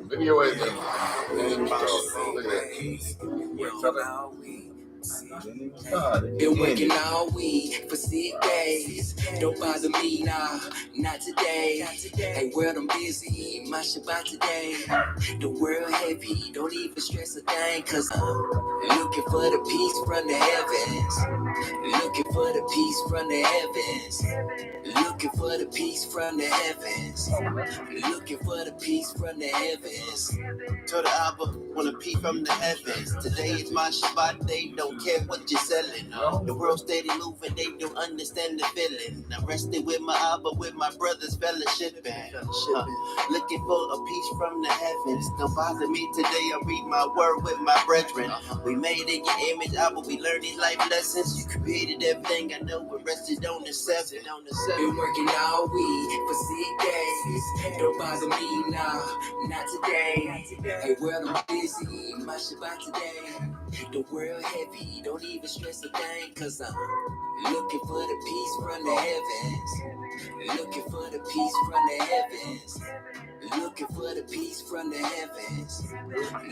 Video is look at that. Been working all week for 6 days. Don't bother me, nah, not today. Hey, world, I'm busy, my Shabbat today. The world heavy, don't even stress a thing, cause I'm looking for the peace from the heavens. Looking for the peace from the heavens. Looking for the peace from the heavens. Looking for the peace from the heavens. To the Abba, want a peace from the heavens. Today is my Shabbat, they don't care what you're selling. The world steady moving, they don't understand the feeling. I'm resting with my Abba, with my brothers fellowshipping. Looking for a peace from the heavens. Don't bother me today, I read my word with my brethren. We made in your image, Abba, we learned these life lessons. You created everything, I know we rested on the 7. Been working all week for 6 days. Don't bother me, nah, not today. Hey, world, I'm busy, my Shabbat today. The world heavy, don't even stress a thing, cause I'm looking for the peace from the heavens. Looking for the peace from the heavens. Looking for the peace from the heavens.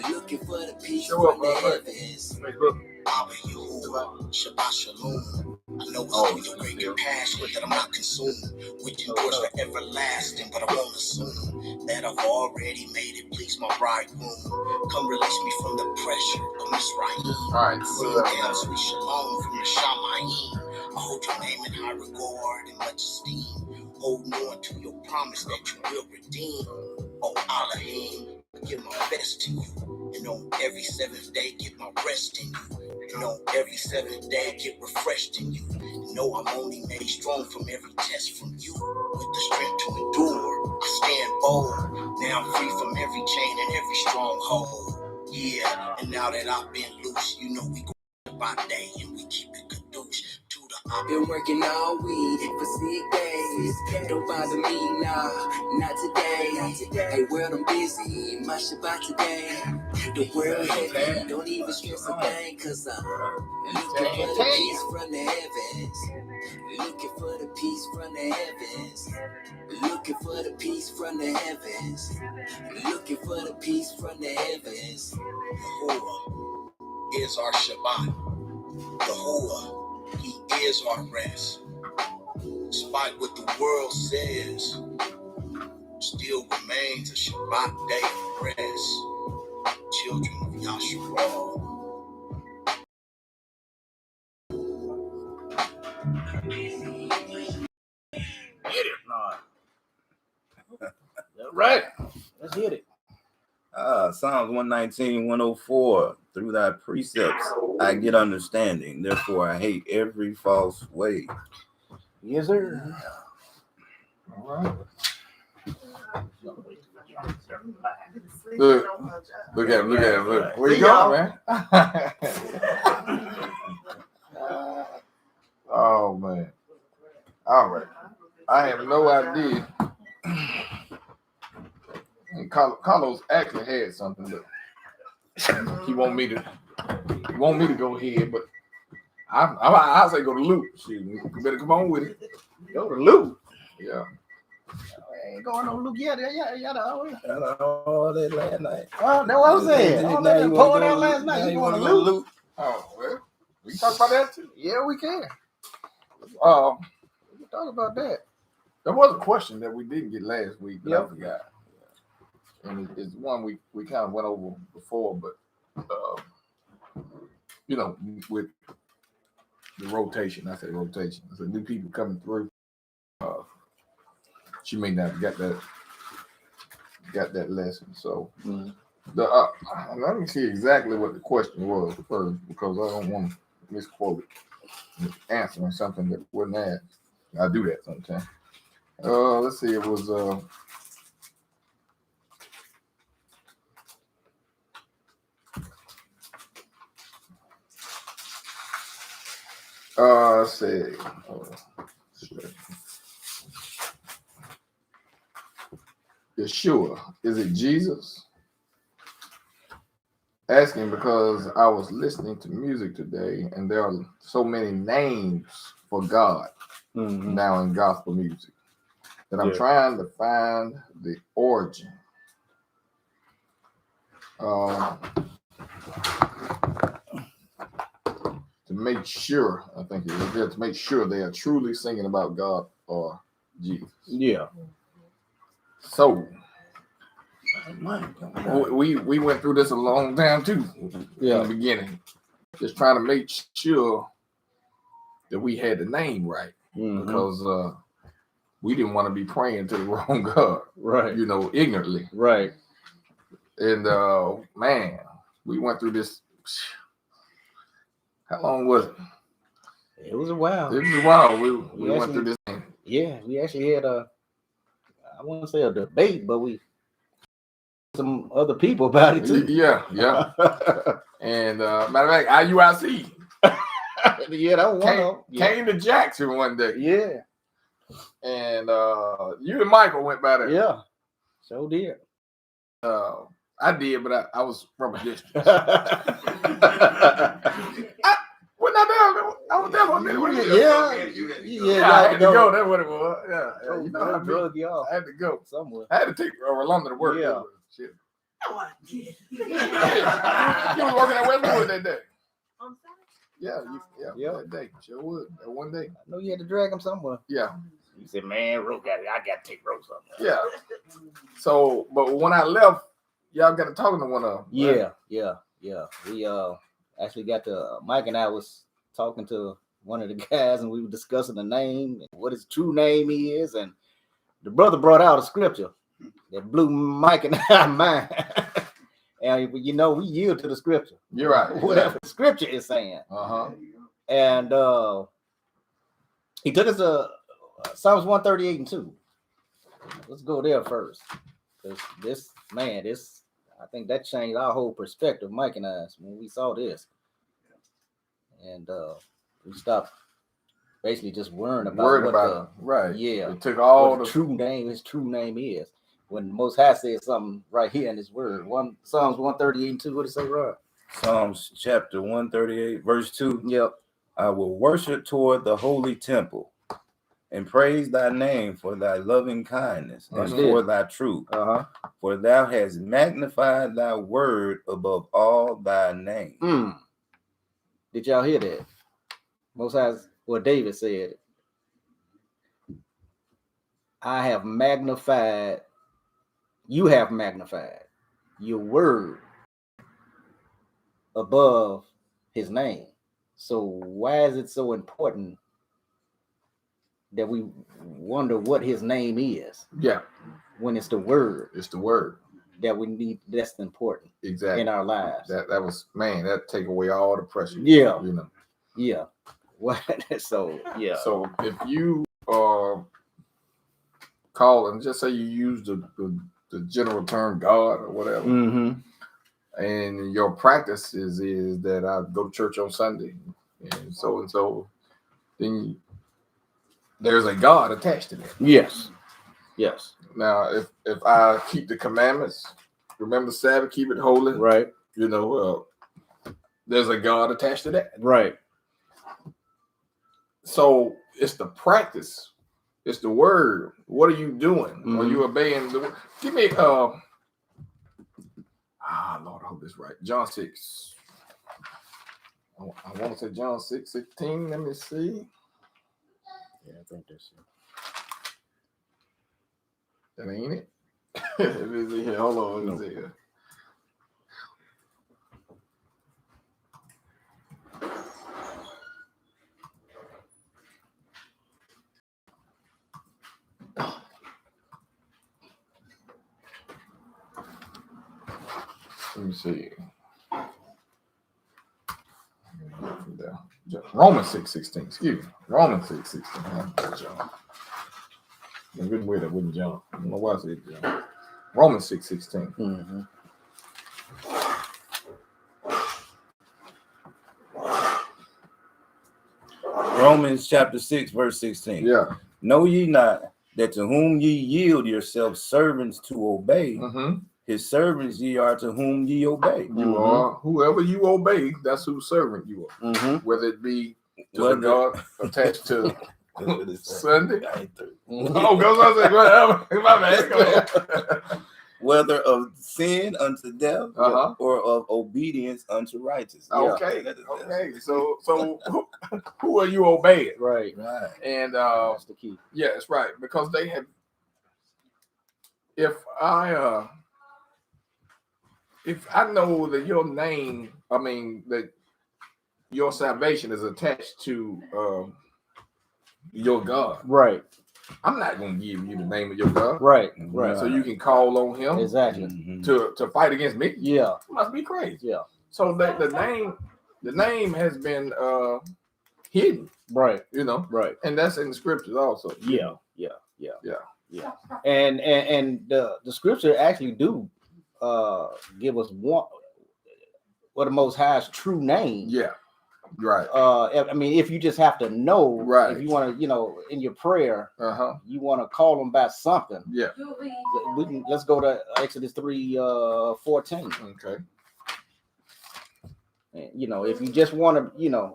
Looking for the peace from the heavens. Abba Yahuwah, Shabbat Shalom. I know it's only your great compassion that I'm not consumed with endures for everlasting, but I won't assume that I've already made it. Please, my bridegroom, come release me from the pressure of Misraim. Sing down sweet Shalom from the Shamayim. I hold your name in high regard and much esteem. Hold on to your promise that you will redeem. Oh, Elohim, I give my best to you. And on every 7th day, get my rest in you. And on every 7th day, get refreshed in you. And know I'm only made strong from every test from you. With the strength to endure, I stand bold. Now I'm free from every chain and every stronghold. Yeah, and now that I've been loose, you know we go by day and we keep it kadoosh. Been working all week for 6 days. Don't bother me, nah, not today. Hey, world, I'm busy, my Shabbat today. The world heavy, don't even stress a thing, cause I'm looking for the peace from the heavens. Looking for the peace from the heavens. Looking for the peace from the heavens. Looking for the peace from the heavens. Yahuwah is our Shabbat. Yahuwah, He is our rest. Despite what the world says, still remains a Shabbat day of rest. Children of Yahshua. Get it, right. Let's hit it. Psalms 119, 104. Through thy precepts I get understanding. Therefore I hate every false way. Yes, sir. All right. Look at him. Look. Where you going, man? Oh, man. All right. I have no idea. And Carlos actually had something that he want me to go ahead, but I say go to Luke. You better come on with it. Go to Luke. Yeah. Ain't going on Luke yet. Yeah. All that last night. Oh, that's what I'm saying. All that poured out last night. You want to Luke? Oh, well, we can talk about that too. Yeah, we can. We can talk about that. There was a question that we didn't get last week, but I forgot. And it's one we kind of went over before, but with the rotation, I say rotation. So new people coming through. She may not got that lesson. So let me see exactly what the question was first, because I don't want to misquote it. Answering something that wasn't asked. I do that sometimes. Let's see. It was. Let's see. Yeshua, is it Jesus? Asking because I was listening to music today, and there are so many names for God now in gospel music. And I'm trying to find the origin. To make sure, I think it is to make sure they are truly singing about God or Jesus. Yeah. So we went through this a long time too. In the beginning, just trying to make sure that we had the name right, because we didn't want to be praying to the wrong God, right? You know, ignorantly, right? And man, we went through this. How long was it? It was a while. It was a while. We went through this thing. Yeah, we actually had I wouldn't say a debate, but we some other people about it too. Yeah. And matter of fact, IUIC. Yeah, that was one came to Jackson one day. Yeah. And you and Michael went by there. Yeah. So did. I did, but I was from a distance. I was there for a minute. Yeah. I had to go. That's what it was. Yeah. You know, I drug you off. I had to go somewhere. I had to take Orlando to work. Yeah. Shit. You was working at Westwood that day. Yeah, that day. Sure would. That one day. I know you had to drag him somewhere. Yeah. You said, man, I got to take Rose somewhere. Yeah. So, but when I left, y'all got to talking to one of them. Yeah. We actually got to, Mike and I was talking to one of the guys, and we were discussing the name and what his true name is, and the brother brought out a scripture that blew Mike and I mind. And you know, we yield to the scripture. You're right. Whatever the scripture is saying. And he took us to Psalms 138 and 2. Let's go there first. Because I think that changed our whole perspective, Mike and I, when we saw this. And we stopped basically just worrying about right. Yeah. It took all his true name is. When the Most High says something right here in his word. Psalms 138 and 2, what did it say, Rod? Psalms chapter 138, verse 2. Yep. I will worship toward the holy temple and praise thy name for thy loving kindness and for thy truth. For thou hast magnified thy word above all thy name. Did y'all hear that? Most High, what David said. You have magnified your word above his name. So why is it so important that we wonder what his name is? Yeah. When it's the word. It's the word. That we need, that's important. Exactly. In our lives. That was, man, that take away all the pressure. Yeah. You know. Yeah. What? So, yeah. So if you call and just say you use the general term God or whatever, and your practice is that I go to church on Sunday and so, then there's a God attached to that. Yes. Now, if I keep the commandments, remember the Sabbath, keep it holy, right? You know, there's a God attached to that, right? So it's the practice. It's the word. What are you doing? Are you obeying the word? Give me Lord, I hope this right. John 6. I want to say John 6:16. Let me see. Yeah, I think that's it. That ain't it. Let me see here. Hold on. Let me see here. Let me see. Romans 6:16. Excuse me. Romans 6:16. A good way that wouldn't jump. I don't know why I said jump. Romans 6:16. Romans chapter 6, verse 16. Yeah. Know ye not that to whom ye yield yourselves servants to obey, his servants ye are to whom ye obey. You are whoever you obey, that's whose servant you are. Whether it be to the God attached to Sunday. I ain't through. Oh, go Sunday. Whatever. My bad. Go ahead. Whether of sin unto death or of obedience unto righteousness. Okay. Okay. So who are you obeying? Right. And that's the key. Yeah, that's right. Because they have. If I know that your name, that your salvation is attached to your God, right? I'm not going to give you the name of your God, right? So you can call on Him exactly to fight against me. Yeah, it must be crazy. Yeah. So that the name has been hidden, right? Right, and that's in the scriptures also. Yeah. And the scripture actually do give us what the Most High's true name. Yeah. Right. If you just have to know, right? If you want to, in your prayer, you want to call them by something. Yeah. Let's go to Exodus 3:14. Okay. If you just want to,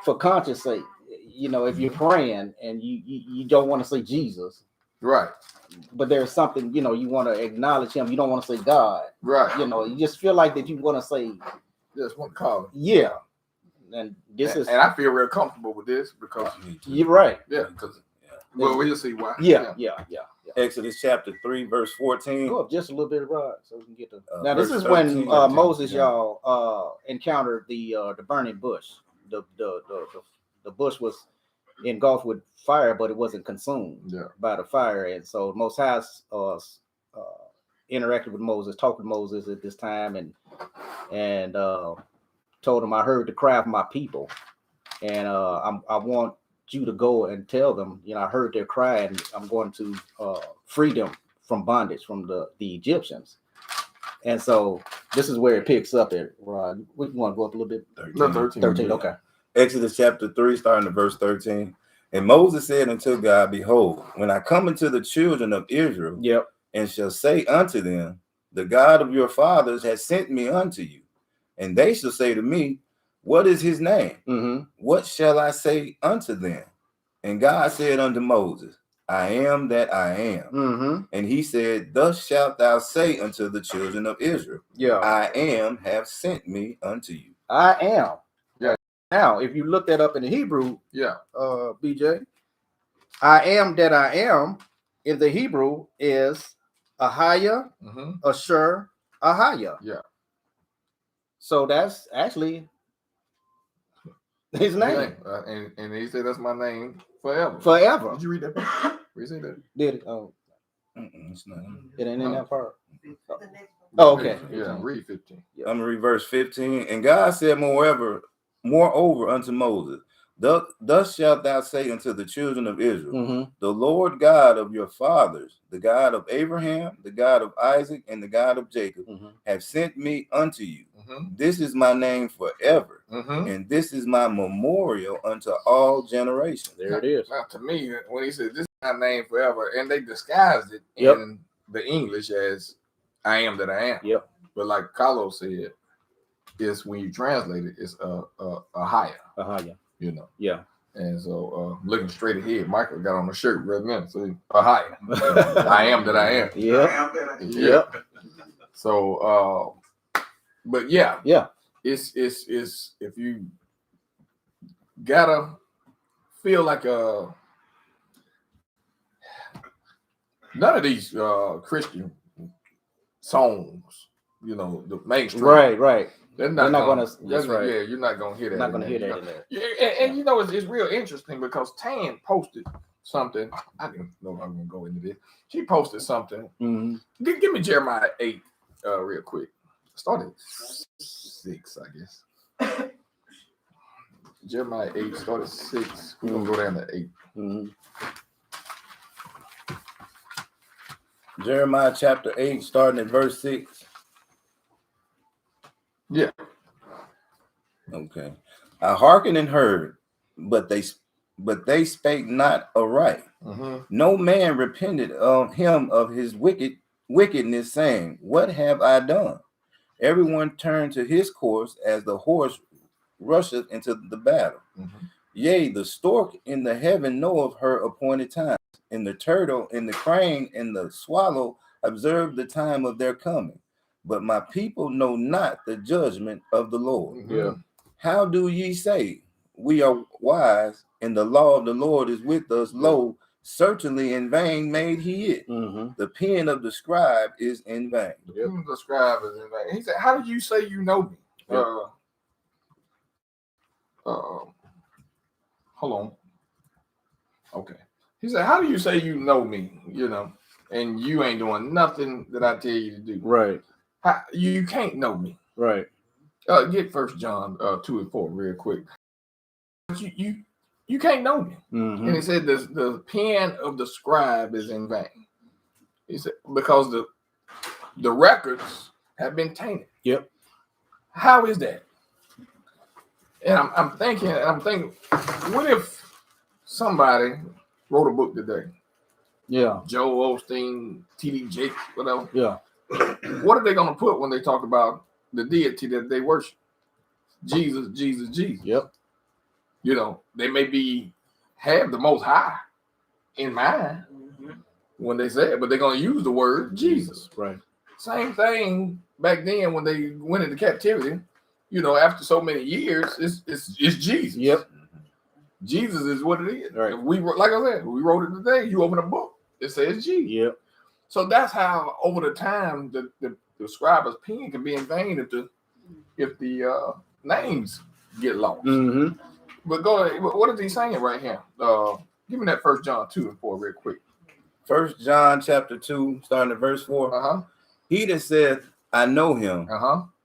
for conscience sake, if you're praying and you don't want to say Jesus, right? But there's something, you want to acknowledge Him. You don't want to say God, right? You just feel like that you want to say, just want to call Him. Yeah. And I feel real comfortable with this because you're right. Yeah, because well, we'll see why. Yeah. Exodus chapter 3, verse 14. Go up just a little bit, Rod, so we can get to. Now this is when Moses encountered the burning bush. The bush was engulfed with fire, but it wasn't consumed by the fire, and so Most High interacted with Moses, talked with Moses at this time, and told him, I heard the cry of my people, and I want you to go and tell them, I heard their cry, and I'm going to free them from bondage from the Egyptians. And so this is where it picks up at, Rod. We want to go up a little bit. 13. Okay. Exodus chapter 3, starting at verse 13. And Moses said unto God, behold, when I come into the children of Israel, and shall say unto them, the God of your fathers has sent me unto you. And they shall say to me, what is his name? Mm-hmm. What shall I say unto them? And God said unto Moses, I am that I am. Mm-hmm. And he said, thus shalt thou say unto the children of Israel, I am have sent me unto you. I am. Yeah. Now, if you look that up in the Hebrew, BJ, I am that I am in the Hebrew is Ahaya, Ashur, Ahaya. Yeah. So that's actually his name. And he said, that's my name forever. Forever. Did you read that part? Did you say that? Did it? Oh. It's not. It ain't in that part. Oh, okay. Yeah, read 15. I'm going to read verse 15. And God said, moreover unto Moses, thus shalt thou say unto the children of Israel, the Lord God of your fathers, the God of Abraham, the God of Isaac, and the God of Jacob, have sent me unto you. This is my name forever, and this is my memorial unto all generations. There it is. Now, to me, when he said, this is my name forever, and they disguised it in the English as I am that I am. Yep. But like Carlos said, it's when you translate it, it's a higher. Yeah. And so looking straight ahead, Michael got on the shirt right now. So a higher. I am that I am. Yeah. So but it's if you gotta feel like none of these Christian songs, the mainstream. Right. They're not gonna. That's right. Yeah, you're not gonna hear that. Not gonna hear that in there. Yeah, and it's real interesting because Tan posted something. I didn't know I was gonna go into this. She posted something. Give me Jeremiah 8 real quick. Started 6, I guess. Jeremiah 8 started 6. We're gonna go down to 8. Jeremiah chapter 8, starting at verse 6. Yeah. Okay. I hearkened and heard, but they spake not aright. No man repented of him of his wickedness, saying, what have I done? Everyone turned to his course as the horse rusheth into the battle. Yea, the stork in the heaven knoweth her appointed time, and the turtle and the crane and the swallow observe the time of their coming. But my people know not the judgment of the Lord. Yeah. How do ye say, we are wise, and the law of the Lord is with us? Lo, certainly in vain made he it. The pen of the scribe is in vain. The pen of the scribe is in vain. He said, how do you say you know me? Hold on. Okay. He said, how do you say you know me, and you ain't doing nothing that I tell you to do? Right. You can't know me. Right. Get 1 John 2 and 4 real quick. You can't know me. And he said the pen of the scribe is in vain. He said, because the records have been tainted. Yep. How is that? And I'm thinking, what if somebody wrote a book today? Yeah. Joel Osteen, T.D. Jakes, whatever. Yeah. What are they going to put when they talk about the deity that they worship? Jesus, Jesus, Jesus. Yep. They may have the Most High in mind when they say it, but they're going to use the word Jesus. Right. Same thing back then when they went into captivity. After so many years, it's Jesus. Yep. Jesus is what it is. Right. Like I said, we wrote it today. You open a book, it says Jesus. Yep. So that's how over the time the scribe's pen can be in vain if the names get lost. But go ahead. What is he saying right here? Give me that 1 John 2 and 4 real quick. 1 John chapter 2, starting at verse 4. He that saith, I know him,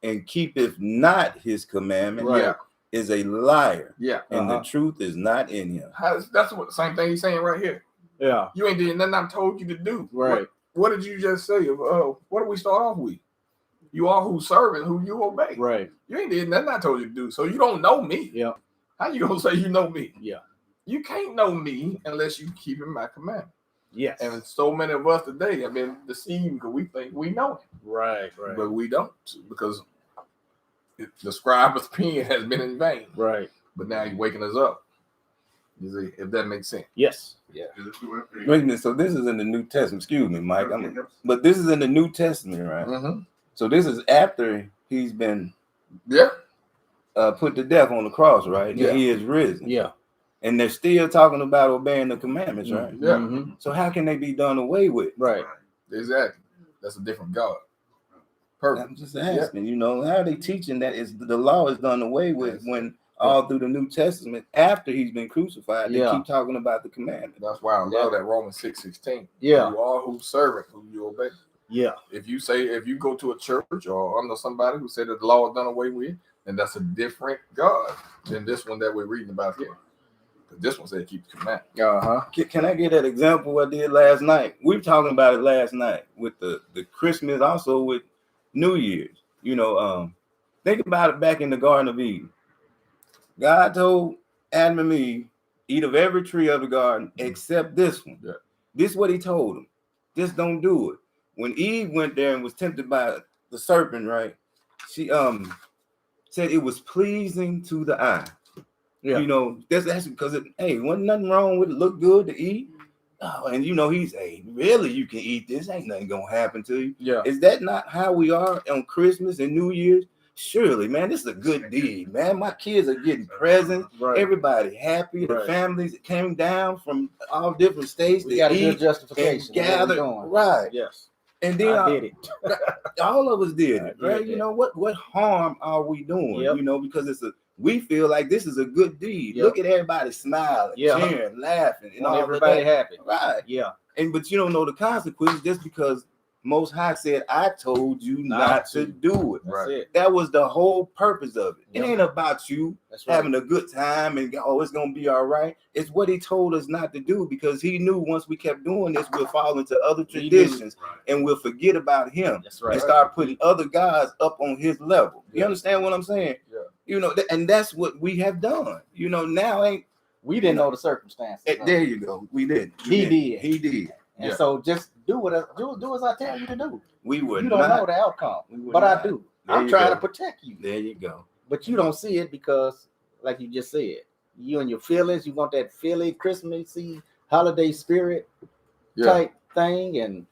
and keepeth not his commandment, is a liar. Yeah. And the truth is not in him. That's what the same thing he's saying right here. Yeah. You ain't did nothing I told you to do. Right. What did you just say? What did we start off with? You are who serve and who you obey. Right. You ain't did nothing I told you to do. So you don't know me. Yeah. How you gonna say you know me? Yeah. You can't know me unless you keep in my commandment. Yes. And so many of us today have been deceived because we think we know him. Right. Right. But we don't, because the scribe's pen has been in vain. Right. But now he's waking us up. You see, if that makes sense. Yes. Yeah. Wait a minute. So this is in the New Testament. Excuse me, Mike. But this is in the New Testament, right? So this is after he's been put to death on the cross, right? Yeah. He is risen. Yeah. And they're still talking about obeying the commandments, right? Yeah. So how can they be done away with? Right. Exactly. That's a different God. Perfect. I'm just asking, how are they teaching that the law is done away with when all through the New Testament, after he's been crucified, they keep talking about the commandment? That's why I love that Romans 6:16. Yeah. You are who servant, who you obey. Yeah. If you go to a church or under somebody who said that the law is done away with, then that's a different God than this one that we're reading about here. This one said keep the commandment. Can I get that example I did last night? We were talking about it last night with the Christmas, also with New Year's. Think about it back in the Garden of Eden. God told Adam and Eve, eat of every tree of the garden except this one. Yeah. This is what he told them. Just don't do it. When Eve went there and was tempted by the serpent, right? She said it was pleasing to the eye. Yeah. That's because wasn't nothing wrong with it. Look good to eat. Oh, and he's really, you can eat this. Ain't nothing gonna happen to you. Yeah. Is that not how we are on Christmas and New Year's? Surely, man, this is a good deed, man. My kids are getting presents. Right. Everybody happy. The families that came down from all different states. We got a good justification. Gathered. Right. Yes. And then I did it. All of us did it, right? What harm are we doing? Yep. Because we feel like this is a good deed. Yep. Look at everybody smiling, cheering, laughing, and all everybody happy. Right. Yeah. But you don't know the consequences just because Most High said, I told you not to do it. That's it. That was the whole purpose of it. It ain't about you having a good time and it's gonna be all right. It's what he told us not to do, because he knew once we kept doing this, we'll fall into other traditions and we'll forget about him. That's right. And start putting other gods up on his level. You understand what I'm saying? Yeah. And that's what we have done. Now we didn't know the circumstances. There you go. We did. He did. And so just do as I tell you to do. We would. You don't know the outcome, but I do. I'm trying to protect you. There you go. But you don't see it because, like you just said, you and your feelings. You want that Philly Christmassy holiday spirit type thing,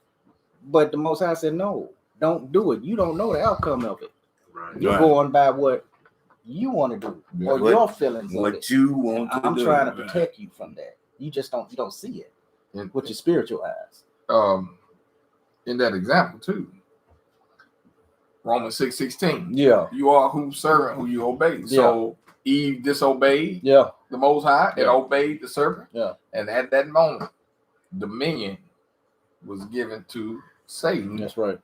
but the Most High said, no, don't do it. You don't know the outcome of it. Right. You're going by what you want to do or your feelings. What you want to do. I'm trying to protect you from that. You don't see it with your spiritual eyes. In that example too, Romans 6:16. Yeah, you are whose servant who you obey. So Eve disobeyed the Most High and obeyed the serpent. Yeah, and at that moment, dominion was given to Satan. That's right.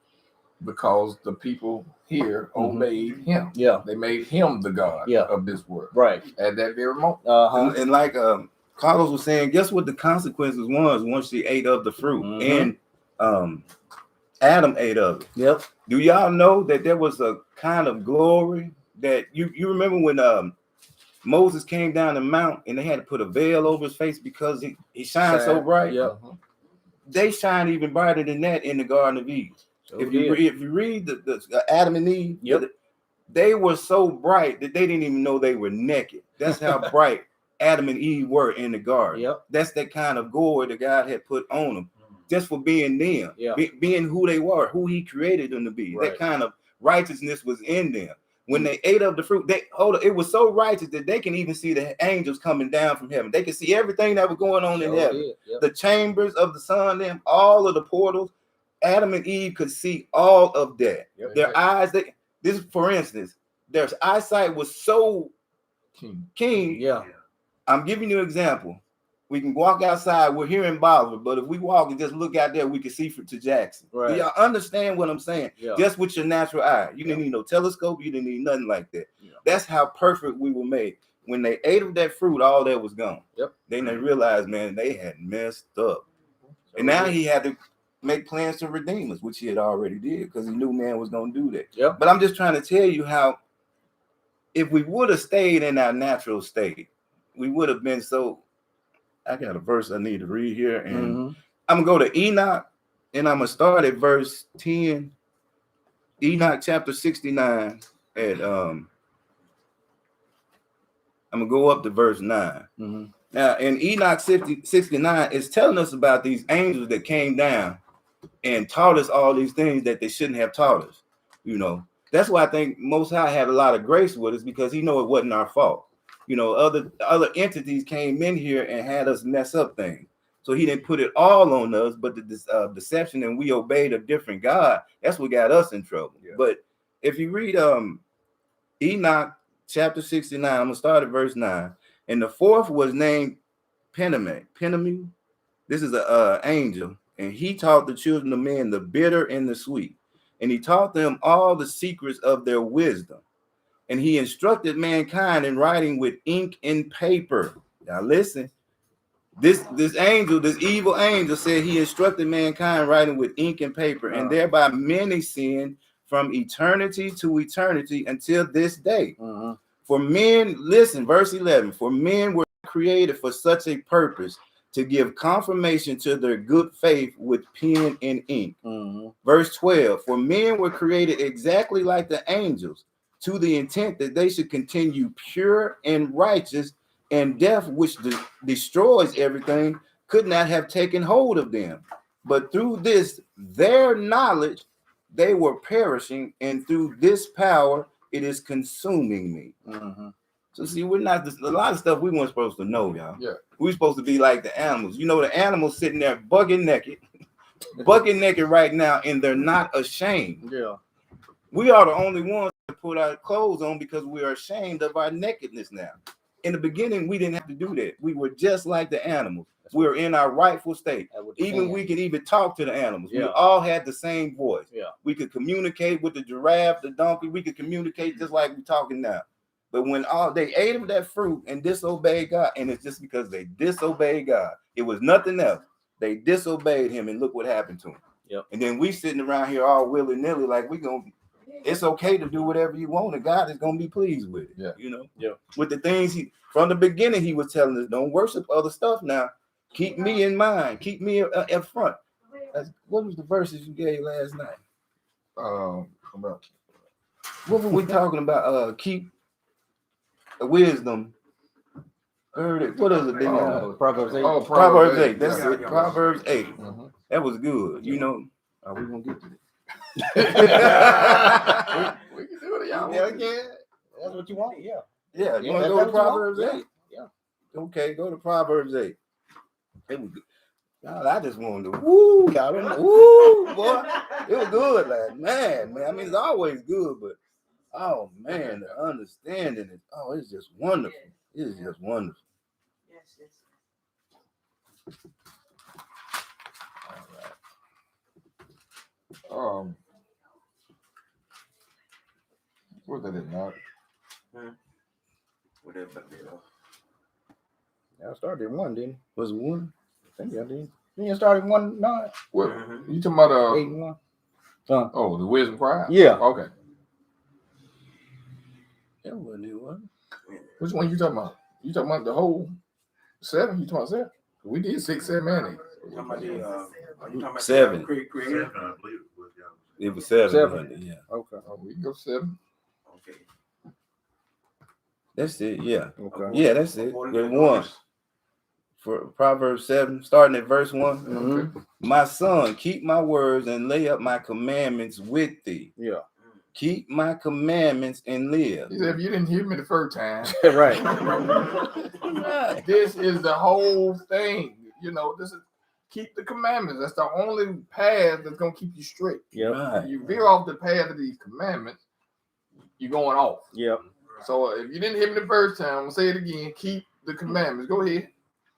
Because the people here obeyed him. Yeah, they made him the God of this world. Right at that very moment. And like Carlos was saying, guess what the consequences was once she ate of the fruit and Adam ate of it. Yep. Do y'all know that there was a kind of glory that you remember when Moses came down the mount and they had to put a veil over his face because he shined so bright? Yeah. They shine even brighter than that in the Garden of Eden. So if you read the Adam and Eve, they were so bright that they didn't even know they were naked. That's how bright Adam and Eve were in the garden. Yep. That's that kind of glory that God had put on them just for being them, being who they were, who he created them to be. Right. That kind of righteousness was in them. When they ate of the fruit, it was so righteous that they can even see the angels coming down from heaven. They can see everything that was going on in heaven. The chambers of the sun, them, all of the portals. Adam and Eve could see all of that. Their eyes, for instance, their eyesight was so keen. Yeah. I'm giving you an example. We can walk outside. We're here in Bolivar, but if we walk and just look out there, we can see to Jackson. Right. Do y'all understand what I'm saying? Yeah. Just with your natural eye. You didn't need no telescope. You didn't need nothing like that. Yeah. That's how perfect we were made. When they ate of that fruit, all that was gone. Yep. Then they realized, man, they had messed up. And now he had to make plans to redeem us, which he had already did because he knew man was going to do that. Yep. But I'm just trying to tell you how if we would have stayed in our natural state, we would have been so. I got a verse I need to read here, and I'm going to go to Enoch, and I'm going to start at verse 10. Enoch chapter 69 at I'm going to go up to verse 9. Now, in Enoch 69, it's telling us about these angels that came down and taught us all these things that they shouldn't have taught us. You know, that's why I think Most High had a lot of grace with us, because he know it wasn't our fault. You know, other entities came in here and had us mess up things. So he didn't put it all on us, but the deception and we obeyed a different God, that's what got us in trouble. Yeah. But if you read Enoch chapter 69, I'm gonna start at verse 9. And the fourth was named Penemu. This is an angel, and he taught the children of men the bitter and the sweet, and he taught them all the secrets of their wisdom. And he instructed mankind in writing with ink and paper. Now listen, this angel, this evil angel, said he instructed mankind writing with ink and paper, and thereby many sinned from eternity to eternity until this day. For men, listen, verse 11, for men were created for such a purpose, to give confirmation to their good faith with pen and ink. Verse 12, for men were created exactly like the angels, to the intent that they should continue pure and righteous, and death, which destroys everything, could not have taken hold of them. But through this, their knowledge, they were perishing, and through this power, it is consuming me. So see, we're not, a lot of stuff we weren't supposed to know, y'all. Yeah. We're supposed to be like the animals. You know, the animals sitting there bucket naked right now, and they're not ashamed. Yeah. We are the only ones to put our clothes on because we are ashamed of our nakedness now. In the beginning, we didn't have to do that. We were just like the animals. We were in our rightful state. Even we could even talk to the animals. Yeah. We all had the same voice. Yeah. We could communicate with the giraffe, the donkey. We could communicate just like we're talking now. But when they ate of that fruit and disobeyed God, and it's just because they disobeyed God. It was nothing else. They disobeyed him, and look what happened to him. Yep. And then we sitting around here all willy-nilly like it's okay to do whatever you want, and God is going to be pleased with it. Yeah. You know? Yeah. With the things from the beginning, he was telling us, don't worship other stuff now. Keep me in mind. Keep me up front. What was the verses you gave last night? What were we talking about? Keep wisdom. What is it? Proverbs 8. Oh, Proverbs 8. That's Yeah. it. Proverbs 8. Mhm. That was good. You know. Are we gonna get to We can do it, y'all. Yeah, that's what you want. Yeah. Yeah. You want to that's go to what you want? Proverbs 8? Yeah. Okay, go to Proverbs 8. It was good. Y'all, I just wanted to woo, y'all. Woo, boy. It was good, like man. I mean, it's always good, but oh man, the understanding is it's just wonderful. It is just wonderful. Yes. All right. What that is, Mark? Whatever. I started at 1, didn't Was it 1? I think I did. Then you started 1, 9, What? You talking about 8 and 1. Oh, the wisdom prize? Yeah. Okay. That wasn't it, was it? Which one you talking about? You talking about the whole 7? You talking about 7? We did 6, 7, and 8. You talking about 7. Creator? It was 7. 7. Yeah. Okay. Oh, we can go 7. Okay. That's it. Yeah. Okay. Yeah, that's it. With 1. For Proverbs 7, starting at verse 1. Mm-hmm. My son, keep my words and lay up my commandments with thee. Yeah. Keep my commandments and live. He said, if you didn't hear me the first time, Right. this is the whole thing. You know, this is keep the commandments. That's the only path that's gonna keep you straight. Yep. Right. You veer off the path of these commandments, you're going off. Yep. So if you didn't hear me the first time, I'm gonna say it again. Keep the commandments. Go ahead.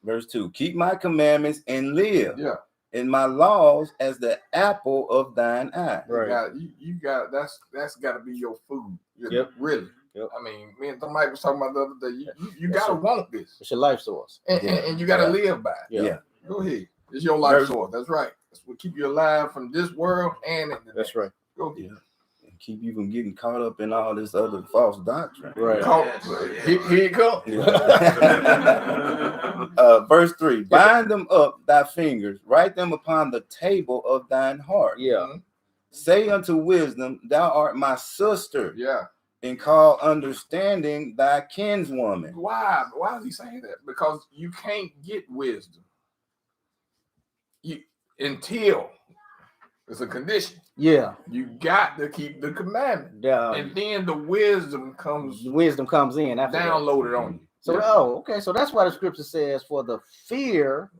Verse 2. Keep my commandments and live. Yeah. And my laws as the apple of thine eye. Right. You got that's got to be your food. Yep. Really. Yep. I mean, me and somebody was talking about the other day. You gotta want this, It's your life source. and you gotta live by it. Yeah. Go ahead. It's your life source. That's right. That's what keep you alive from this world and in the That's next. right. Go ahead. Yeah. And keep you from getting caught up in all this other false doctrine. Right. Here it comes. Verse 3. Bind them up thy fingers, write them upon the table of thine heart. Yeah. Say unto wisdom, thou art my sister. Yeah. And call understanding thy kinswoman. Why? Why is he saying that? Because you can't get wisdom. Until it's a condition. Yeah. You got to keep the commandment. And then the wisdom comes in after downloaded on you. So okay. So that's why the scripture says, for the fear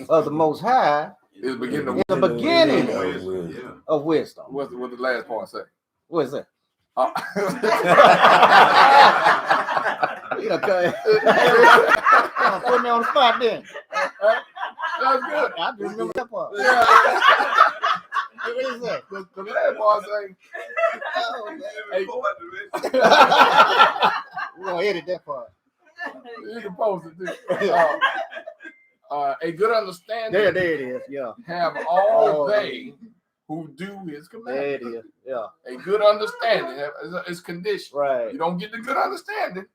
of the Most High is the beginning of wisdom. What the last part say? What is that? Put me on the spot then. That's good. I just remember that part. What is that? The last part say, we're gonna edit that part. You can post it too. A good understanding. There it is. Yeah. Have all they who do his commandments. There it is. Yeah. A good understanding is conditioned. Right. You don't get the good understanding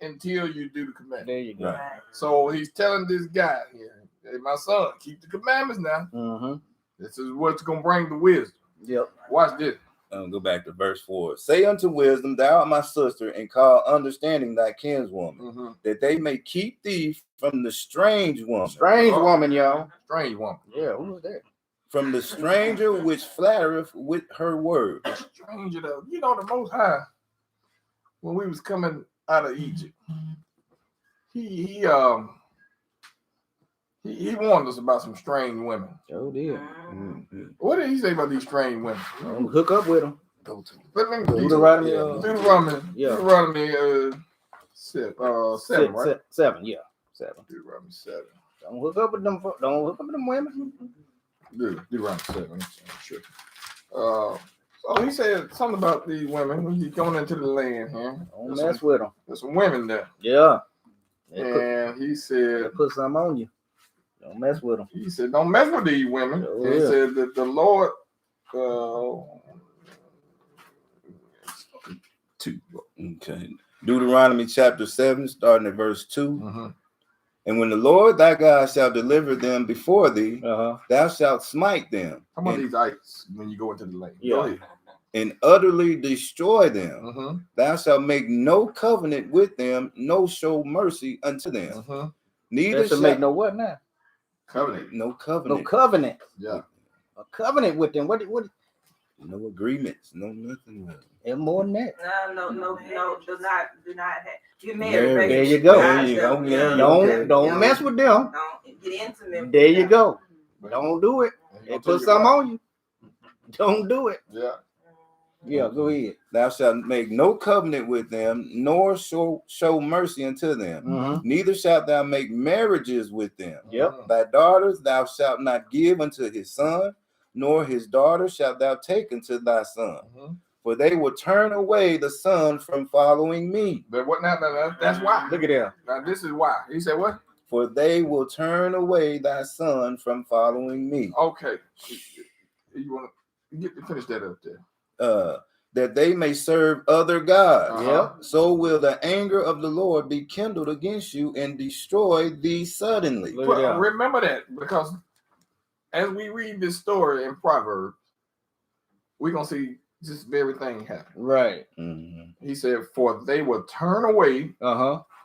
until you do the commandment. There you go. Right. So he's telling this guy here, hey, my son, keep the commandments now. Mm-hmm. This is what's going to bring the wisdom. Yep. Watch this. Go back to verse 4. Say unto wisdom, thou art my sister, and call understanding thy kinswoman, that they may keep thee from the strange woman. Strange woman, y'all. Strange woman. Yeah, who was that? From the stranger which flattereth with her words. Stranger, though. You know, the Most High, when we was coming out of Egypt, he warned us about some strange women. Oh dear. What did he say about these strange women? Hook up with them. Deuteronomy. Yeah. Deuteronomy 7, right? 7, yeah. 7. Deuteronomy 7. Don't hook up with them. Don't hook up with them women. Deuteronomy 7. I'm sure. So he said something about these women when he's going into the land here. Don't mess with them. There's some women there. Yeah. And he said, put something on you. Don't mess with them. He said, don't mess with these women. And he said that the Lord, 2. Okay. Deuteronomy chapter 7, starting at verse 2. And when the Lord thy God shall deliver them before thee, thou shalt smite them. How about these ites when you go into the land? Yeah. Go ahead. and utterly destroy them. Thou shalt make no covenant with them, no show mercy unto them. Neither shall make no what now? Covenant. No covenant. No covenant. Yeah. A covenant with them. What? No agreements. No nothing. And more than that. No. Do not have. You married, There baby. you go. Don't mess with them. Don't get intimate. There you go. Don't do it. They put something on you. Don't do it. Yeah. Yeah, go ahead. Thou shalt make no covenant with them, nor show mercy unto them. Neither shalt thou make marriages with them. Thy daughters thou shalt not give unto his son, nor his daughter shalt thou take unto thy son. For they will turn away the son from following me. But what now? That's why. Look at that. Now this is why. He said what? For they will turn away thy son from following me. Okay. You want to finish that up there? That they may serve other gods. So will the anger of the Lord be kindled against you and destroy thee suddenly. Well, remember that, because as we read this story in Proverbs, we're going to see this very thing happen. Right. He said, for they will turn away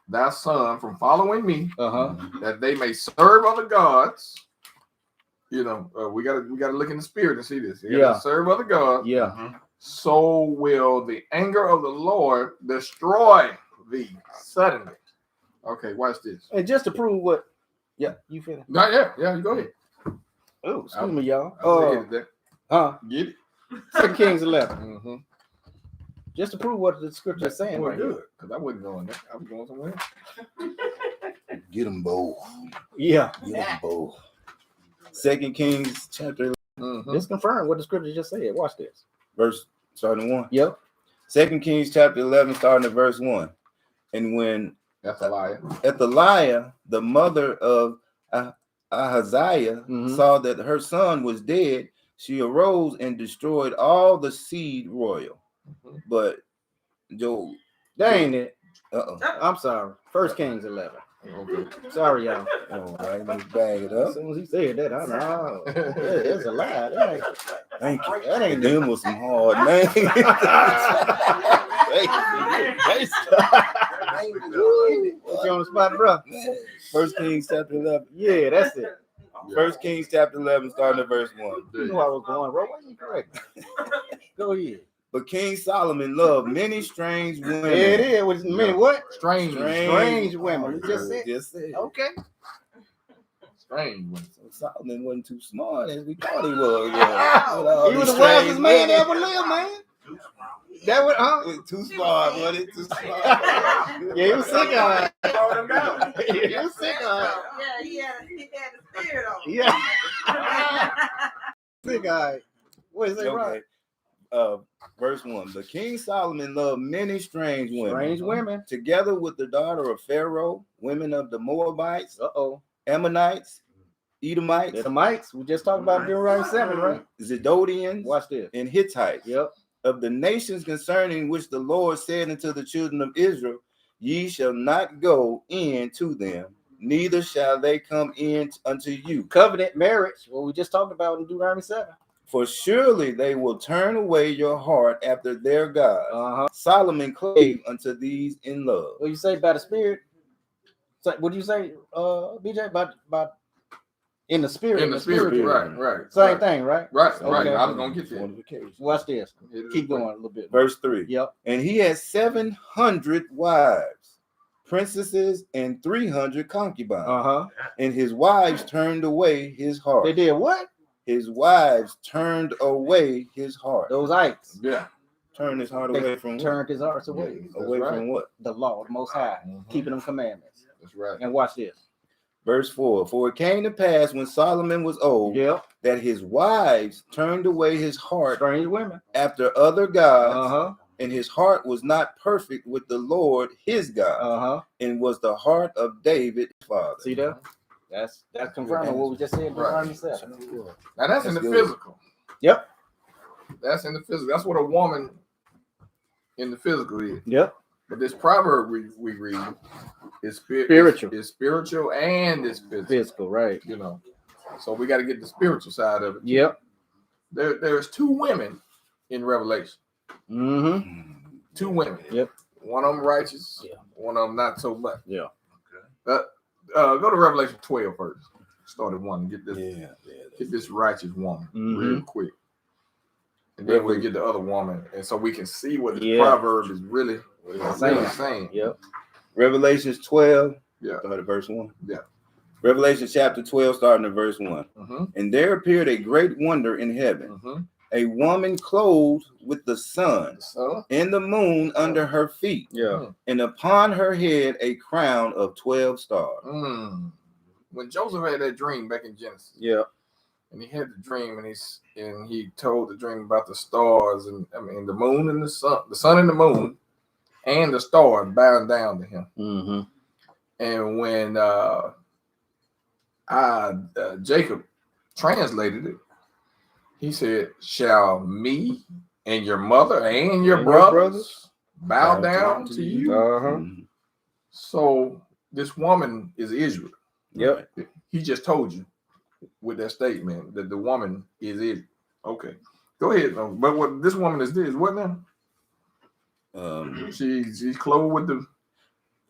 thy son from following me, that they may serve other gods. You know, we gotta look in the spirit and see this. They gotta serve other gods. So will the anger of the Lord destroy thee suddenly. Okay, watch this. And just to prove what, you finished. Yeah, you go ahead. Oh, excuse me, y'all. Get it? 2 Kings 11. Just to prove what the scripture is saying. Well, good, because I wasn't going there. I was going somewhere. Get them both. Yeah. Get them both. 2 Kings chapter 11. Just confirm what the scripture just said. Watch this. Verse starting 1. Yep. 2 Kings chapter 11, starting at verse 1. And when Athaliah, the mother of Ahaziah, saw that her son was dead, she arose and destroyed all the seed royal. But Joe, that ain't it. I'm sorry. 1 Kings 11. Okay. Sorry, y'all. All right, let's bag it up. As soon as he said that, I know. It's a lie. That ain't, thank you. That ain't them with some hard names. Put you on the spot, bro. 1 Kings chapter 11. Yeah, that's it. 1 Kings chapter 11, starting at verse 1. You know I was going, bro. Why you correct? Go ahead. But King Solomon loved many strange women. Yeah, it is. With many what? Strange women. You just said. Okay. Strange women. So Solomon wasn't too smart as we thought he was. He was the wisest man that ever lived, man. That was too smart, wasn't it? Too smart. Yeah, he was sick on it. He was sick on it. Yeah, he had the spirit on. Yeah. Sick on it. What is it, right? Verse 1. But King Solomon loved many strange women. Together with the daughter of Pharaoh, women of the Moabites, Ammonites, Edomites. We just talked about Deuteronomy 7, right? Zidonians. Watch this. And Hittites. Yep. Of the nations concerning which the Lord said unto the children of Israel, ye shall not go in to them, neither shall they come in unto you. Covenant marriage, what we just talked about in Deuteronomy 7. For surely they will turn away your heart after their God. Solomon clave unto these in love. What you say by the Spirit? So, what do you say, BJ? About in the Spirit? In the spirit, right. Same thing, right? Right. Okay. I was gonna get that. Watch this. Keep going a little bit. Verse 3. Yep. And he had 700 wives, princesses, and 300 concubines. And his wives turned away his heart. They did what? His wives turned away his heart. Those ites. Yeah. Turned his heart away from what? Turned his heart away. Away from what? The law, the Most High, keeping them commandments. That's right. And watch this. Verse 4. For it came to pass when Solomon was old, that his wives turned away his heart, strange women, after other gods, and his heart was not perfect with the Lord his God, and was the heart of David his father. See that? That's confirming what we just said in Deuteronomy 7. Now that's in the physical. Yep. That's in the physical. That's what a woman in the physical is. Yep. But this proverb we read is spiritual. It's spiritual and it's physical. Physical, right. You know. So we got to get the spiritual side of it. Yep. There's two women in Revelation. Mm-hmm. 2 women. Yep. One of them righteous. Yeah. One of them not so much. Yeah. Okay. Go to Revelation 12 first. Start at 1. Get this. Get this righteous woman real quick, and then we'll get the other woman, and so we can see what the proverb is really saying. Yep. Revelations 12. Yeah. Start at verse 1. Yeah. Revelation chapter 12, starting at verse 1. Mm-hmm. And there appeared a great wonder in heaven, a woman clothed with the sun and the moon under her feet, and upon her head a crown of 12 stars. When Joseph had that dream back in Genesis, and he had the dream, and he told the dream about the stars, and the moon and the sun and the moon, and the stars bowing down to him. And when Jacob translated it, he said, "Shall me and your mother and your brothers bow down to you?" So this woman is Israel. Yep. He just told you with that statement that the woman is Israel. Okay, go ahead. But what this woman is what now? She's clothed with the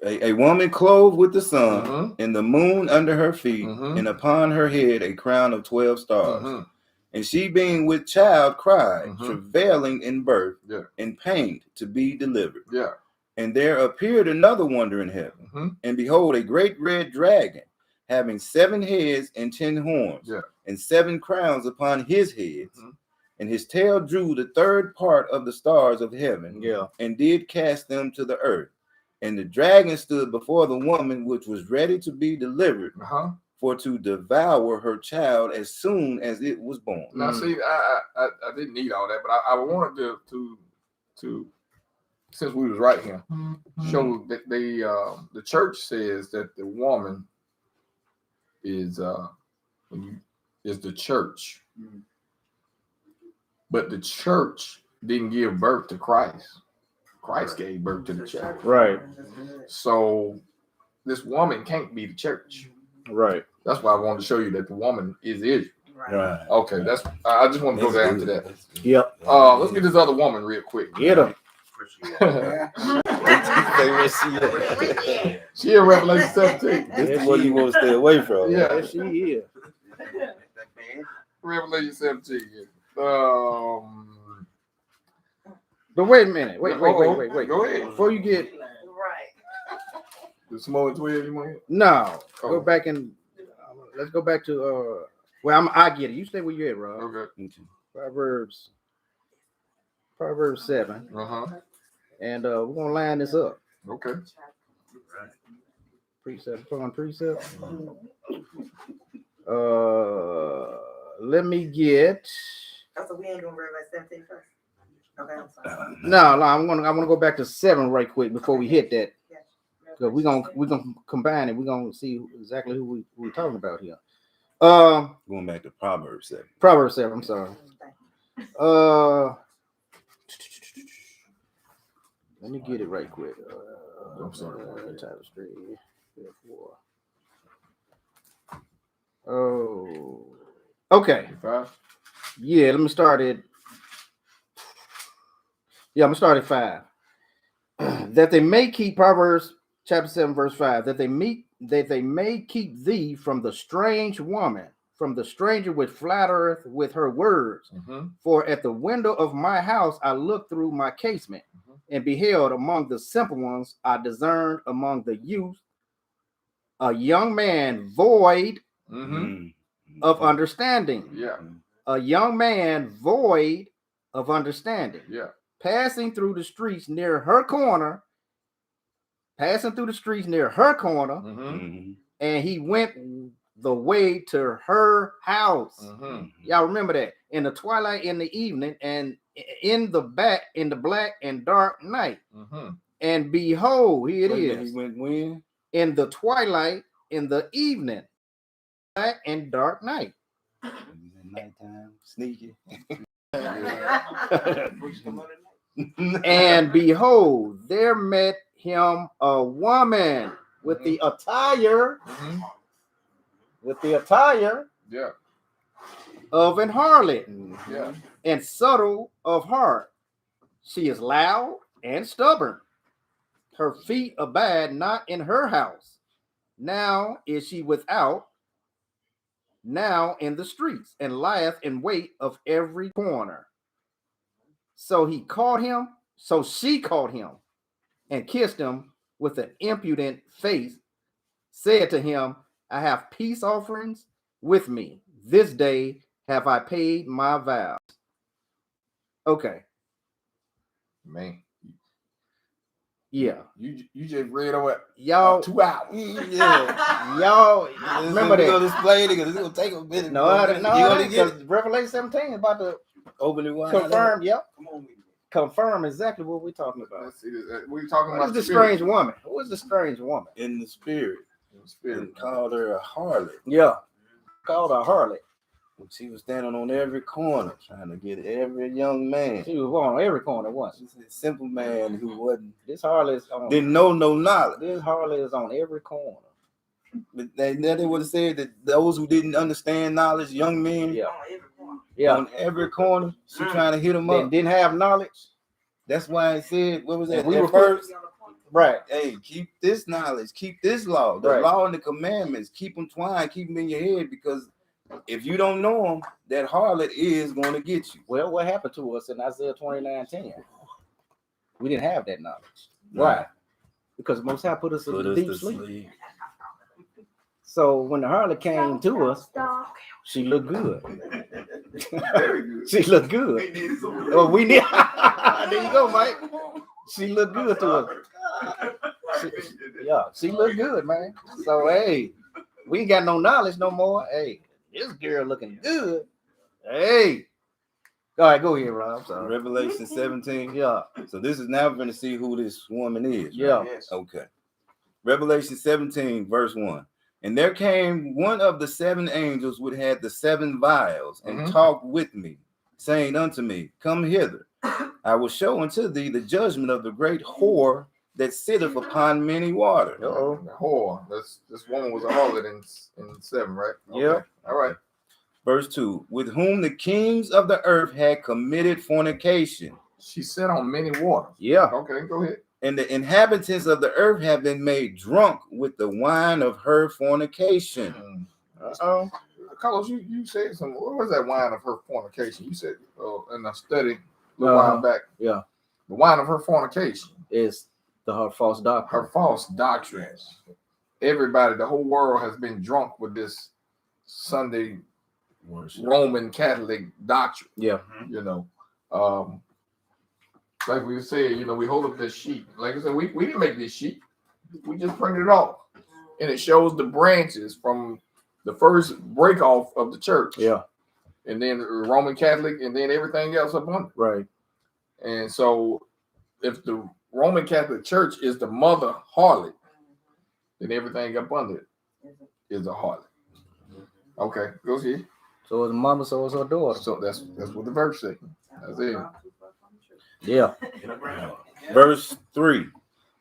a woman clothed with the sun and the moon under her feet, and upon her head a crown of 12 stars. And she, being with child, cried, travailing in birth, and pained to be delivered. And there appeared another wonder in heaven, and behold, a great red dragon, having 7 heads and 10 horns, and 7 crowns upon his heads. And his tail drew the 3rd part of the stars of heaven, and did cast them to the earth. And the dragon stood before the woman which was ready to be delivered, for to devour her child as soon as it was born. Now, see, I didn't need all that, but I wanted to since we was right here, show that the church says that the woman is the church, but the church didn't give birth to Christ. Christ gave birth to the church. Right. So this woman can't be the church. Right. That's why I wanted to show you that the woman is Israel. Right. Okay, I just want to go down to that. Yep. Let's get this other woman real quick. Get her. She in Revelation 17. This is what you want to stay away from. Yeah, Yes, she is. Revelation 17. But wait a minute. Wait. Go ahead. Before you get The small 12 you want? no, go back and let's go back to I get it. You stay where you at, Rob. Okay. Proverbs 7. And we're gonna line this up. Okay. Precept upon precept. Let me get. So we ain't gonna realize 17 first. Okay, I'm sorry. No, I want to go back to 7 right quick before we hit that. Because we're gonna combine it. We're gonna see exactly who we're talking about here. Going back to Proverbs 7. Proverbs 7. I'm sorry. Let me get it right quick. I'm sorry. Title street. Oh. Okay. 5. Yeah, let me start it. Yeah, I'm gonna start at 5. That they may keep Proverbs chapter 7, verse 5. That they may keep thee from the strange woman, from the stranger which flattereth with her words. For at the window of my house I looked through my casement, and beheld among the simple ones, I discerned among the youth a young man void of understanding. Yeah. A young man void of understanding. Yeah. Passing through the streets near her corner. And he went the way to her house. Y'all remember that? In the twilight, in the evening, and in the black and dark night. And behold, here it is. He went when? In the twilight, in the evening, black and dark night. Nighttime, sneaky. And behold, there met him a woman with the attire. With the attire. Yeah. of an harlot, Yeah. and subtle of heart. She is loud and stubborn. Her feet abide not in her house. Now is she without, now in the streets, and lieth in wait of every corner. So she caught him, and kissed him with an impudent face, said to him, I have peace offerings with me. This day have I paid my vows. Okay. Man. Yeah. You just read over y'all 2 hours. Yeah. Y'all remember that? We're gonna display it because it's gonna take a minute. No, because because Revelation 17 is about to open it wide. confirm. Yep. Confirm exactly what we're talking about. Let's see. We're talking about Who's the strange woman? Who is the strange woman? in the spirit. In the spirit. And called her a harlot. Yeah. Called a harlot. She was standing on every corner trying to get every young man. She was on every corner once. She's a simple man who wasn't This harlot is on. didn't know no knowledge. This harlot is on every corner. But they would have said that those who didn't understand knowledge, young men, Yeah. On every corner. Yeah. on every corner, she trying to hit them They up. didn't have knowledge. That's why it said, what was that? We At were first, Right. hey, keep this knowledge, keep this law, the Right. law and the commandments, keep them twined, keep them in your head, because if you don't know them, that harlot is going to get you. Well, what happened to us in Isaiah 29:10? We didn't have that knowledge. Right. Why? Because Most High put us in Put a us deep to sleep. sleep. So when the harlot came to us, she looked good. Very good. She looked good. We needed some- Oh, we need. There you go, Mike. She looked good to us. Yeah, she looked good, man. So hey, we ain't got no knowledge no more. Hey, this girl looking good. Hey, all right, go ahead, Rob. I'm sorry. Revelation 17. Yeah, So this is now we're going to see who this woman is. right? yeah. Okay. Revelation 17, verse 1. And there came one of the 7 angels which had the 7 vials and talked with me, saying unto me, Come hither. I will show unto thee the judgment of the great whore that sitteth upon many waters. Uh-oh. The whore. This woman was a harlot in 7, right? Okay. Yep. All right. Verse 2. With whom the kings of the earth had committed fornication. She sat on many waters. Yeah. Okay, go ahead. And the inhabitants of the earth have been made drunk with the wine of her fornication. Uh-oh. Carlos, you said something. What was that wine of her fornication? You said in a study a little while back. Yeah. The wine of her fornication. Is her false doctrine. Her false doctrines. Everybody, the whole world has been drunk with this Sunday Roman Catholic doctrine. Yeah. You know, like we said, you know, we hold up this sheet. Like I said, we didn't make this sheet. We just printed it off. And it shows the branches from the first break off of the church. Yeah. And then the Roman Catholic and then everything else up under. Right. And so if the Roman Catholic Church is the mother harlot, then everything up under it is a harlot. Okay, go see. So is mama, so is her daughter. So that's what the verse says. That's it. Yeah. Verse 3.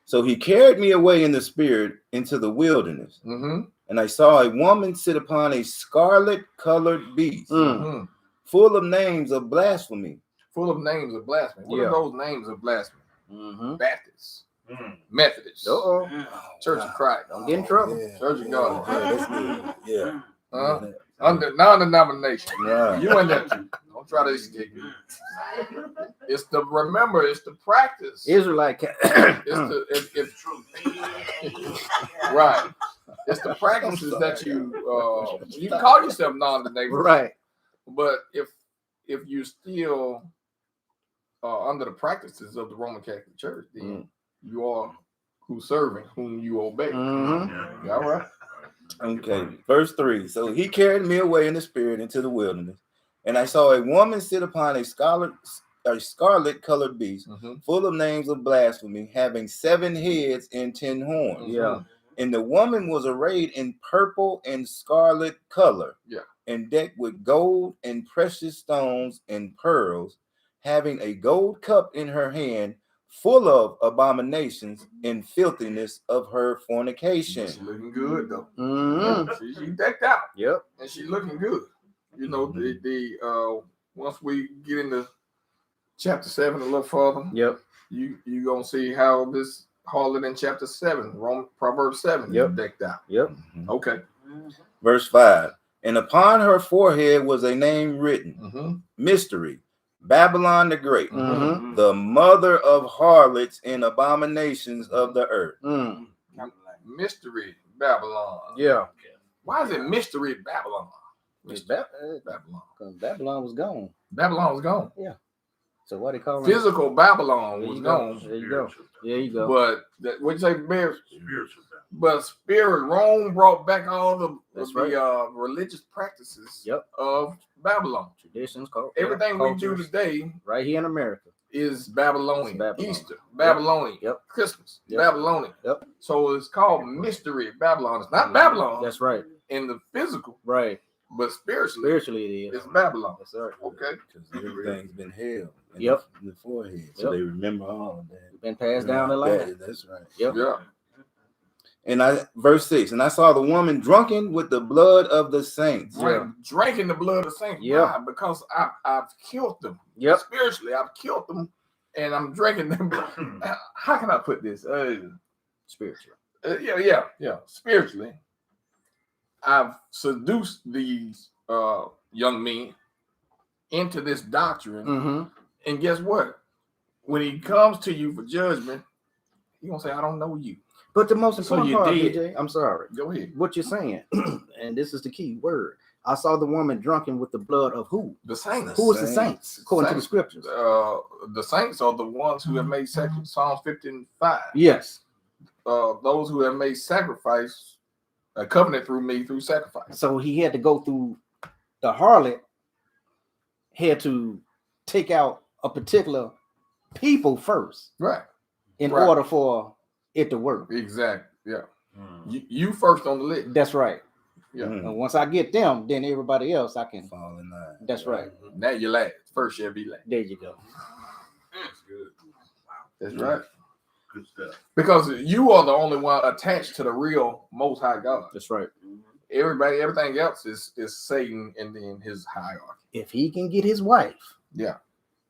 So he carried me away in the spirit into the wilderness, and I saw a woman sit upon a scarlet-colored beast, full of names of blasphemy. Full of names of blasphemy. What are those names of blasphemy? Baptists, Methodists, Church of Christ. Don't get in trouble. Church of God. Yeah, that's good. Yeah. Under non-denomination. Yeah. You in that too. Don't try to escape. It's the practice. Israelite. It's right. It's the practices that you call yourself non-denominational. Right. But if you still under the practices of the Roman Catholic Church, then you are whom you obey. All right. Okay, verse 3. So he carried me away in the spirit into the wilderness, and I saw a woman sit upon a scarlet-colored beast, full of names of blasphemy, having 7 heads and 10 horns. Yeah. And the woman was arrayed in purple and scarlet color, and decked with gold and precious stones and pearls, having a gold cup in her hand, full of abominations and filthiness of her fornication. She's looking good though. She decked out. Yep. And she's looking good. You know, the once we get into chapter 7 a little further, you gonna see how this harlot in chapter 7, Proverbs 7 is decked out. Okay. Verse 5. And upon her forehead was a name written, Mystery, Babylon the Great, the mother of harlots and abominations of the earth. Mystery Babylon. Yeah. Why is it Mystery Babylon? Babylon. Because Babylon was gone. Babylon was gone. Yeah. So what they call physical Babylon was gone. There you go. There you go. But what you say, Bear? But spirit, Rome brought back all the religious practices of Babylon. Traditions, everything we do today, right here in America, is Babylonian. Easter, Babylonian. Christmas, Babylonian. So it's called Mystery Babylon. It's not Babylon. That's right. In the physical, right? But spiritually it is. It's Babylon. That's right. Okay. Because everything's been held in the forehead. So they remember all of that. It's been passed down the line. That's right. Yeah. And verse 6, and I saw the woman drunken with the blood of the saints. Drinking the blood of saints. Why? Because I've killed them. Spiritually, I've killed them, and I'm drinking them. How can I put this? Spiritually. Spiritually, I've seduced these young men into this doctrine, and guess what? When he comes to you for judgment, he's gonna say, "I don't know you." But the most important part, DJ, I'm sorry. Go ahead. What you're saying, and this is the key word. I saw the woman drunken with the blood of who? The saints. Who is the saints? According to the scriptures. The saints are the ones who have made sacrifice. Psalms 55. Yes. Those who have made sacrifice, a covenant through me through sacrifice. So he had to go through the harlot, had to take out a particular people first. Right. In order for it to work. Exactly. Yeah. You first on the list. That's right. Yeah. And once I get them, then everybody else I can fall in line. That's right. Now you last. First you'll be last. There you go. That's good. That's right. Good stuff. Because you are the only one attached to the real Most High God. That's right. Everything else is Satan and then his hierarchy. If he can get his wife, you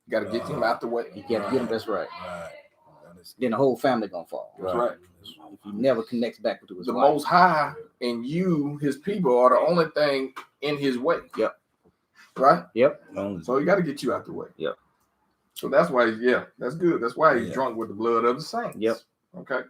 got to get him out the way. You got to get him. That's right. Then the whole family gonna fall. That's right. If he never connects back to his the wife. Most High and you, his people, are the only thing in his way. Yep. Right. Yep. So he got to get you out the way. Yep. So that's why, that's good. That's why he's drunk with the blood of the saints. Yep. Okay.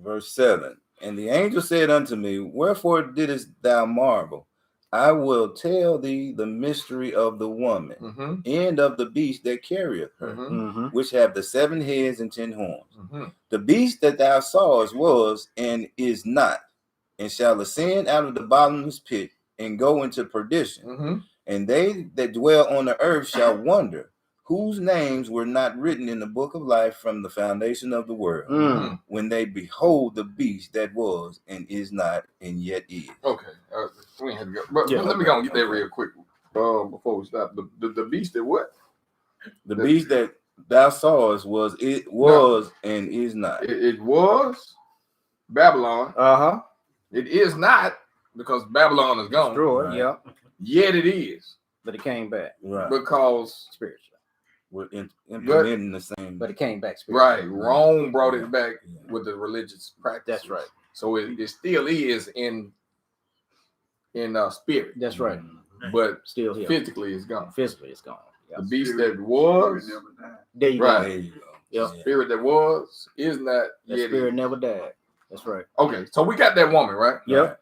Verse 7. And the angel said unto me, wherefore didst thou marvel? I will tell thee the mystery of the woman and of the beast that carrieth her, which have the 7 heads and 10 horns. The beast that thou sawest was and is not, and shall ascend out of the bottomless pit and go into perdition. And they that dwell on the earth shall wonder, whose names were not written in the book of life from the foundation of the world, when they behold the beast that was and is not and yet is. Okay. We have to go. But let me go and get that real quick before we stop. The beast that what? The beast that thou sawest was and is not. It was Babylon. It is not, because Babylon is gone. Destroyed, yeah. Yet it is. But it came back. Right. Because spiritually. We're implementing the same. But it came back spiritually. Right. Rome brought it back with the religious practice. That's right. So it still is in spirit. That's right. But still here. Physically it's gone. Physically it's gone. Yeah. The beast that was. There you go. There you go. Yep. Spirit that was is not. That spirit never died. That's right. Okay, so we got that woman, right? Yep.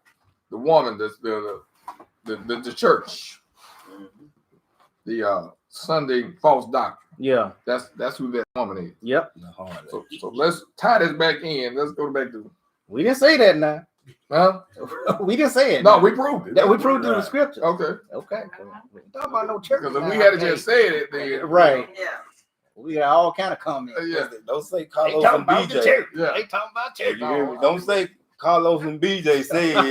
The woman, the church, the Sunday false doctrine. Yeah. That's who that woman is. Yep. So let's tie this back in. Let's go back to. We didn't say that now. Huh? We didn't say it. No, we proved it. That we proved through the scripture. Okay. Okay. We ain't talking about no church. Because if we had just said it, then right. Yeah. We got all kind of comments. Yeah. Don't say Carlos and BJ. Yeah. They talking about church. You hear me? Don't say Carlos and BJ say it.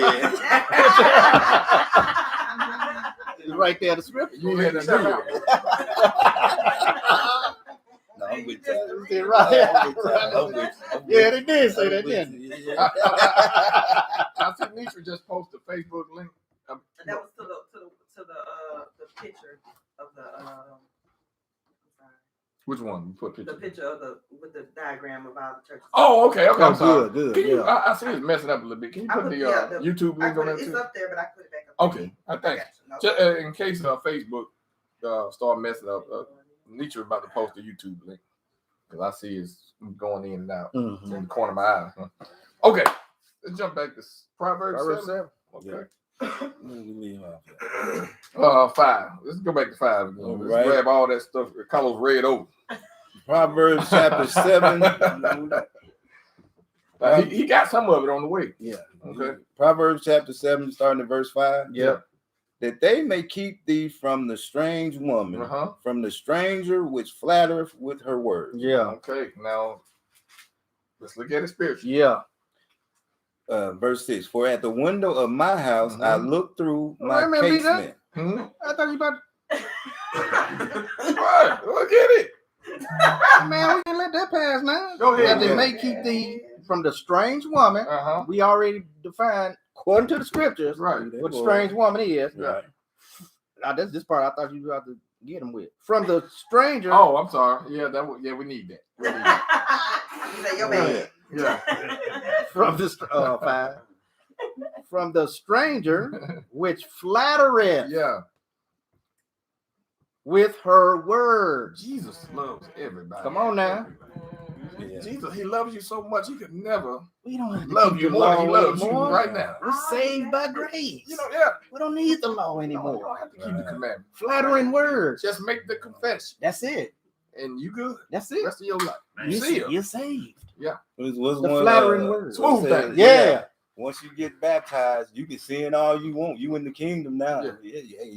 It's right there, the scripture. You had to do it. No, I'm with you. Right. Yeah, they did say that, didn't they? I think Nisha just posted a Facebook link. That was to the Which one? You put The picture. picture of with the diagram of all the churches. Oh, okay. I'm sorry. Good. Can you, I see it's messing up a little bit. Can you put the YouTube link on there too? It's up there, but I put it back up. Okay, I think. Just, in case Facebook start messing up, Nietzsche about to post the YouTube link because I see it's going in and out in the corner of my eye. Okay, let's jump back to Proverbs 7. Okay. 5. Let's go back to 5 again. Let's grab all that stuff that Carlos read over. Proverbs chapter 7. He got some of it on the way. Yeah. Okay. Proverbs chapter 7, starting at verse 5. Yeah. That they may keep thee from the strange woman, from the stranger which flattereth with her words. Yeah. Okay. Now, let's look at it spiritually. Yeah. Verse 6. For at the window of my house I look through my casement. I thought you about. Right. Look at it. Man, we can let that pass now. Go ahead. That they may keep thee from the strange woman. We already defined, according to the scriptures, what a strange woman is. Right. Now, this part I thought you were about to get him with. From the stranger. Oh, I'm sorry. Yeah, we need that. You say your man. Yeah. From this 5. From the stranger which flattereth. Yeah. With her words. Jesus loves everybody. Come on now. Yeah. Jesus, he loves you so much he could never we don't have to love you more than he loves you right now. We're saved by grace. We don't need the law anymore. You don't have to keep the commandment. Flattering words. Just make the confession. That's it. And you good. That's it. Rest of your life. You're saved. Yeah. What's the flattering words. Smooth thing. Yeah. Once you get baptized, you can sin all you want. You in the kingdom now.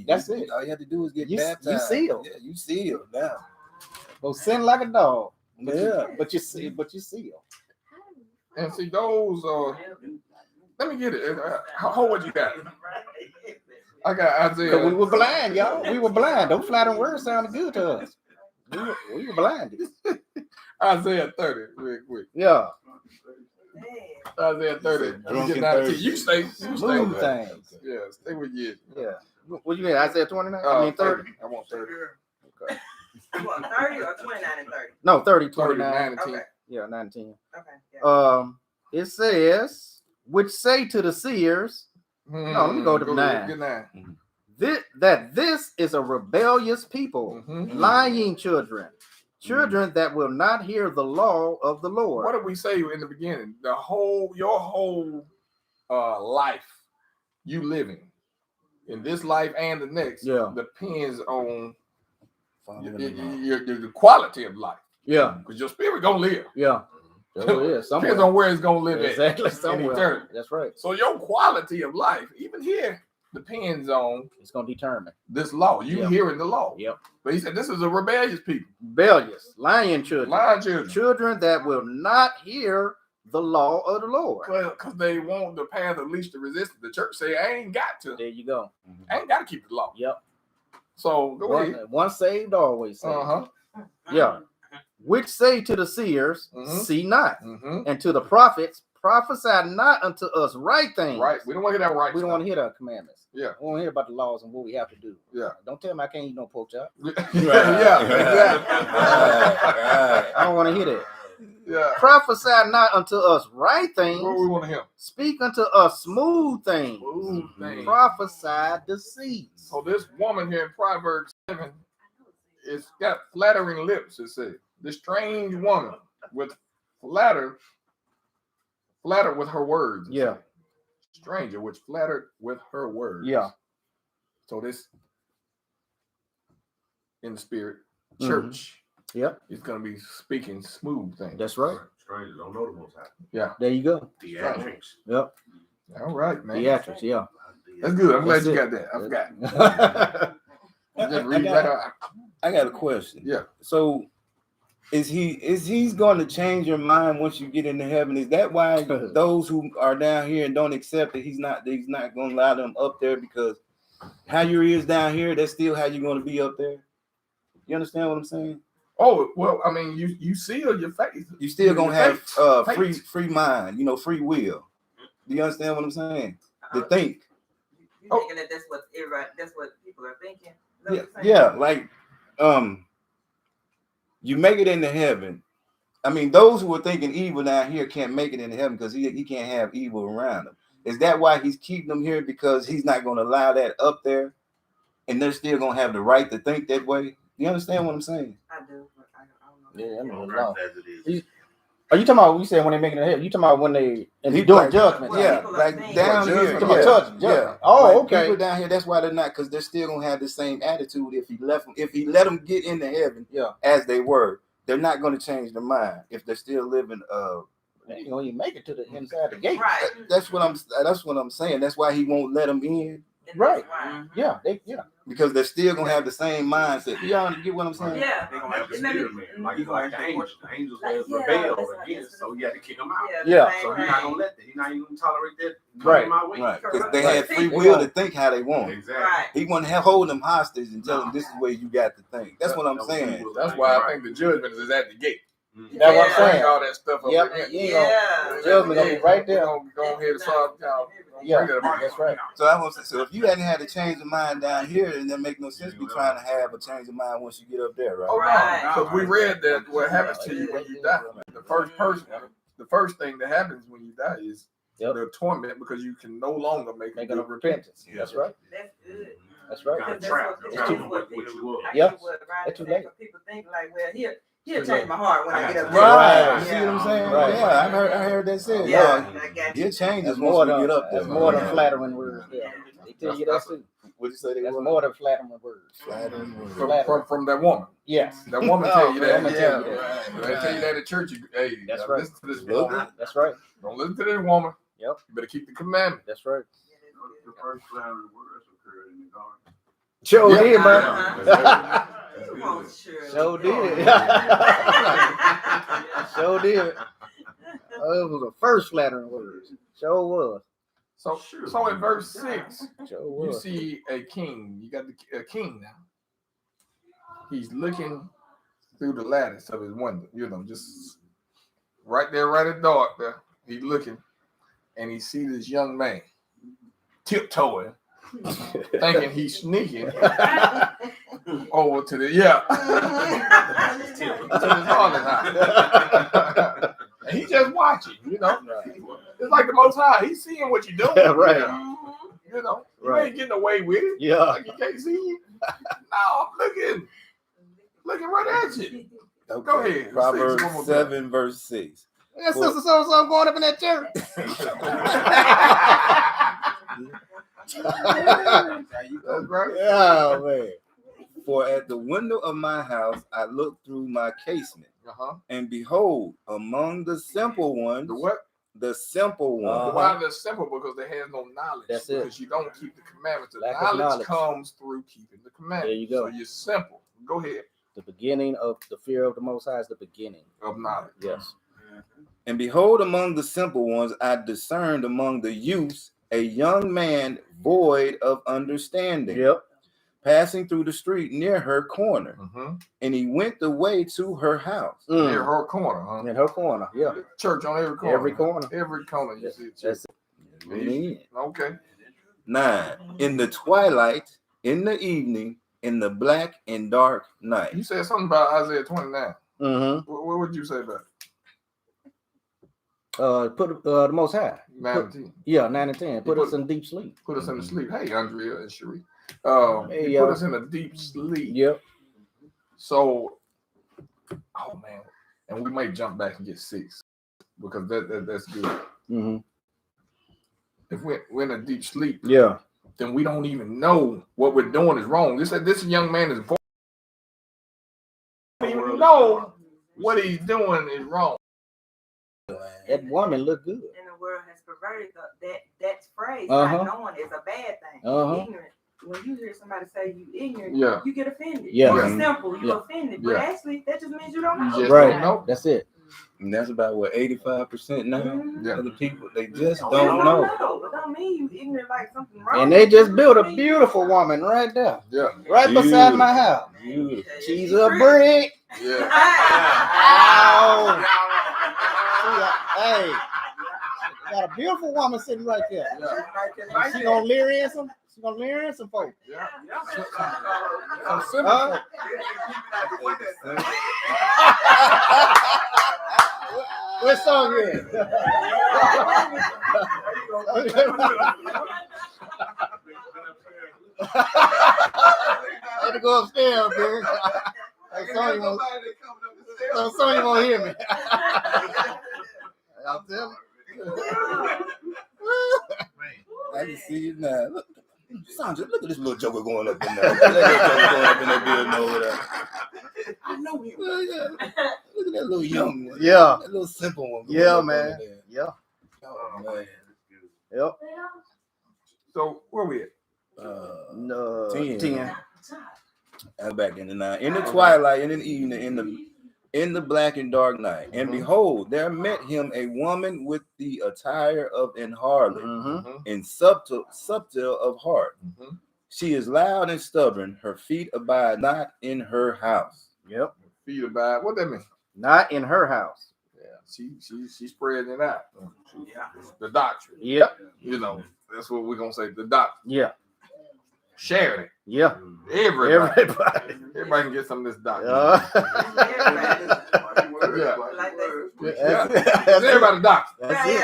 That's it. All you have to do is get baptized. You sealed. Yeah, you sealed now. Go sin like a dog. Yeah. But you seal. And see those let me get it. How old you got? I got Isaiah. We were blind, y'all. We were blind. Those flattering words sounded good to us. We were blinded. Isaiah 30, real quick. Yeah. Isaiah 30. You stay. Smooth things. Yeah, stay with you. Yeah. What you got? Isaiah 29? I mean 30? I want 30. Okay. You want 30 or 29 and 30? No, 30, 29. 9 and 10. Okay. Yeah, 9 and 10. Okay. Yeah. It says, which say to the seers, no, let me go to 9. This is a rebellious people, lying children that will not hear the law of the Lord. What did we say in the beginning? Your whole life you living in this life and the next depends on the quality of life. Yeah, because your spirit gonna live. Yeah, depends on where it's gonna live exactly. In eternity. That's right. So your quality of life, even here, depends on it's gonna determine this law. You hearing the law. Yep. But he said this is a rebellious people. Rebellious, lying children. Lying children. Children that will not hear the law of the Lord. Well, because they want the path of least resistance. The church say, I ain't got to. There you go. I ain't got to keep the law. Yep. So go ahead. Once saved, always saved. Yeah. Which say to the seers, see not, and to the prophets, prophesy not unto us right things. Right. We don't want to hear that right. We don't want to hear the commandments. Yeah. We want to hear about the laws and what we have to do. Yeah. Don't tell me I can't eat no pork chop. Yeah. Exactly. I don't want to hear that. Yeah. Prophesy not unto us right things. What we want to hear? Speak unto us smooth things. Smooth things. Prophesy deceits. So this woman here in Proverbs 7, it's got flattering lips, it says. This strange woman with flatter with her words. Yeah. Stranger which flattered with her words. Yeah. So this in the spirit church. Yep. It's gonna be speaking smooth things. That's right. Strangers don't know the most high. Yeah. There you go. Theatrics. Yep. All right, man. Theatrics, yeah. That's good. I'm glad you got that. I forgot. Just read that out. I got a question. Yeah. So is he's going to change your mind once you get into heaven? Is that why those who are down here and don't accept it, he's not going to allow them up there, because how your is down here, that's still how you're going to be up there? You understand what I'm saying? Oh, well, I mean, you seal your faith. You still gonna have free mind, free will. Do you understand what I'm saying? To think. You thinking that that's what people are thinking? Yeah, like you make it into heaven. I mean, those who are thinking evil down here can't make it into heaven because he can't have evil around them. Is that why he's keeping them here? Because he's not going to allow that up there, and they're still going to have the right to think that way? You understand what I'm saying? I do. But I don't know. Yeah, I mean, Proverbs no. as it is. Are you talking about? We said when they make it in hell. You talking about when they and He doing like- judgment? Yeah, People like are down saying- here. Talking about judgment. Yeah. Oh, Like, okay. People down here, that's why they're not, because they're still gonna have the same attitude if he left them. If he let them get into heaven, as they were, they're not gonna change their mind if they're still living. They ain't gonna even make it to the inside the gate. Right. That's what I'm saying. That's why he won't let them in, Right. Right. Yeah. because they're still gonna have the same mindset. Y'all get what I'm saying? Yeah. They're gonna have the It made me- spirit man. Like the angels. The angels Like, has yeah, rebelled that's what- against, so he had to kick them out. Yeah. So he's not gonna let that. He's not even gonna tolerate that. Right. My way. Right, because they Right. had free will to think how they want. Exactly. Right. He wouldn't hold them hostage and tell them this is where you got to think. That's what I'm saying. That's why I think the judgment is at the gate. That's what I'm Yeah. saying. All that stuff up Yep. there. Yeah. Judgment gonna be right there. We're gonna go ahead and start. Yeah, that's right. So I was so if you hadn't had a change of mind down here, then that make no sense. Be trying to have a change of mind once you get up there, right? Oh Right. no, because we read that what happens to you when you die. The first thing that happens when you die is the torment, because you can no longer make Making good a repentance. Yeah. That's right. That's good. That's right. Kind of That's trapped. what- That's that's kind of what what you was. I Yep. get what Ronnie That's too said, late. but people think like, well, he'll change my heart when I get up there. Right. Right. See what I'm saying? Right. Yeah, I heard that said. Yeah, Yeah. I got He'll you. change us That's once more we than get up there. that's more than Yeah. flattering words. Yeah. They tell you that too. What'd you say? They That's were? more than flattering words. Flattering words. from that woman. Yes. That woman tell you that. Woman tell you that. They tell you that at church. Hey, That's now right. listen to this woman. That's right. Don't listen to this woman. Yep. You better keep the commandment. That's right. The first flattering words occurred in the garden. Sure Yeah. did, man. Come on, sure. Sure did. Sure did. Oh, it was the first flattering words. Sure was. So in verse 6, Sure you was. see a king. You got a king now. He's looking through the lattice of his window, just right there, right at dark there. He's looking, and he sees this young man tiptoeing, thinking he's sneaking over to the to his father's house. And he's just watching, It's like the Most High. He's seeing what you're doing. Right. You ain't getting away with it. Yeah. Like he can't see you. No, I'm looking right at you. Okay. Go ahead. Proverbs 6, one more 7, verse 6. That sister so going up in that church. That's right. Oh man. For at the window of my house I looked through my casement, and behold, among the simple ones, The what? the simple ones. Why they're simple? Because they have no knowledge. That's it. Because you don't keep the commandments. The Lack of knowledge knowledge. comes through keeping the commandments. There you go. So you're simple. Go ahead. The beginning of the fear of the Most High is the beginning. Of knowledge. Yes. And behold, among the simple ones I discerned among the youths a young man void of understanding, Yep. passing through the street near her corner, and he went the way to her house. Near her corner, huh? In her corner. Yeah. Church on every corner. Every corner. Every corner you see. That's Amen. Okay. 9. In the twilight, in the evening, in the black and dark night. You said something about Isaiah 29. Mm-hmm. What would you say about it? Put the Most High. 9 and 10. Yeah, 9 and 10. Put us in deep sleep. Put us in the sleep. Hey, Andrea and Cherie. Hey, He put us in a deep sleep. Yep. So, oh man, and we might jump back and get 6 because that's good. Mm-hmm. If we're in a deep sleep, Yeah. then we don't even know what we're doing is wrong. This young man is born. We don't even know what he's doing is wrong. That woman looked good. And the world has perverted that phrase. Uh-huh. Not knowing is a bad thing. Uh-huh. Ignorant. When you hear somebody say you ignorant, Yeah. you get offended. Yeah. You're simple. You're Yeah. offended. But Yeah. actually, that just means you don't know. You just Right. don't know. That's it. And that's about what, 85% now? Mhm. Yeah. Of the people, they just You don't know. It don't mean you ignorant like something wrong. And they just built a beautiful woman right there. Yeah. Right beside my house. Beautiful. She's a brick. Yeah. Ow. Hey, got a beautiful woman sitting right there. Yeah. She gonna leer in some. She gonna leer in some folks. Yeah. Some simple Huh? folk. What song is it? I had to go upstairs, man. That song you won't hear me. I'll tell you. I can see it now. Look, Sandra, look at this little joker going up in there. Look at that little joker going up in that building over there. I know him. Look at that little young one. Yeah. That little simple one. Yeah, man. Yeah. Oh, man. Yep. So where we at? No, 10. I'm back in the 9. In the twilight, in the evening, in the black and dark night. And behold, there met him a woman with the attire of an harlot, and subtle of heart. She is loud and stubborn. Her feet abide not in her house. Yep. Feet abide. What that mean? Not in her house. Yeah, she spreading it out. The doctrine. Yep. You know, that's what we're gonna say. The doctrine. Yeah. Sharing it. Yeah. Everybody can get some of this doctrine. Everybody doctrine. That's it.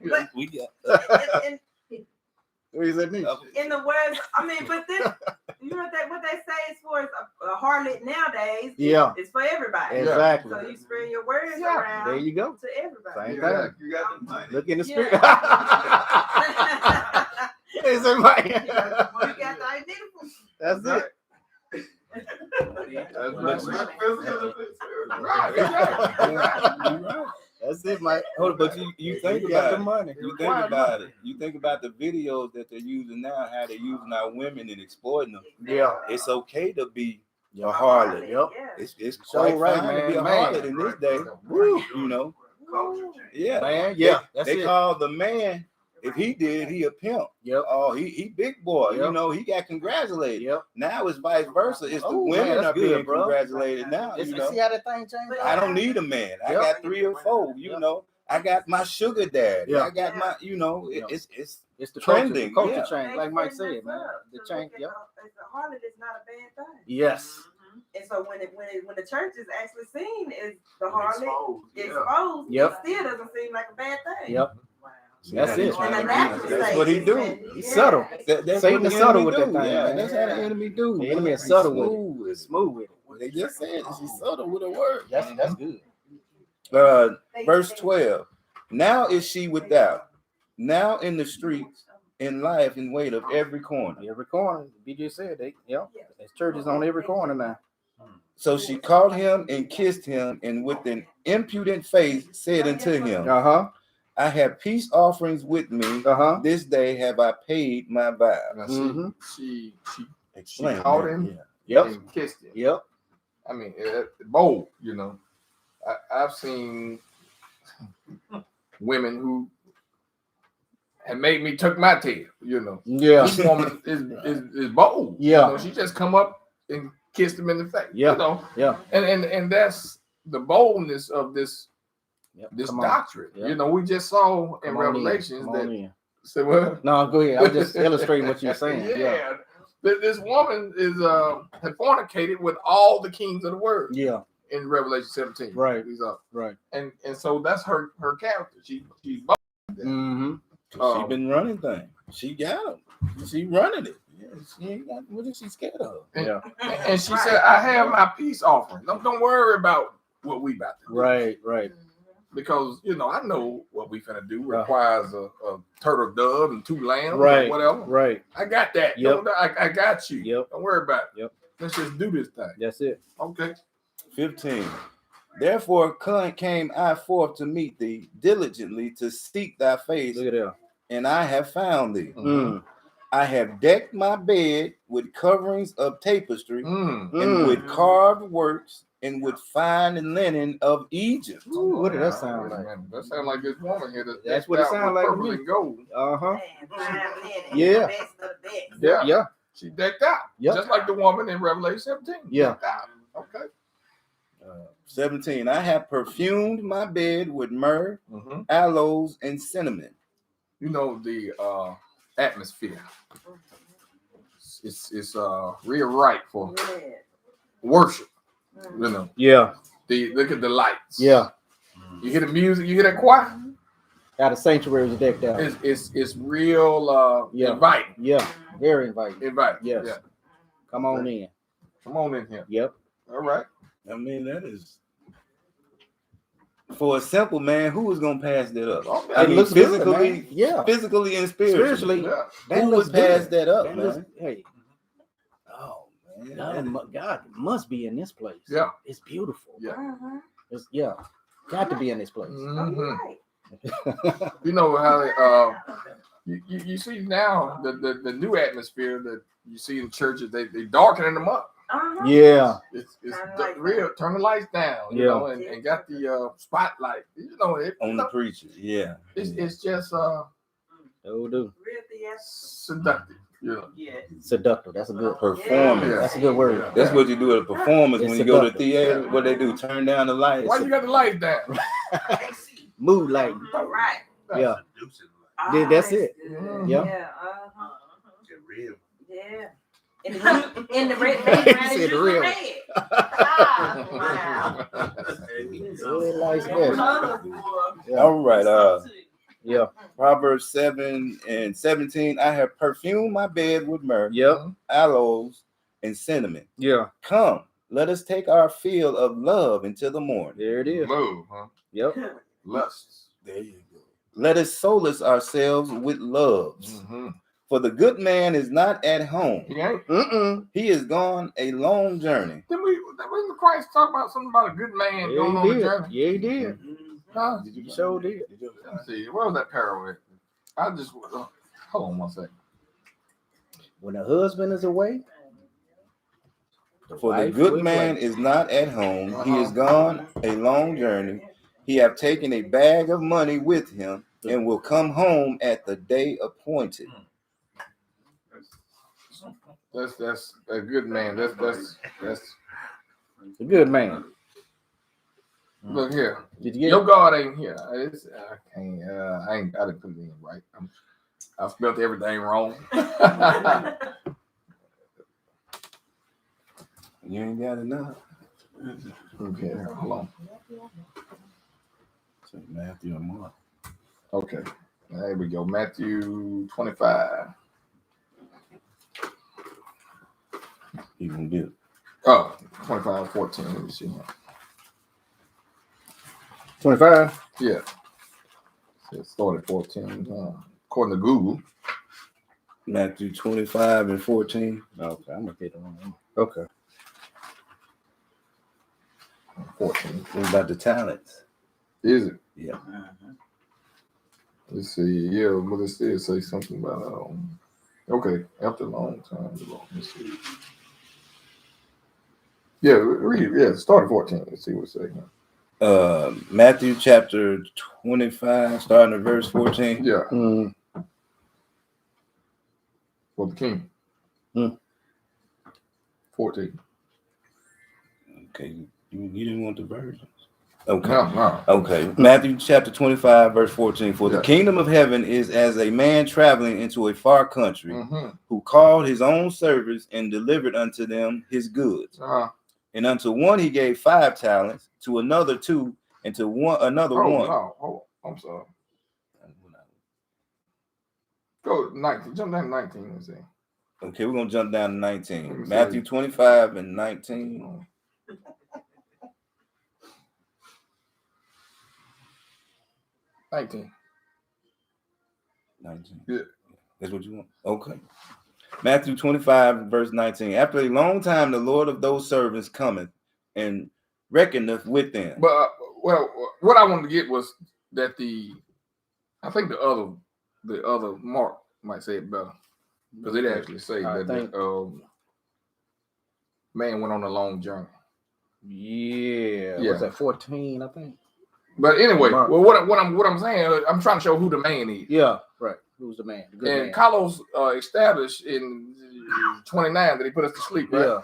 Yeah. We got. What is that mean? In the words, I mean, but this, you know what they say as far as a harlot nowadays. Yeah. It's for everybody. Exactly. So you spread your words around. There you go. To everybody. Same thing. You got the money. Look in the spirit. You Is it right? got the identical. That's it. That's it, Mike. Hold on, but you think got about the it. money. You think about it. You think about the videos that they're using now, how they're using our women and exploiting them. Yeah. It's okay to be a harlot. Yep. It's So quite right, fine to be a man. harlot in this day. Woo, you know. Yeah. Man, yeah. That's They it. call the man, if he did, he a pimp. Yep. Oh, he big boy. Yep. You know, he got congratulated. Yep. Now it's vice versa. It's the Oh, women man, are that's being good, bro. congratulated now. You know, See how that thing changed? I don't need a man. I Yep. got 3 or 4. You know, I got my sugar daddy. Yeah. I got my, you know, Yeah. it's It's the trending, culture yeah. change, like Mike said, man. The change. Yep. The harlot is not a bad thing. Yes. And so when the church is actually seen as the harlot exposed, Yep. it still doesn't seem like a bad thing. Yep. That's it. And the natural That's state what he is do. that- He's subtle. That's Satan what is the subtle enemy with do. that thing, Yeah, man. that's how the enemy do. The enemy is He's subtle with it. smooth with it. Smooth with it. They just said she's subtle with her word. That's good. Verse 12. Now is she without, now in the streets, in life, in wait of every corner. Every corner. BJ said they. Yep. There's churches on every corner now. So she caught him and kissed him, and with an impudent face said unto him, I have peace offerings with me. This day have I paid my vow. Now she Explain. caught him Yep. and kissed him. Yep. I mean, bold, you know. I've seen women who have made me tuck my tail, you know. Yeah. This woman is bold. Yeah. You know, she just come up and kissed him in the face. Yeah. You know? Yeah. And that's the boldness of this Come on. doctrine. Yep. You know, we just saw in Come on Revelations Come that on in. say what? No, go ahead. I'm just illustrating what you're saying. Yeah. This woman is had fornicated with all the kings of the world. Yeah. In Revelation 17. Right. He's up. Right. And so that's her character. She's bold. Mm-hmm. She been running things. She got him. She running it. Yeah, she ain't got, what is she scared of? And she said, I have my peace offering. Don't worry about what we about to do. Right. Because, you know, I know what we finna do requires a turtle dove and 2 lambs or whatever. Right. I got that. Yep. I got you. Yep. Don't worry about it. Yep. Let's just do this thing. That's it. Okay. 15. Therefore came I forth to meet thee diligently to seek thy face. Look at that. And I have found thee. Mm. I have decked my bed with coverings of tapestry and with carved works and with fine linen of Egypt. Ooh, what did that sound like? That sounds like this woman here. That's what it sounds like to purple me. and gold. Yeah. Yeah. She decked out. Yep. Just like the woman in Revelation 17. Yeah. Decked out. Okay. 17. I have perfumed my bed with myrrh, aloes, and cinnamon. You know the atmosphere. It's real right for worship. You know. Yeah. Look at the lights. Yeah. You hear the music. You hear that choir. Got a sanctuary decked out. It's real. Inviting. Yeah. Very inviting. Inviting. Yes. Yeah. Come on in. Come on in here. Yep. All right. I mean, that is for a simple man who was gonna pass that up. Okay. I mean, physically, yeah, physically and spiritually. Yeah. Who would pass that up, man? Hey. Oh man, God must be in this place. Yeah. It's beautiful. Yeah. It's got to be in this place. Mm-hmm. You know how you see now the new atmosphere that you see in churches, they darkening them up. Yeah. It's real. Turn the lights down, you know, and got the spotlight, you know, on the preacher. Yeah. It's just seductive, you know. Yeah. Seductive. That's a good performance. That's a good word. Yeah. That's what you do at a performance when you go to the theater. Yeah. What they do? Turn down the lights. Why you got the lights down? Mood lighting. Right. Yeah. That's it. Mm-hmm. Yeah. Yeah. Real. Yeah. In the red background is real. red. Wow. Red lights best. Yeah. All right. Yeah. Proverbs 7:17. I have perfumed my bed with myrrh, Yep. aloes, and cinnamon. Yeah. Come, let us take our fill of love until the morning. There it is. Move, huh? Yep. Lusts. There you go. Let us solace ourselves with loves. Mm-hmm. For the good man is not at home. He ain't. He is gone a long journey. Didn't Christ talk about something about a good man going on the journey? Yeah, he did. Huh? He sure did. Let's see. Where was that parable at? I just hold on one second. When the husband is away, For the good man is not at home. He is gone a long journey. He have taken a bag of money with him and will come home at the day appointed. That's a good man. That's a good man. Look here. Did you get Your it? God ain't here. I can't. I didn't put it in right. I spelled everything wrong. You ain't got enough. Okay, hold on. So Matthew and Mark. Okay, there we go. Matthew 25. You can do it. Oh, 25:14. Let me see. 25. Yeah. It started 14. According to Google. Matthew 25:14. Okay, I'm gonna get the one. Okay. 14. What about the talents? Is it? Yeah. Let's see. Yeah, but it still say something about okay, after a long time. Let's see. Yeah, read it. Yeah, start at 14. Let's see what's saying. Matthew chapter 25, starting at verse 14. Yeah. For the king. 14. Okay, you didn't want the versions. Okay. No. Okay. Matthew chapter 25, verse 14. For the kingdom of heaven is as a man traveling into a far country, who called his own servants and delivered unto them his goods. And unto one he gave 5 talents, to another 2, and to another 1. No. Oh, I'm sorry. Go 19. Jump down to 19. Let's see. Okay, we're gonna jump down to 19. Matthew 25 and 19. $19. 19. Yeah. That's what you want. Okay. Matthew 25, verse 19. After a long time, the Lord of those servants cometh and reckoneth with them. But what I wanted to get was that I think the other Mark might say it better, because it actually say that the man went on a long journey. Yeah. Was that 14? I think. But anyway, well, what I'm saying, I'm trying to show who the man is. Yeah, right. Who's the man? And man. Carlos established in 29 that he put us to sleep, right? Yeah.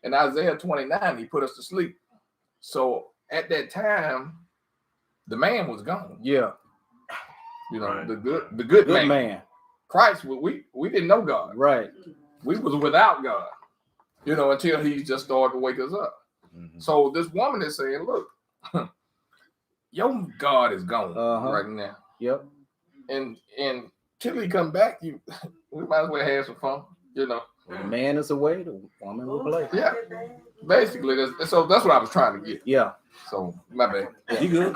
In Isaiah 29, he put us to sleep. So at that time, the man was gone. Yeah. You know, the good man. Christ, we didn't know God. Right. We was without God, you know, until he just started to wake us up. So this woman is saying, look, your God is gone right now. Yep. And till he come back, we might as well have some fun, you know. The man is away, the woman will play. Yeah. Basically, that's what I was trying to get. Yeah. So my bad. Yeah. You good?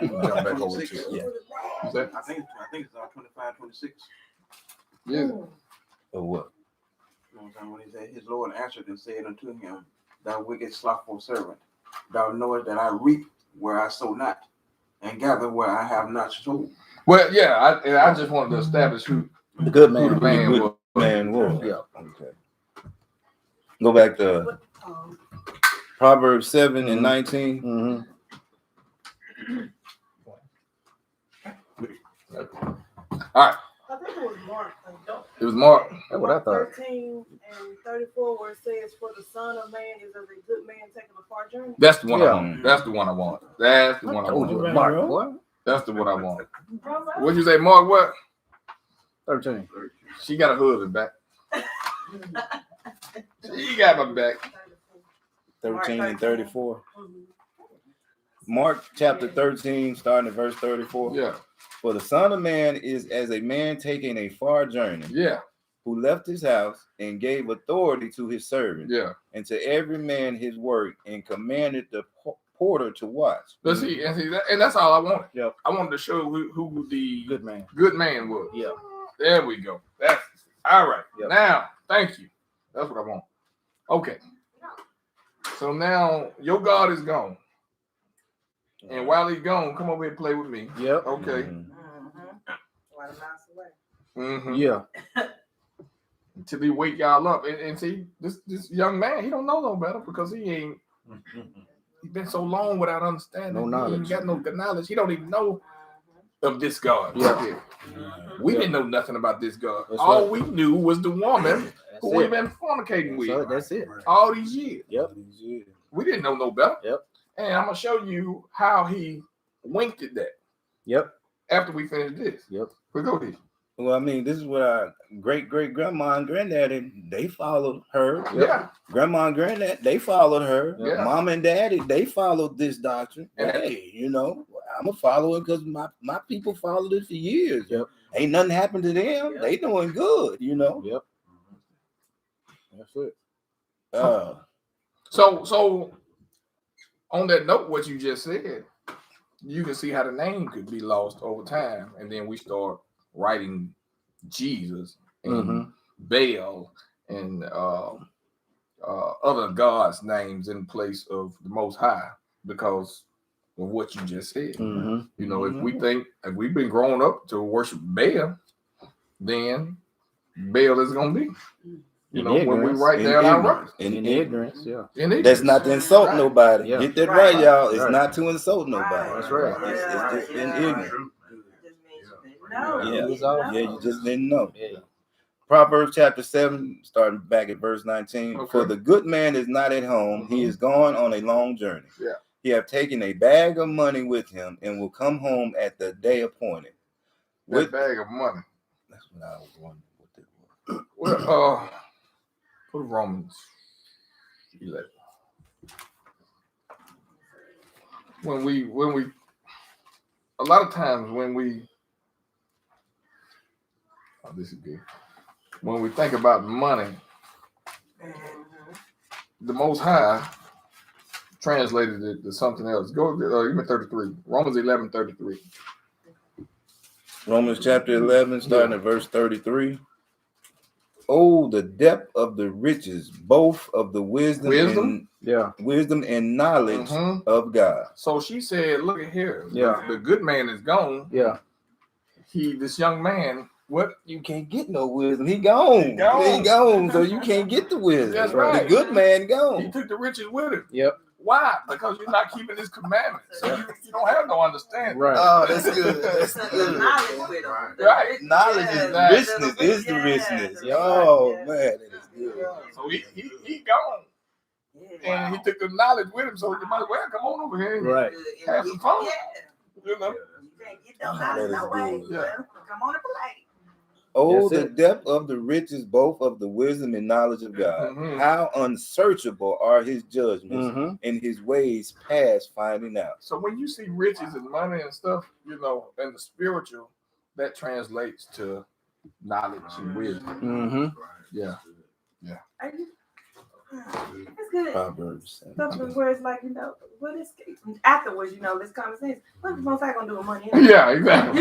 Jump back over to it. Yeah. I think it's 25, 26. Yeah. Or what? You know what I'm saying? When he said, his Lord answered and said unto him, thou wicked slothful servant, thou knowest that I reap where I sow not, and gather where I have not sown. Well, yeah, I just wanted to establish who the good man, who the man good was. Man was. Yeah. Okay. Go back to Proverbs 7 and 19. Mm-hmm. All right. I think it was Mark. It was Mark. That's what I thought. 13 and 34, where it says, "For the Son of Man is as a good man taking a far journey." That's the one I Yeah. want. That's the one I want. That's the one I Told you, want. Mark, boy. That's the one I want. What'd you say, Mark? What? 13. She got a husband back. She got my back. 13 and 34. Mark chapter 13, starting at verse 34. Yeah. For the Son of Man is as a man taking a far journey, Yeah. who left his house and gave authority to his servants, Yeah. and to every man his work, and commanded the porter to watch. But see, and that's all I wanted. Yep. I wanted to show who the Good man. good man was. Yeah. There we go. That's all right. Yep. Now, thank you. That's what I want. Okay. So now your God is gone. And while he's gone, come over here and play with me. Yep. Okay. Mm-hmm. Yeah. Until he wake y'all up. And see, this young man, he don't know no better because he's been so long without understanding. No knowledge. He ain't got no good knowledge. He don't even know of this God. Yeah. We didn't know nothing about this God. That's All right. we knew was the woman who we've it. been fornicating with So that's it. all these years. Yep. We didn't know no better. Yep. And I'm gonna show you how he winked at that Yep. after we finish this. Yep. We go this. Well, I mean, this is what our great grandma and granddaddy, they followed her. Yeah. Grandma and granddad, they followed her. Yeah. Mom and daddy, they followed this doctrine. And hey, you know, I'm a follower because my people followed it for years. Yep. Ain't nothing happened to them. Yep. They doing good, you know. Yep. That's it. So on that note, what you just said, you can see how the name could be lost over time, and then we start writing Jesus and Baal and other gods' names in place of the Most High because of what you just said. You know, if we've been growing up to worship Baal, then Baal is gonna be. You know, when we write down our rights. In ignorance, yeah. That's not to insult nobody. Yeah. Get that right, y'all. It's Right. not to insult nobody. That's right. It's just in ignorance. No. Yeah, you just didn't know. Yeah. Proverbs chapter 7, starting back at verse 19. Okay. For the good man is not at home. He is gone on a long journey. Yeah. He have taken a bag of money with him and will come home at the day appointed. That bag of money. That's what I was wondering what that was. Well, go to Romans 11. When we a lot of times when we this is good. When we think about money, the Most High translated it to something else. Go give me 33. Romans 11:33. Romans chapter 11, starting at verse 33. Oh, the depth of the riches, both of the wisdom and knowledge of God. So she said, look at here. Yeah. The good man is gone. Yeah. This young man, what? You can't get no wisdom. He gone. He gone. So you can't get the wisdom. That's right. The good man He gone. took the riches with him. Yep. Why? Because you're not keeping his commandments. So you don't have no understanding. Right. Oh, that's good. That's good. Right. Knowledge is the richness. Is the richness. Oh man, that is good. So he gone. And he took the knowledge with him. So you might as well come on over here and Right. have some fun. You know? You can't get no knowledge no way. Yeah. Come on and play. Oh, the depth of the riches, both of the wisdom and knowledge of God. How unsearchable are his judgments and his ways past finding out. So when you see riches and money and stuff, you know, and the spiritual, that translates to knowledge and wisdom. Yeah. It's good. Proverbs. Stuff where it's like, you know, what is afterwards, you know, this conversation. What the most I gonna do with money? Yeah, exactly.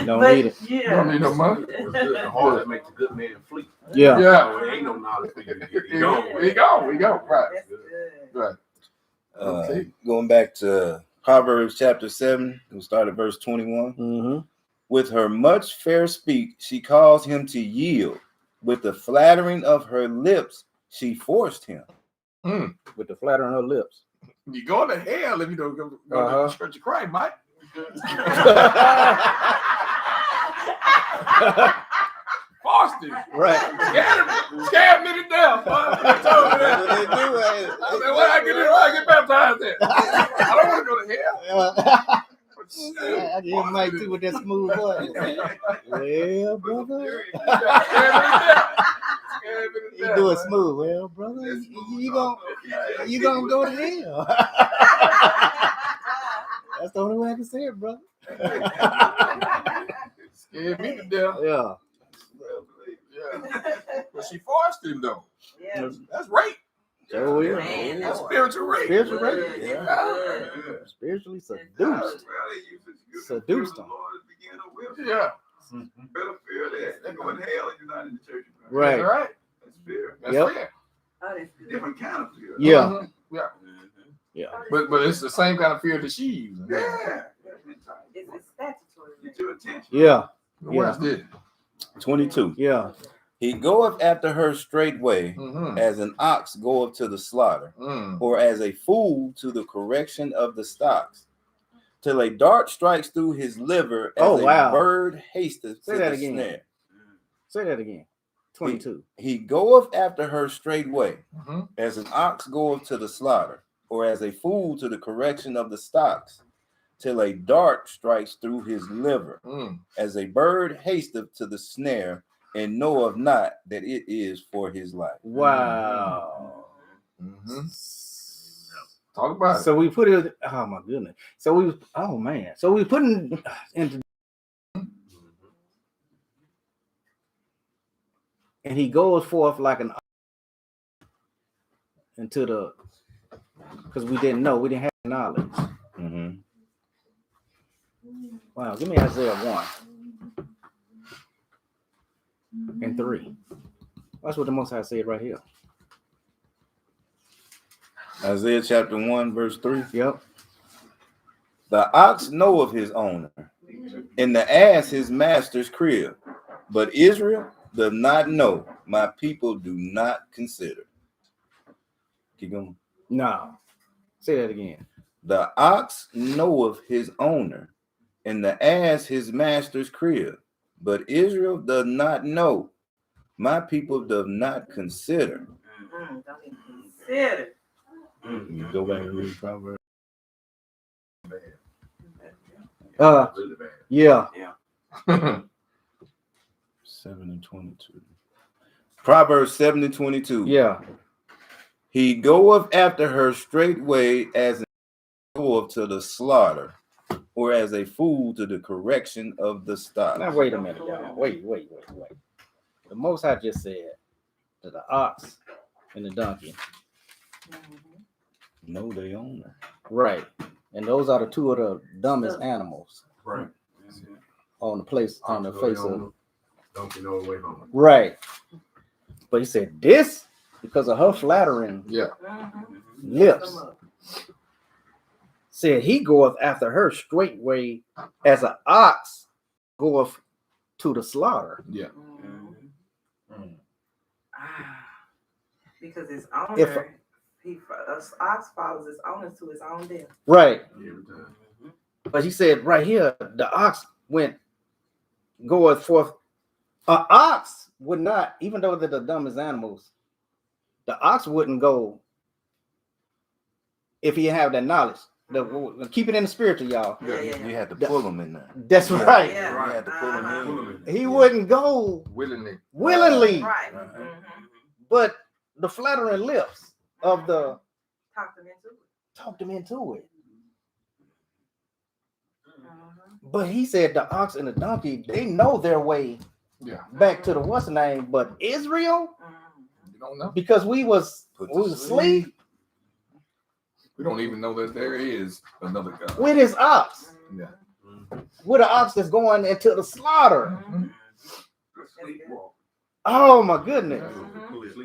Don't need it. Yeah. Don't need no money. The hardest makes a good man flee. Yeah. Yeah. So ain't no knowledge for you to get. We go. Right. That's good. Right. Okay. Going back to Proverbs chapter 7, we'll start at verse 21. With her much fair speech, she caused him to yield. With the flattering of her lips, she forced him. With the flattering her lips. You going to hell if you don't go to the Church of Christ, Mike. Boston. Right. Scared me to death. I told me that. I said, where I get baptized at? I don't want to go to hell. I get Mike too with that smooth voice. Well, brother. You do it smooth. Well, brother, you gonna go to hell. That's the only way I can say it, brother. Scared me to death. Yeah. But she forced him though. Yeah. That's rape. So yeah. Man, That's spiritual rape. Spiritual rape. Yeah. Spiritually seduced. Seduced them. Yeah. Better fear that. They're going to hell and you're not in the church. Right. That's right. That's fear. That's fair. Oh, that's good. Different kind of fear. Yeah. Yeah. Yeah. But it's the same kind of fear that she's using. Yeah. It's statutory. Get your attention. Yeah. What else did? 22. Yeah. He goeth after her straightway, as an ox goeth to the slaughter, or as a fool to the correction of the stocks, till a dart strikes through his liver, as a bird hasteth to the snare. Say that again. 22. He goeth after her straightway, as an ox goeth to the slaughter, or as a fool to the correction of the stocks, till a dart strikes through his liver, as a bird hasteth to the snare, and knoweth not that it is for his life. Wow. Talk about it. So we put it. Oh my goodness. So we. Oh man. So we putting into. And he goes forth like an into the, because we didn't know, we didn't have knowledge. Wow, give me Isaiah 1 and 3. That's what the Most High said right here. Isaiah chapter 1, verse 3. Yep. The ox knoweth his owner, and the ass his master's crib. But Israel does not know, my people do not consider. Keep going. No. Say that again. The ox knoweth his owner, and the ass his master's crib. But Israel does not know, my people does not consider. Don't even consider. You go back and read Proverbs. Yeah. 7 and 22. Proverbs 7 and 22. Yeah. He goeth after her straightway as an goeth to the slaughter, or as a fool to the correction of the stock. Now wait a minute, y'all. Wait. The Most High just said that the ox and the donkey know they owner. Right. And those are the two of the dumbest animals. Right. On the face of. Donkey know away home. Right. But he said this because of her flattering lips. Said he goeth after her straightway as an ox goeth to the slaughter. Yeah. Because his owner, ox follows his owner to his own death. Right. But he said right here, the ox goeth forth. An ox would not, even though they're the dumbest animals, the ox wouldn't go if he have that knowledge. Keep it in the spiritual, y'all. You had to pull them in there. That's right. You had to pull them in. He wouldn't go willingly. Right. But the flattering lips of the talked them into it. But he said the ox and the donkey, they know their way back to the what's the name, but Israel, you don't know, because we was asleep. We don't even know that there is another God. With his ox. Yeah. With an ox that's going into the slaughter. Oh my goodness.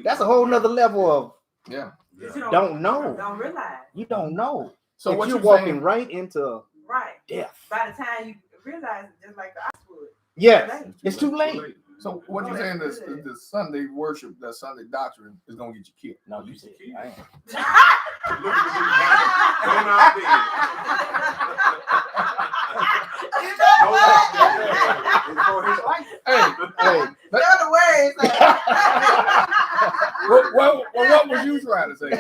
That's a whole nother level of don't know. Don't realize. You don't know. So if what you're you walking saying, right into death. By the time you realize it, just like the ox would. Yes, it's too late. So what you saying is the Sunday worship, that Sunday doctrine is gonna get you killed? No, you said I ain't. Hey, what was you trying to say?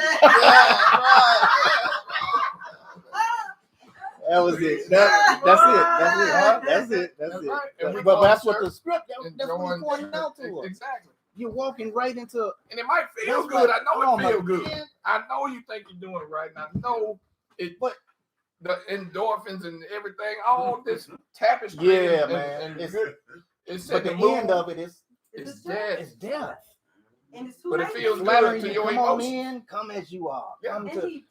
That was it. That's it. Right. But that's what the script. That's what Enjoying- he's pointing out to us. Exactly. You're walking right into, And it might feel That's good. right. I know Oh, it my feel good. man. I know you think you're doing it right. And I know it, but the endorphins and everything, all this tapestry. Yeah, and, man. And it's but the mood. end of it is It's death. it's death. And it's too But it late. feels Flattering good to you. your Come on emotions. in. Come as you are. Yeah. Come And to. he-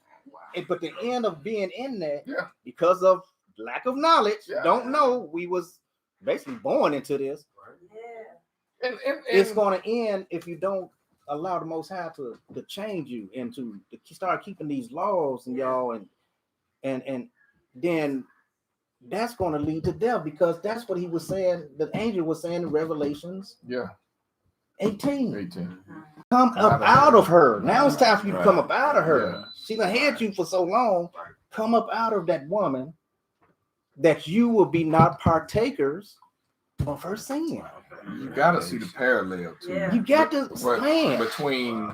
But the end of being in there, Yeah. because of lack of knowledge, Yeah. don't know, we was basically born into this. Yeah. And It's going to end if you don't allow the Most High to change you and to start keeping these laws and y'all and then that's going to lead to death, because that's what he was saying. The angel was saying in Revelations 18. Come up out of her. Now it's time for you to come up out of her. Yeah. She done had you for so long. Come up out of that woman, that you will be not partakers of her sin. You gotta see the parallel too. Yeah. You got to stand. Between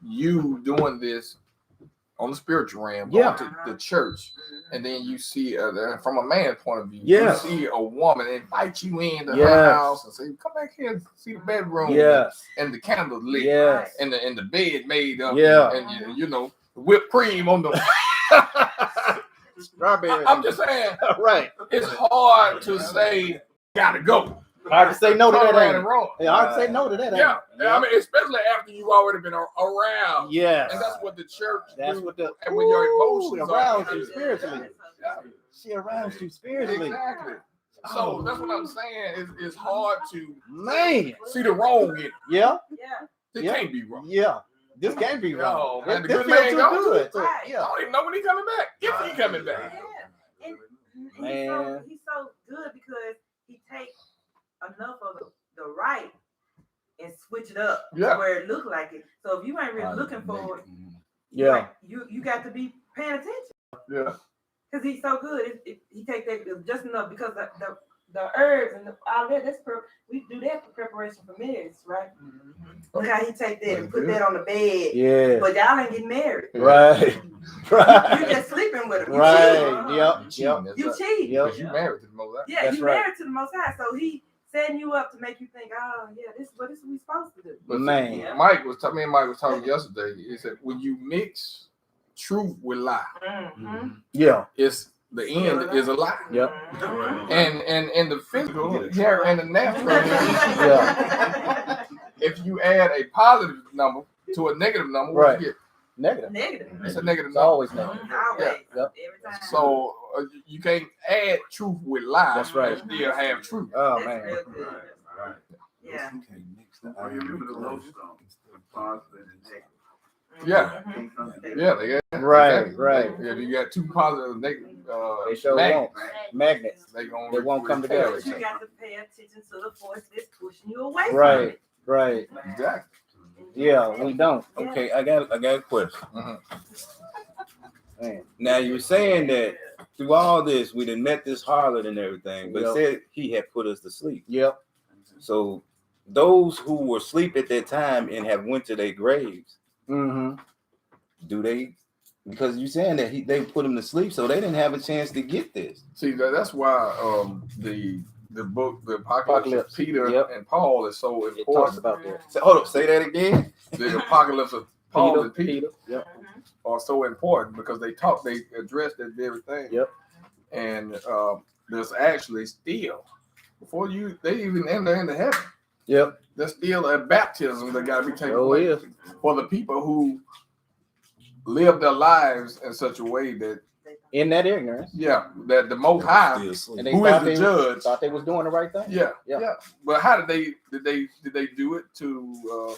you doing this on the spiritual realm, Yeah. going to the church, and then you see from a man's point of view, Yes. you see a woman invite you into Yes. her house and say, "Come back here and see the bedroom." Yes. And the candles lit. Yes. And the bed made up. Yeah. And you know, whipped cream on the. Strawberries. I'm just saying, right. it's hard to say gotta go. Hard to say no to Turn that. around Ain't and it? wrong. Yeah, hard to say no to that. Ain't Yeah, it? I mean, especially after you've already been around. Yes. And that's what the church That's do. what the And when your emotions around are you spiritually. Yeah, She around you spiritually. exactly. So that's what I'm saying. It's hard to Man. see the wrong in it. Yeah. It Yeah. can't be wrong. Yeah. This can't be wrong. No, man, the This good feels man too gone. good. Right. I Yeah. don't even know when he's coming back. If he's coming back. Yeah. And Man. he's so good because he takes enough of the right and switch it up Yeah. to where it look like it. So if you ain't really looking for it, Yeah. you got to be paying attention. Yeah. Because he's so good. He take that just enough, because the herbs and all that, we do that for preparation for marriage, right? Look how he take that and put that on the bed. Yeah. But y'all ain't getting married. Right. You Right. just sleeping with him. You Right. cheating. Yep. Cheating, that's You right. cheat. Yep. Because you married to the Most High. Yeah, That's you right. married to the Most High. So he setting you up to make you think, oh yeah, this is what we supposed to do. But Man. me and Mike was talking yesterday. He said when you mix truth with lie, Mm-hmm. Yeah. it's the end is a lie. Yep. And in the physical here and the natural, Yeah. if you add a positive number to a negative number, what Right. you get? Negative. Negative. It's a negative It's number. always negative. Always. Yep. Every time. So you can't add truth with lies. That's right. And still have truth. Oh That's man. real good. Yeah. Yeah. Mhm. Yeah, they got Right, exactly. right. Yeah, you got two positive, negative. They sure magnets. won't. Magnets. They won't come together. But you got to pay attention to the force that's pushing you away from Right. it. Right. Exactly. Yeah. We don't. Okay, I got a question. Man. Now you're saying that through all this, we done met this harlot and everything, but Yep. said he had put us to sleep. Yep. So those who were asleep at that time and have went to their graves, Mm-hmm. do they because you're saying that they put him to sleep, so they didn't have a chance to get this. See, that's why the book, the Apocalypse of Peter and Paul is so important. It talks about that. So, hold up, say that again. The Apocalypse of Paul and Peter Yep. are so important because they address that very thing. Yep. And there's actually still, before they even enter into heaven, yep, there's still a baptism that got to be taken place for the people who live their lives in such a way that in that ignorance, that the Most High, and they who is the judge, thought they was doing the right thing. Yeah. But how did they do it to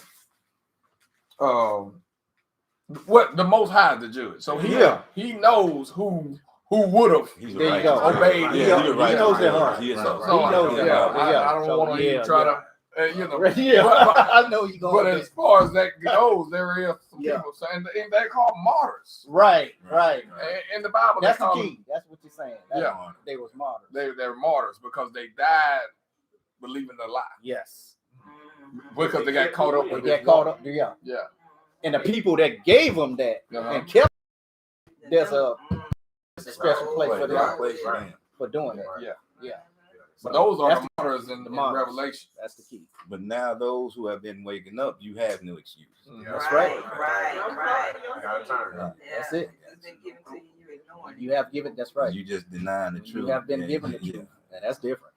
what the Most High is the judge? So he knows who would have obeyed. He knows their heart. He knows their heart. I don't want to try to. I know you going. But as far as that goes, there is some people saying they're called martyrs. Right. In the Bible, that's the key. That's what you're saying. They was martyrs. They're martyrs because they died believing the lie. Yes. Because they got caught up. Yeah. And the people that gave them that and kept, there's a special place for them for doing that. Yeah. But those are the martyrs in Revelation. That's the key. But now those who have been waking up, you have no excuse. That's right. Right. That's it. You have given. That's right. You just denying the truth. You have been given the truth, and that's different.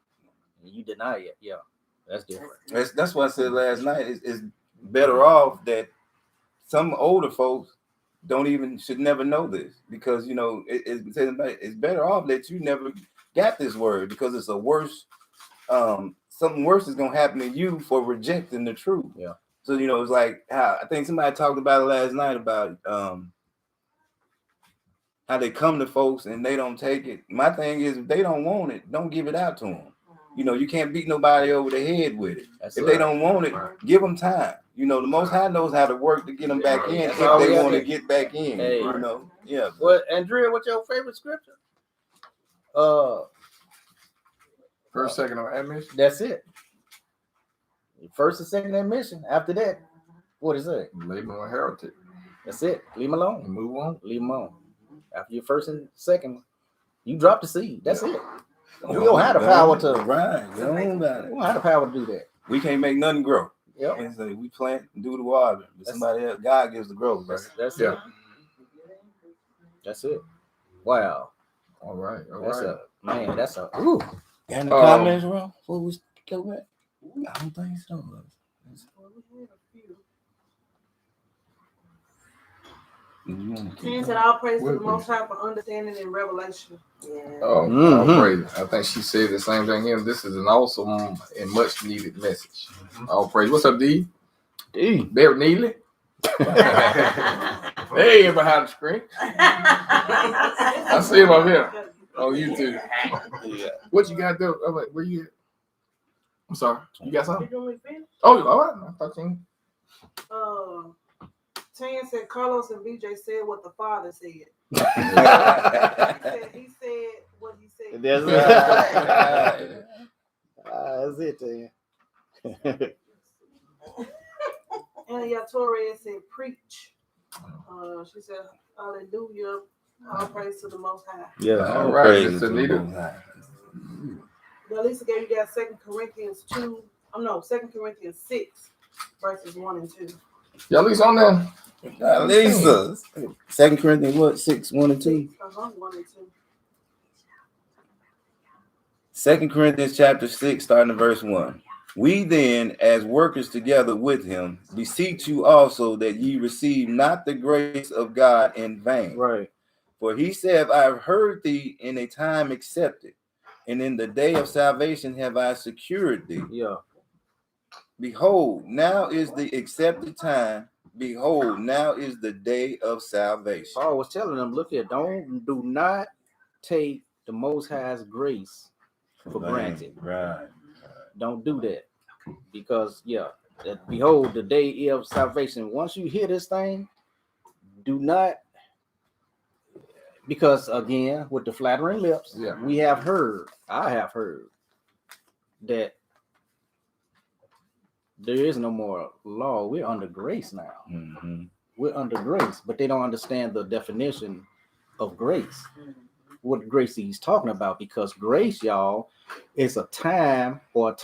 You deny it. Yeah, that's different. That's what I said last night. It's better off that some older folks should never know this, because it's better off that you never got this word, because it's a worse something worse is gonna happen to you for rejecting the truth. Yeah. So it's like how I think somebody talked about it last night about how they come to folks and they don't take it. My thing is, if they don't want it, don't give it out to them. You can't beat nobody over the head with it. If they don't want it, give them time. The Most High knows how to work to get them back in if they want to get back in. Hey. Yeah. Well, Andrea, what's your favorite scripture? First, second, or admission. That's it. First and second admission. After that, what is it? Leave them a heretic. That's it. Leave them alone. Move on. Leave them alone. After your first and second, you drop the seed. That's it. We don't have the power to. Right. We don't have the power to do that. We can't make nothing grow. Yep. And so we plant and do the water, but somebody else, God gives the growth. Right? That's it. That's it. Wow. All right. That's a. Ooh. Got any comments, bro? Before we go back? I don't think so. Ken said, "All praise to the Most High for understanding and revelation." Yeah. All praise. I think she said the same thing here. This is an awesome and much needed message. All praise. What's up, D? Barrett Neely. Hey, behind the screen. I see him up here on YouTube. Yeah. What you got there? Oh, wait, where you at? I'm sorry. You got something? Oh, all right. I thought you. Tan said Carlos and BJ said what the father said. he said what he said. That's it, Tan. And Torres said preach. She said hallelujah. All praise to the Most High. Yeah, all right. It's Anita. Lisa gave you guys 2 Corinthians 6, verses 1 and 2. Y'all Lisa on there? Lisa. 2 Corinthians what? 6, 1 and 2? 1 and 2. 2 Corinthians chapter 6, starting at verse 1. We then, as workers together with him, beseech you also that ye receive not the grace of God in vain. Right. For he said, I have heard thee in a time accepted, and in the day of salvation have I secured thee. Yeah. Behold, now is the accepted time. Behold, now is the day of salvation. Paul was telling them, look here, do not take the Most High's grace for granted. Right. Don't do that. Because, behold, the day of salvation. Once you hear this thing, do not, because again, with the flattering lips, I have heard that there is no more law. We're under grace now. Mm-hmm. We're under grace, but they don't understand the definition of grace. What grace he's talking about, because grace, y'all, is a time or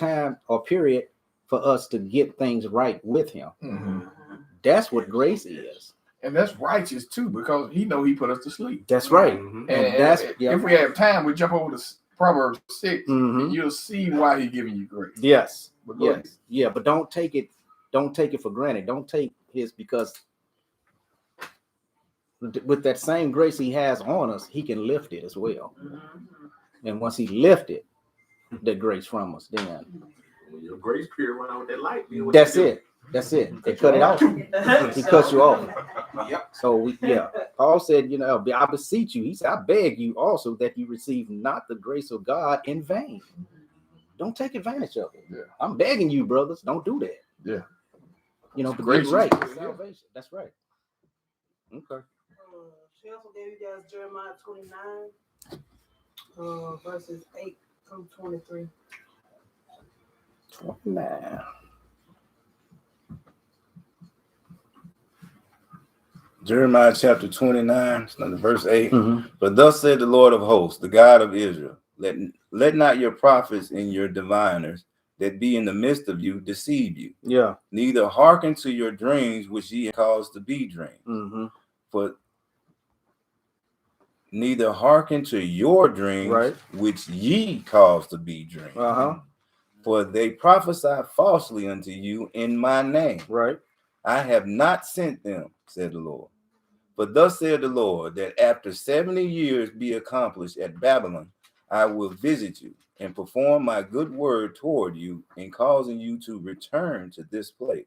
period for us to get things right with him. That's what grace is. And that's righteous too, because he know he put us to sleep. That's right. And that's if we have time, we jump over to Proverbs 6, and you'll see why he's giving you grace. Yes. Yeah, but don't take it for granted. Don't take his, because with that same grace he has on us, he can lift it as well. And once he lifted the grace from us, then your grace period run out with that light. That's it. They cut it off. He cuts you off. Yep. So Paul said, I beseech you. He said, I beg you also that you receive not the grace of God in vain. Don't take advantage of it. Yeah. I'm begging you, brothers, don't do that. Yeah. But get right. Salvation. That's right. Okay. She also gave you guys Jeremiah 29, verses 8 through 23. 29. Jeremiah chapter 29, verse 8. But thus said the Lord of hosts, the God of Israel, let not your prophets and your diviners that be in the midst of you deceive you. Yeah. Neither hearken to your dreams which ye cause to be dreamed. For neither hearken to your dreams which ye cause to be dreamed. For they prophesy falsely unto you in my name. Right. I have not sent them, said the Lord. But thus said the Lord, that after 70 years be accomplished at Babylon, I will visit you and perform my good word toward you in causing you to return to this place.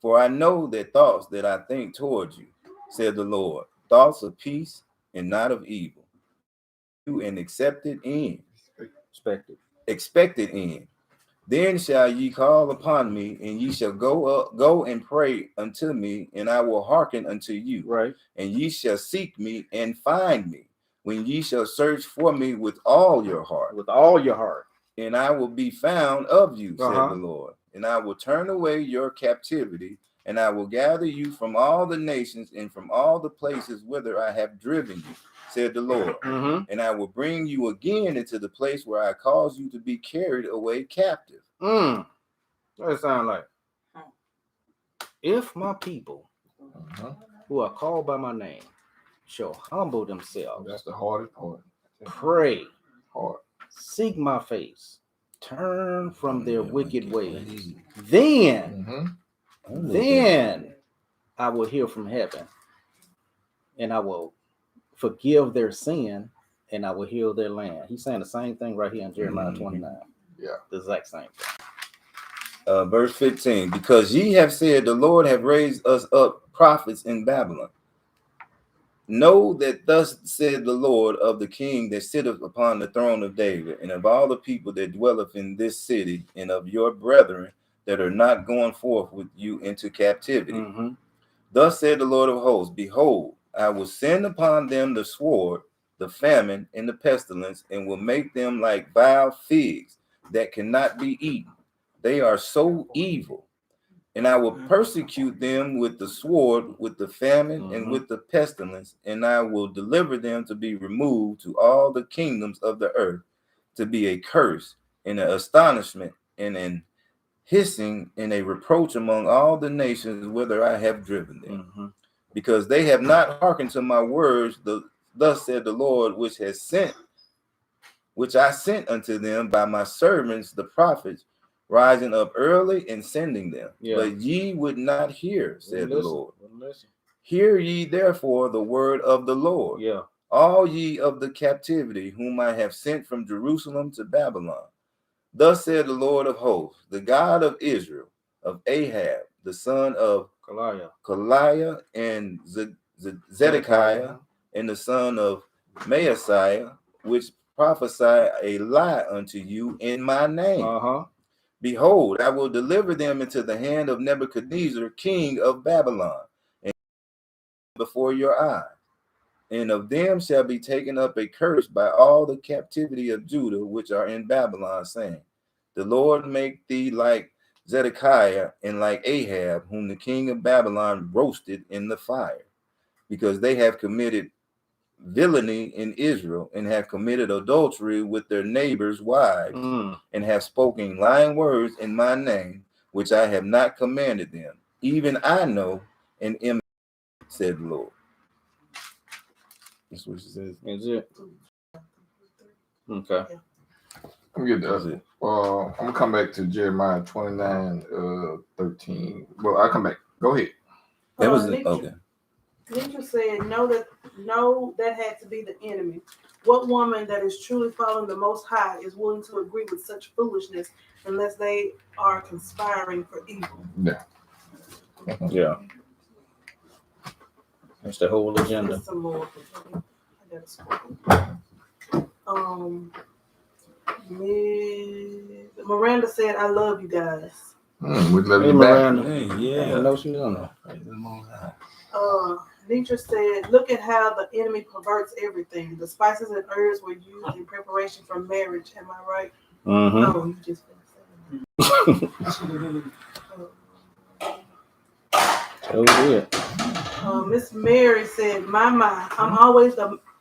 For I know the thoughts that I think toward you, said the Lord, thoughts of peace and not of evil, you an expected end. Then shall ye call upon me, and ye shall go and pray unto me, and I will hearken unto you. Right. And ye shall seek me and find me, when ye shall search for me with all your heart. With all your heart. And I will be found of you, said the Lord. And I will turn away your captivity, and I will gather you from all the nations and from all the places whither I have driven you, said the Lord. And I will bring you again into the place where I caused you to be carried away captive. What does it sound like? If my people who are called by my name shall humble themselves. That's the hardest part. Pray. Hard. Seek my face. Turn from their wicked ways. Then I will hear from heaven, and I will forgive their sin, and I will heal their land. He's saying the same thing right here in Jeremiah 29. Yeah. The exact same thing. Verse 15, because ye have said, the Lord have raised us up prophets in Babylon. Know that thus said the Lord of the king that sitteth upon the throne of David, and of all the people that dwelleth in this city, and of your brethren that are not going forth with you into captivity. Thus said the Lord of hosts, behold, I will send upon them the sword, the famine, and the pestilence, and will make them like vile figs that cannot be eaten. They are so evil. And I will persecute them with the sword, with the famine, and with the pestilence, and I will deliver them to be removed to all the kingdoms of the earth, to be a curse, and an astonishment, and an hissing, and a reproach among all the nations whither I have driven them. Because they have not hearkened to my words, thus said the Lord, which I sent unto them by my servants, the prophets, rising up early and sending them. But ye would not hear, said the Lord. Hear ye therefore the word of the Lord. All ye of the captivity, whom I have sent from Jerusalem to Babylon. Thus said the Lord of hosts, the God of Israel, of Ahab, the son of Kaliah, and Zedekiah, and the son of Maaseiah, which prophesy a lie unto you in my name. Behold, I will deliver them into the hand of Nebuchadnezzar, king of Babylon, and before your eyes. And of them shall be taken up a curse by all the captivity of Judah, which are in Babylon, saying, the Lord make thee like Zedekiah, and like Ahab, whom the king of Babylon roasted in the fire, because they have committed villainy in Israel and have committed adultery with their neighbors' wives, and have spoken lying words in my name, which I have not commanded them. Even I know and am, said the Lord. That's what she says. Is it? Okay. Let me get that. I'm gonna come back to Jeremiah 29:13. Well, I'll come back. Go ahead. That was it. Okay. Nietzsche said, no, that had to be the enemy. What woman that is truly following the Most High is willing to agree with such foolishness unless they are conspiring for evil? Yeah. Yeah. That's the whole agenda. Some more. Miranda said, I love you guys. We love you Miranda. back. Hey, yeah. I know she was on there. Nietzsche said, look at how the enemy perverts everything. The spices and herbs were used in preparation for marriage. Am I right? No, you just Miss Mary said, my, I'm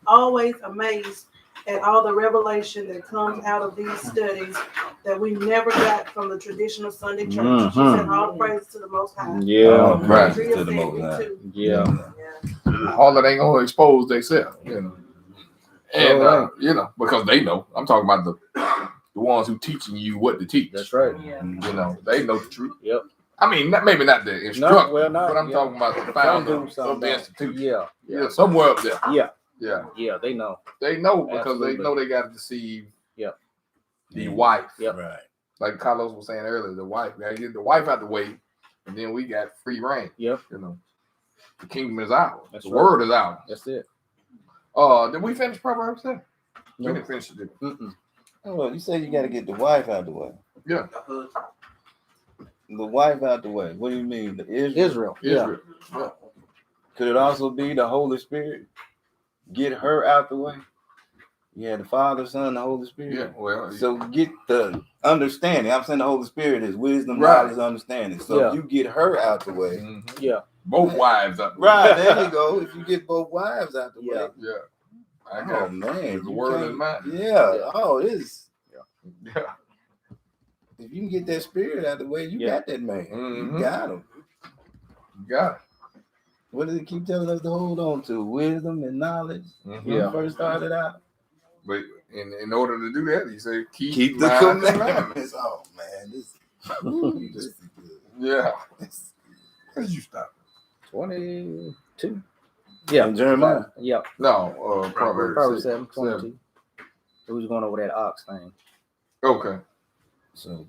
always amazed at all the revelation that comes out of these studies that we never got from the traditional Sunday church. She said, all praise to the Most High. Yeah, praise to the Most High. Yeah. All that ain't gonna expose themselves, you know. And you know, because they know. I'm talking about the ones who teaching you what to teach. That's right. Yeah. You know, they know the truth. Yep. I mean, maybe not the instructor, but I'm talking about the founder of the institution. Yeah, somewhere up there. Yeah, they know. They know because they know they got to deceive. The wife. Right. Like Carlos was saying earlier, the wife. We got to get the wife out the way, and then we got free reign. Yep. You know, the kingdom is ours. That's the right. word is ours. That's it. Did we finish Proverbs 10? We didn't finish it. Oh, well, you said you got to get the wife out the way. Yeah. The wife out the way. What do you mean? The Israel. Yeah. Could it also be the Holy Spirit? Get her out the way. Yeah, the Father, Son, the Holy Spirit. Yeah. Well. So get the understanding. I'm saying the Holy Spirit is wisdom, knowledge, understanding. So if you get her out the way. Both wives out the way. Right, there you go. If you get both wives out the way. Yeah. I got Oh man, the word in mind. Yeah. Oh, it's yeah. If you can get that spirit out of the way, you got that man. You got him. You got it. What does it keep telling us to hold on to? Wisdom and knowledge. When we first started out. But in order to do that, he said, keep the commandments. Oh man, this is good. Yeah. When did you stop? 22. Yeah, in Jeremiah. Yeah. No, Proverbs 7, 22. We was going over that ox thing. Okay. So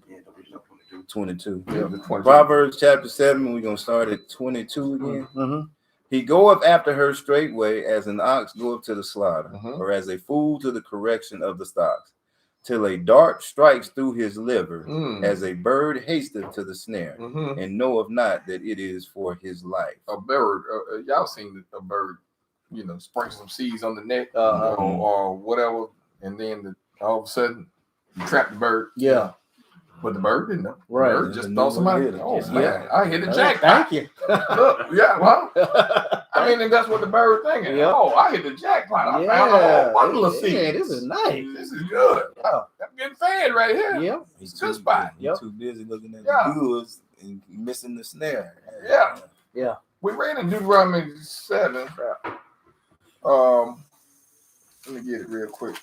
22. Yeah, 22. Proverbs chapter 7. We're gonna start at 22 again. He goeth after her straightway, as an ox goeth to the slaughter, or as a fool to the correction of the stocks, till a dart strikes through his liver, as a bird hasteth to the snare, and knoweth not that it is for his life. A bird, y'all seen a bird, you know, sprinkle some seeds on the neck or whatever, and then all of a sudden you trap the bird. Yeah. But the bird didn't know. Right. The bird just thought somebody. Oh man, I hit the jackpot. Thank you. Look, well, I mean, and that's what the bird thinking. Yep. Oh, I hit the jackpot. I found a whole bundle of seeds. Yeah, this is nice. This is good. Yeah. I'm getting fed right here. Yep. He's good spot. He's too busy looking at the goods and missing the snare. Yeah. We read in Deuteronomy 7. Let me get it real quick.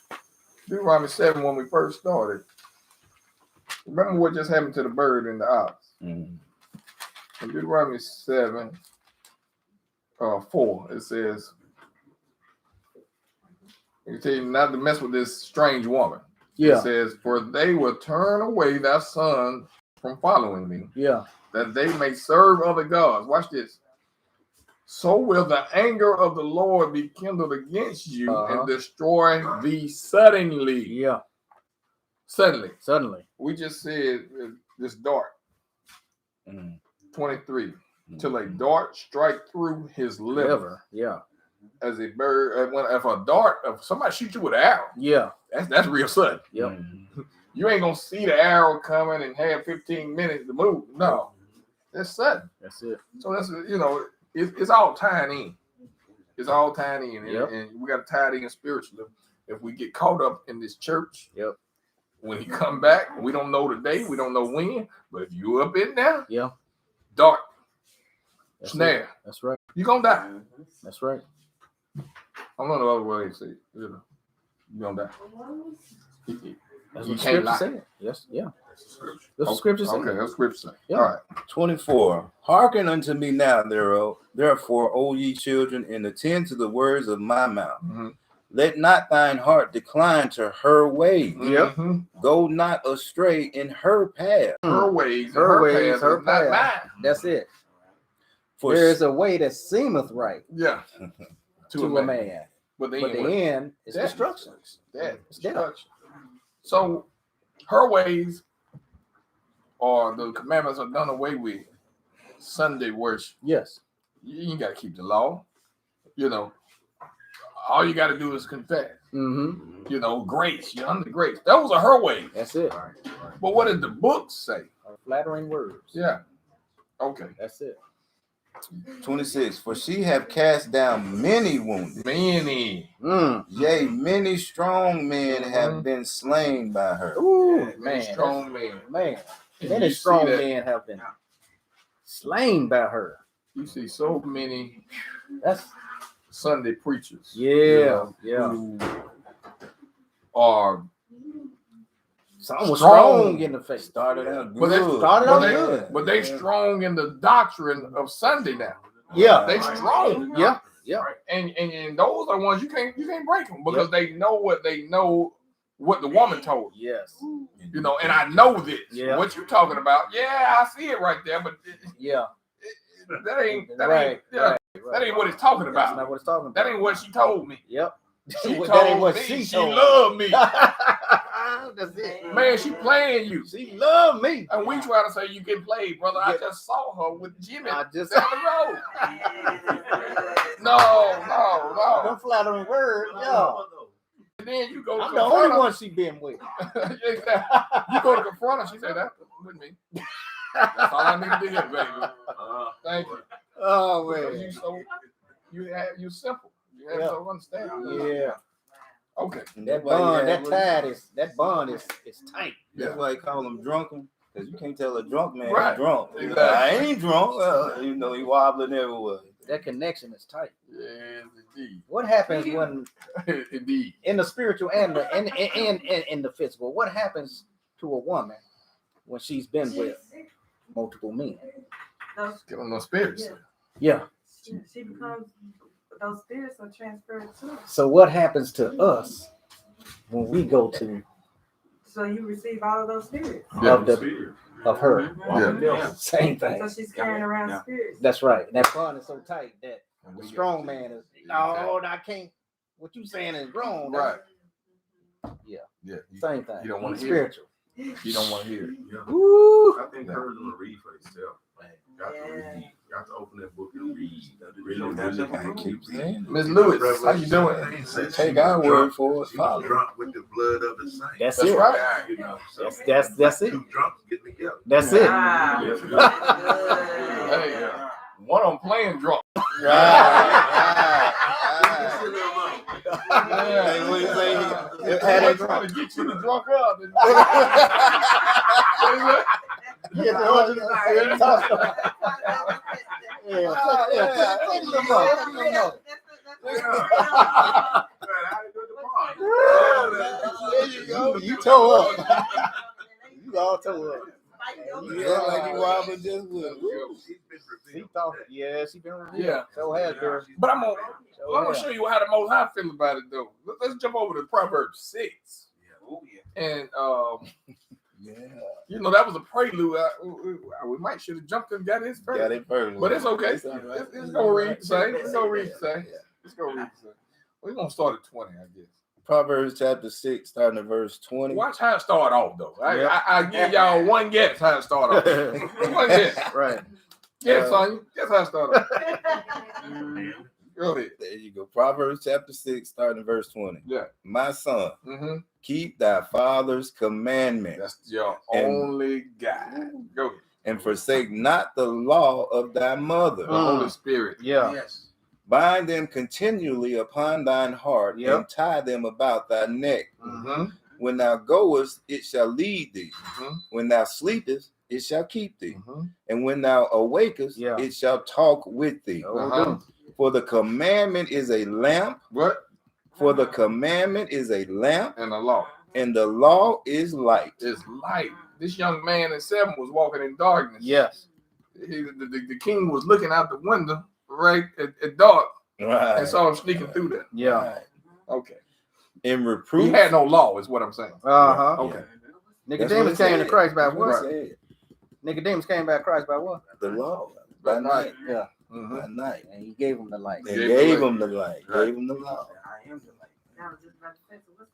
Deuteronomy 7 when we first started. Remember what just happened to the bird and the ox. In Deuteronomy 7, 4, it says, I can tell you not to mess with this strange woman. It says, for they will turn away thy son from following me. That they may serve other gods. Watch this. So will the anger of the Lord be kindled against you and destroy thee suddenly. Suddenly. We just said this dart. 23. Till a dart strike through his liver. As a bird, if a dart, if somebody shoots you with an arrow. That's real sudden. You ain't gonna see the arrow coming and have 15 minutes to move. No, that's sudden. That's it. So that's it's all tying in. It's all tying in, and we got to tie it in spiritually. If we get caught up in this church, when he come back, we don't know the day, we don't know when. But if you up in there, dark, snare. It. That's right. You gonna die. That's right. I don't know the other way to say it. You gonna die. That's you what can't lie. Say. Yes, yeah. That's what scripture says. Okay, that's scripture saying. Yeah. All right. 24. Hearken unto me now, therefore, O ye children, and attend to the words of my mouth. Mm-hmm. Let not thine heart decline to her ways. Mm-hmm. Go not astray in her path. Her ways, her path. Not mine. That's it. For there is a way that seemeth right. Yeah. to a man. But the end is destruction. Destruction. So her ways or the commandments are done away with. Sunday worship. Yes. You ain't got to keep the law. All you got to do is confess. Mm-hmm. Grace. You're under grace. Those are her ways. That's it. But what did the book say? Flattering words. Yeah. Okay. That's it. 26. For she have cast down many wounded. Many. Yea, many strong men have been slain by her. Ooh, many strong men. Man. Many strong men have been slain by her. You see so many That's Sunday preachers. Who are some was strong in the faith. Started out good. But they strong in the doctrine of Sunday now. Yeah. They strong. Yeah. Yeah. And those are ones you can't break them because they know what the woman told. Yes. And I know this. Yeah. What you talking about? Yeah, I see it right there, but that ain't what it's talking about. That's not what it's talking about. That ain't what she told me. Yep. She told me she loved me. That's it. Man, she playing you. She loved me. And we try to say you get played, brother. I just saw her with Jimmy down the road. No. Them flattering words, And then you go. I'm the only one she been with. Exactly. You go to confront her. She say that with me. That's all I need to do, baby. Thank you. Oh man. You simple. You have to understand. Yeah. Okay. That bond is tight. That's why they call them drunken, because you can't tell a drunk man Right. he's drunk. Exactly. I ain't drunk. He wobbling everywhere. That connection is tight. Yes, indeed. What happens when indeed in the spiritual and in the physical? What happens to a woman when she's been with multiple men? Get on those spirits. Yeah. She becomes, those spirits are transferred to her. So what happens to us when we go to? So you receive all of those spirits of her. Yeah. Same thing. So she's carrying around spirits. That's right. And that bond is so tight that the strong man is I can't. What you saying is wrong. Right. Yeah. Same thing. You don't want to hear spiritual. You don't want to hear it. Yeah. Woo. I think encourage them to read for themselves. You got to read. You got to open that book and read. Really keep saying. Miss Lewis, how you doing? Take our word for it. Follow. Drunk with the blood of the saints. That's That's it. right. You know, so That's it. two drunks get together. That's it. Hey, one on playing drunk. They're trying to get you to drunk up. You toe up. You all toe up. Yeah, like you wobbling just with. She been revealed. Yeah. So has her. But I'm gonna show you how the Most High feel about it though. Let's jump over to Proverbs 6. And that was a prelude. We might should have jumped and got his first. Got it first. But it's okay. It's gonna read the same. It's gonna read the same. We're gonna start at 20, I guess. Proverbs chapter 6, starting at verse 20. Watch how it start off though. I give y'all one guess how it start off. One guess. Right. Guess, son. Guess how it start off. Go ahead. There you go. Proverbs chapter 6, starting verse 20. Yeah. My son, Mm-hmm. keep thy father's commandment. That's your only guide. Go ahead. And forsake not the law of thy mother. The Holy Spirit. Yeah. Yes. Bind them continually upon thine heart, Yep. and tie them about thy neck. Mm-hmm. When thou goest, it shall lead thee. Mm-hmm. When thou sleepest, it shall keep thee. Mm-hmm. And when thou awakest, Yeah. it shall talk with thee. Uh-huh. For the commandment is a lamp. What? For the commandment is a lamp, And the law. and the law is light. It's light. This young man in 7 was walking in darkness. Yes. The king was looking out the window right at dark Right. and saw him sneaking through there. Yeah. Right. Okay. In He reproof. had no law, is what I'm saying. Uh-huh. Okay. Nicodemus came to Christ by That's what what? it said. Nicodemus came by Christ by what? The law. By night. Yeah. Mm-hmm. By night. And he gave him the light. They Gave gave the him the light. Right. Gave him the law. I am the light. I was just about to say, so what's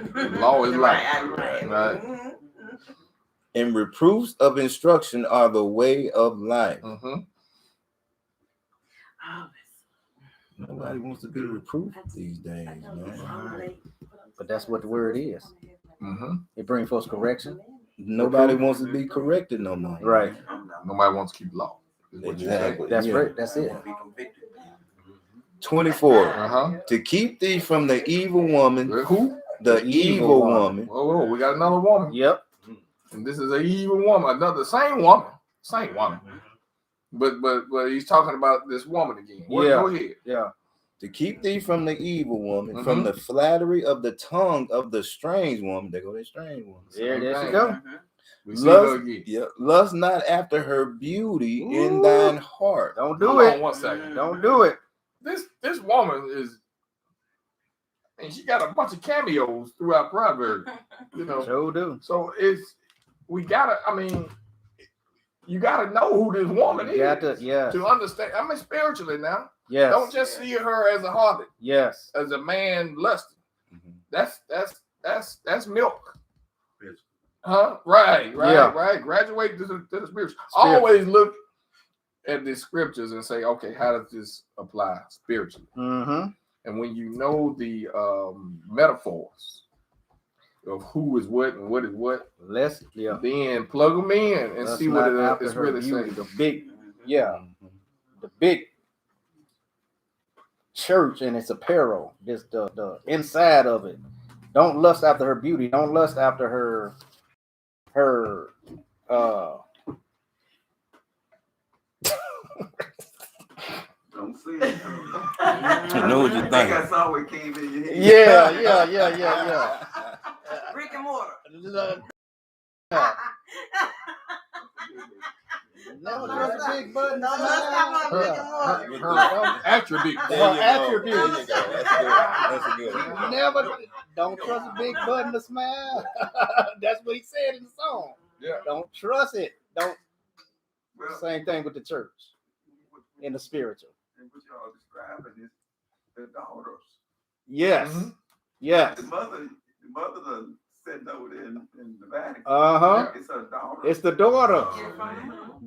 the light? Law is light. Right. Right. Mhm. And reproofs of instruction are the way of life. Mm-hmm. Oh, Nobody wants to be reproved these days, I know man. it's all late. But that's what the word is. Mm-hmm. It brings forth correction. Nobody wants to be corrected no more. Right. Nobody wants to keep law. Is what you say. Exactly. That's Yeah. right. That's it. Be convicted. 24. Uh-huh. To keep thee from the evil woman. Who? The evil woman. Whoa, we got another woman. Yep. And this is an evil woman. Another same woman. Same woman. But he's talking about this woman again. Well, Yeah. Go ahead. Yeah. To keep thee from the evil woman, Mhm. from the flattery of the tongue of the strange woman. There go that strange woman. There you Same go. thing. We see her Lust, again. yeah, lust not after her beauty in Ooh. thine heart. Don't do Hold on it. 1 second. Don't do it. This woman is, and she got a bunch of cameos throughout Proverbs. You know. Sure do. So you gotta know who this woman You got to, is yes. to understand. I mean, spiritually now. Yes. Don't just see her as a harlot, Yes. as a man lusting. Mhm. That's milk. Physical. Huh? Right. Yeah. Right. Graduate to the spiritual. Spiritual. Always look at the scriptures and say, okay, how does this apply spiritually? Mm-hmm. And when you know the metaphors of who is what and what is what, Let's, yeah. then plug them in and Let's see what not after it's her really beauty, saying. the big, yeah, the big church and its apparel, this the inside of it. Don't lust after her beauty. Don't lust after her Don't say it. You know what you think. I saw what came in your head. yeah. Brick and mortar. Never trust a big button. No, let's talk about brick and mortar. Her attribute. There you go. attribute. There you go. That's a good one. Never don't trust a big button to smile. That's what he said in the song. Yeah. Don't trust it. Don't. Well, Same thing with the church in the spiritual. and what y'all describing is the daughters. Yes. Mhm. Yes. The mother done sitting over there in the Vatican. Uh-huh. It's her daughter. It's the daughter.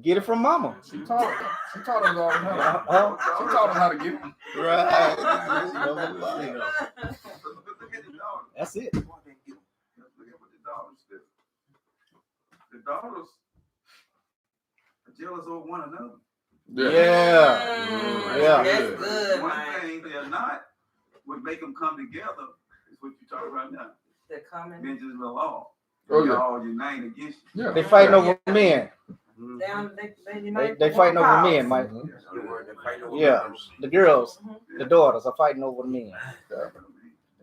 Get it from mama. She taught us all how. Uh-huh. She taught us how to get it. Right. Look at the daughter. That's it. Look at what the daughters do. The daughters are jealous over one another. Yeah. Yeah. That's good, One man. thing they're not would make them come together is what you're talking about now. The common Vengeance of the law. Oh, They yeah. all unite against you. Yeah. They fighting over men. down, They fighting over men, Mike. Yeah. The girls, the daughters are fighting over the men.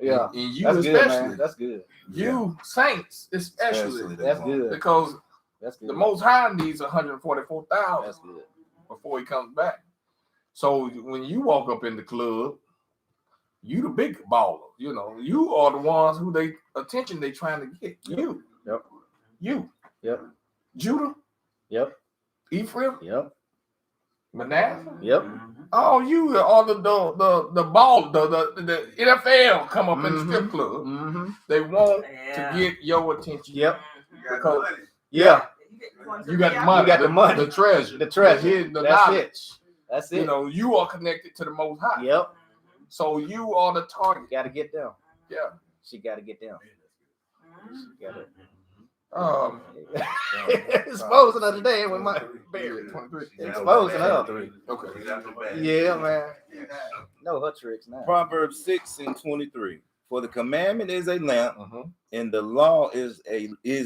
Yeah. And you That's good, especially. man. That's good. You saints especially. That's good. Because That's good. the Most High needs 144,000 That's good. before he comes back. So when you walk up in the club, you the big baller. You know, you are the ones who they trying to get. You. Yep. You. Yep. Judah. Yep. Ephraim. Yep. Manasseh. Yep. Oh, you are the ball, the NFL come up in the strip club. Mm-hmm. They want Yeah. to get your attention. Yep. You got Because- money. Yeah. You got the money. You got the money. The treasure. The treasure. hidden, the That's knowledge. it. That's it. You know, you are connected to the Most High. Yep. So you are the target. Got to get them. Yeah. She got to get them. She got to. Exposing her today with my beard. Exposing her. Okay. Yeah, man. Know her tricks now. Proverbs 6:23. For the commandment is a lamp, and the law is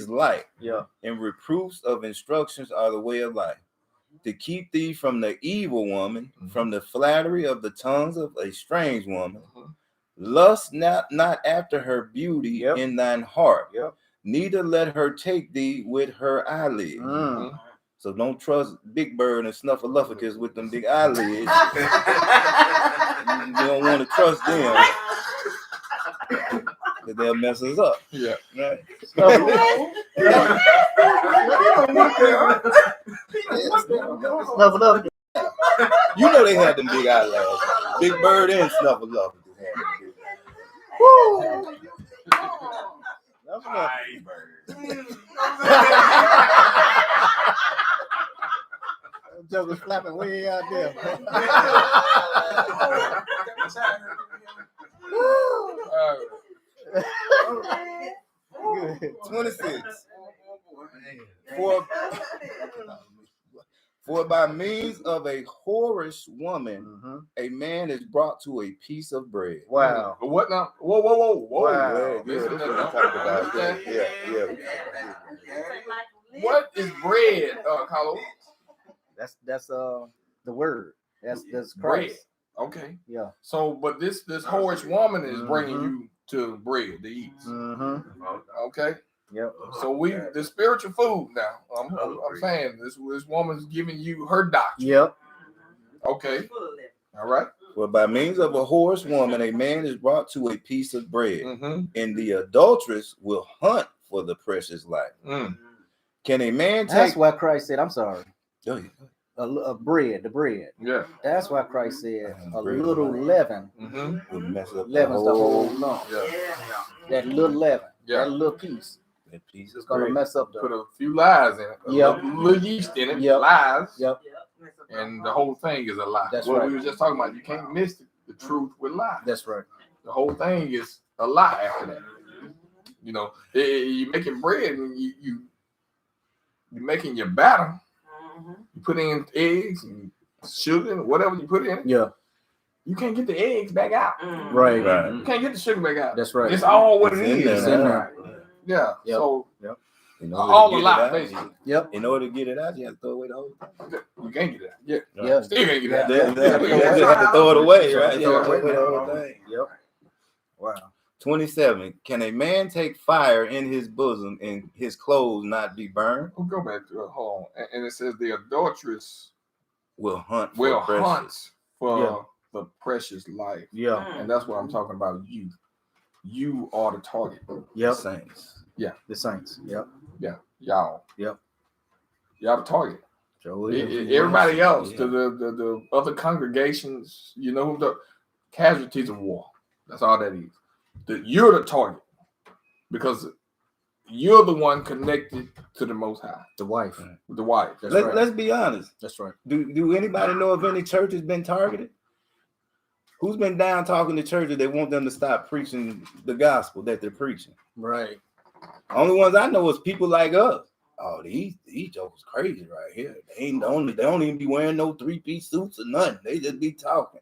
light. Yeah. And reproofs of instructions are the way of life. To keep thee from the evil woman, from the flattery of the tongues of a strange woman. Lust not after her beauty in thine heart. Neither let her take thee with her eyelids. So don't trust Big Bird and Snuffleupagus with them big eyelids. You don't want to trust them. Because they'll mess us up. Yeah. Right? Snuffleupagus. You know they had them big eyelashes. Big Bird and Snuffleupagus had them big. Woo! Joke was flapping way out there. 26. For by means of a whorish woman, a man is brought to a piece of bread. Wow. What now? Whoa. Wow. Yeah. What is bread, Carlos? That's the word. That's Christ. Bread. Okay. Yeah. So, but this whorish woman is bringing you to bread to eat. Okay. Yep. So the spiritual food now. I'm saying this woman's giving you her doctrine. Yep. Okay. All right. For by means of a whorish woman, a man is brought to a piece of bread, and the adulteress will hunt for the precious life. Can a man take? That's why Christ said, I'm sorry. Oh, yeah. The bread. Yeah. That's why Christ said a little leaven will mess up leavens the whole lump. Yeah. That little leaven, Yeah. that little piece. That piece It's gonna mess up Put a few lies in it. A little yeast in it. Yep. Lies. Yep. And the whole thing is a lie. That's what right. we were just talking about. You can't mix the truth with lies. That's right. The whole thing is a lie after that. You know, you're making bread and you're making your batter. You put in eggs and sugar, whatever you put in it. Yeah. You can't get the eggs back out. Right. You can't get the sugar back out. That's right. It's all what it It's in is. there. Yeah. Yep. So all a lot, basically. Yep. In order to get it out, you have to throw away the whole thing. You can't get that. Yeah. Yeah. Still can't get that. You have to throw it away, right? Yeah. Throw away the whole thing. Yep. Wow. 27. Can a man take fire in his bosom and his clothes not be burned? We'll go back to hold on. And it says the adulteress will hunt for precious. The precious life. Yeah. And that's what I'm talking about. You are the target. Yep. Saints. Yeah. The saints. Yep. Yeah. Y'all. Yep. Y'all the target. Everybody else, the other congregations, you know, the casualties of war. That's all that is. You're the target because you're the one connected to the Most High. The wife. The wife. Let's be honest. That's right. Do anybody know if any church has been targeted? Who's been down talking to churches that want them to stop preaching the gospel that they're preaching? Right. Only ones I know is people like us. Oh, these jokers crazy right here. They don't even be wearing no 3-piece suits or nothing. They just be talking.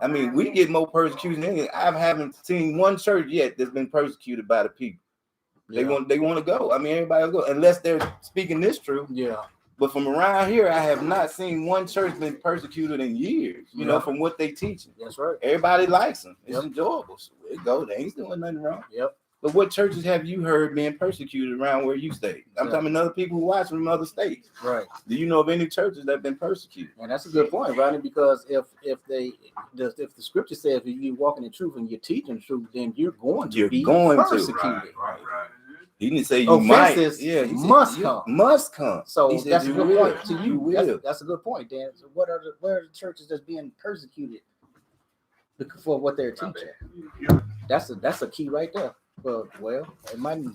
I mean, we get more persecution than anything. I haven't seen one church yet that's been persecuted by the people. They want to go. I mean, everybody will go unless they're speaking this truth. Yeah. But from around here, I have not seen one church been persecuted in years. You know, from what they teaching. That's right. Everybody likes them. It's enjoyable. So it go. They ain't doing nothing wrong. Yep. But what churches have you heard being persecuted around where you stay? I'm talking other people who watch from other states. Right. Do you know of any churches that have been persecuted? And that's a good point, Rodney, because if the scripture says if you walk in the truth and you're teaching the truth, then you're going to be persecuted. Right. He didn't say you might. Yeah, he must said come. Must come. So he that's a good point to you. Will. That's a good point, Dan. So where are the churches that's being persecuted for what they're teaching? That's a key right there. Well,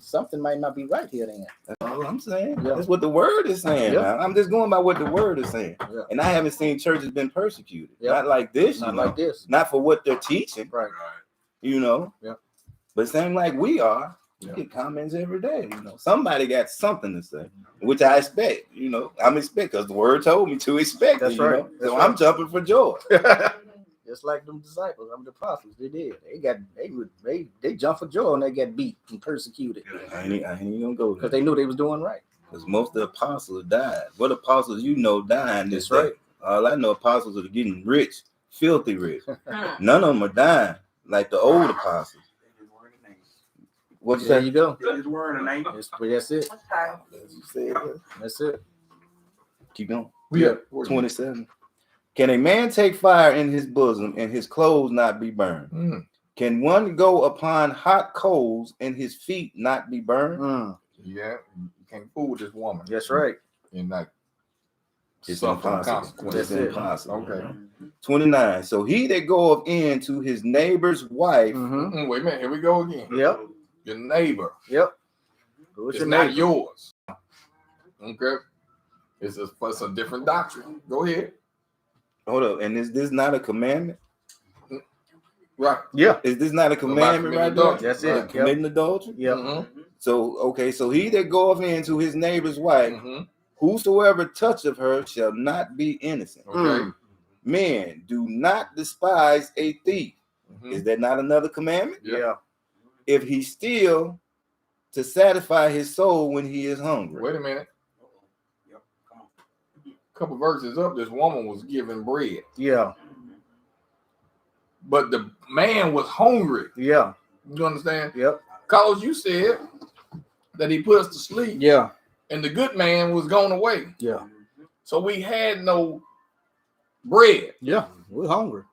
something might not be right here then. That's all I'm saying. Yeah. That's what the word is saying. Yeah. Now. I'm just going by what the word is saying. Yeah. And I haven't seen churches been persecuted. Yeah. Not like this. Not like this. Not for what they're teaching. Right. Yeah. But same like we are. You get comments every day. Somebody got something to say, which I expect. I'm expect because the word told me to expect. That's it, right. So I'm jumping for joy. Just like them disciples, the apostles, they did. They jumped for joy and they got beat and persecuted. I ain't gonna go there because they knew they was doing right. Because most of the apostles died. What apostles dying this That's right. day? All I know, apostles are getting rich, filthy rich. None of them are dying like the old apostles. What's There that? you go. His word and name. That's it. That's it. Keep going. Yeah. 27. Can a man take fire in his bosom and his clothes not be burned? Can one go upon hot coals and his feet not be burned? Yeah, you can't fool with this woman. That's right. And like, It's suffer impossible. consequences. It's impossible. Okay. 29. So he that goeth in to his neighbor's wife. Wait a minute. Here we go again. Yep. Your neighbor. Yep. It's not yours. Okay. It's a different doctrine. Go ahead. Hold up. And is this not a commandment? Right. Yeah. Is this not a commandment right there? That's it. Committing adultery? Yeah. So he that goeth into his neighbor's wife, whosoever toucheth her shall not be innocent. Okay. Men, do not despise a thief. Is that not another commandment? Yeah. If he steal to satisfy his soul when he is hungry. Wait a minute. Couple verses up, this woman was given bread. Yeah. But the man was hungry. Yeah. You understand? Yep. Carlos, you said that he put us to sleep. Yeah. And the good man was gone away. Yeah. So we had no bread. Yeah. We're hungry.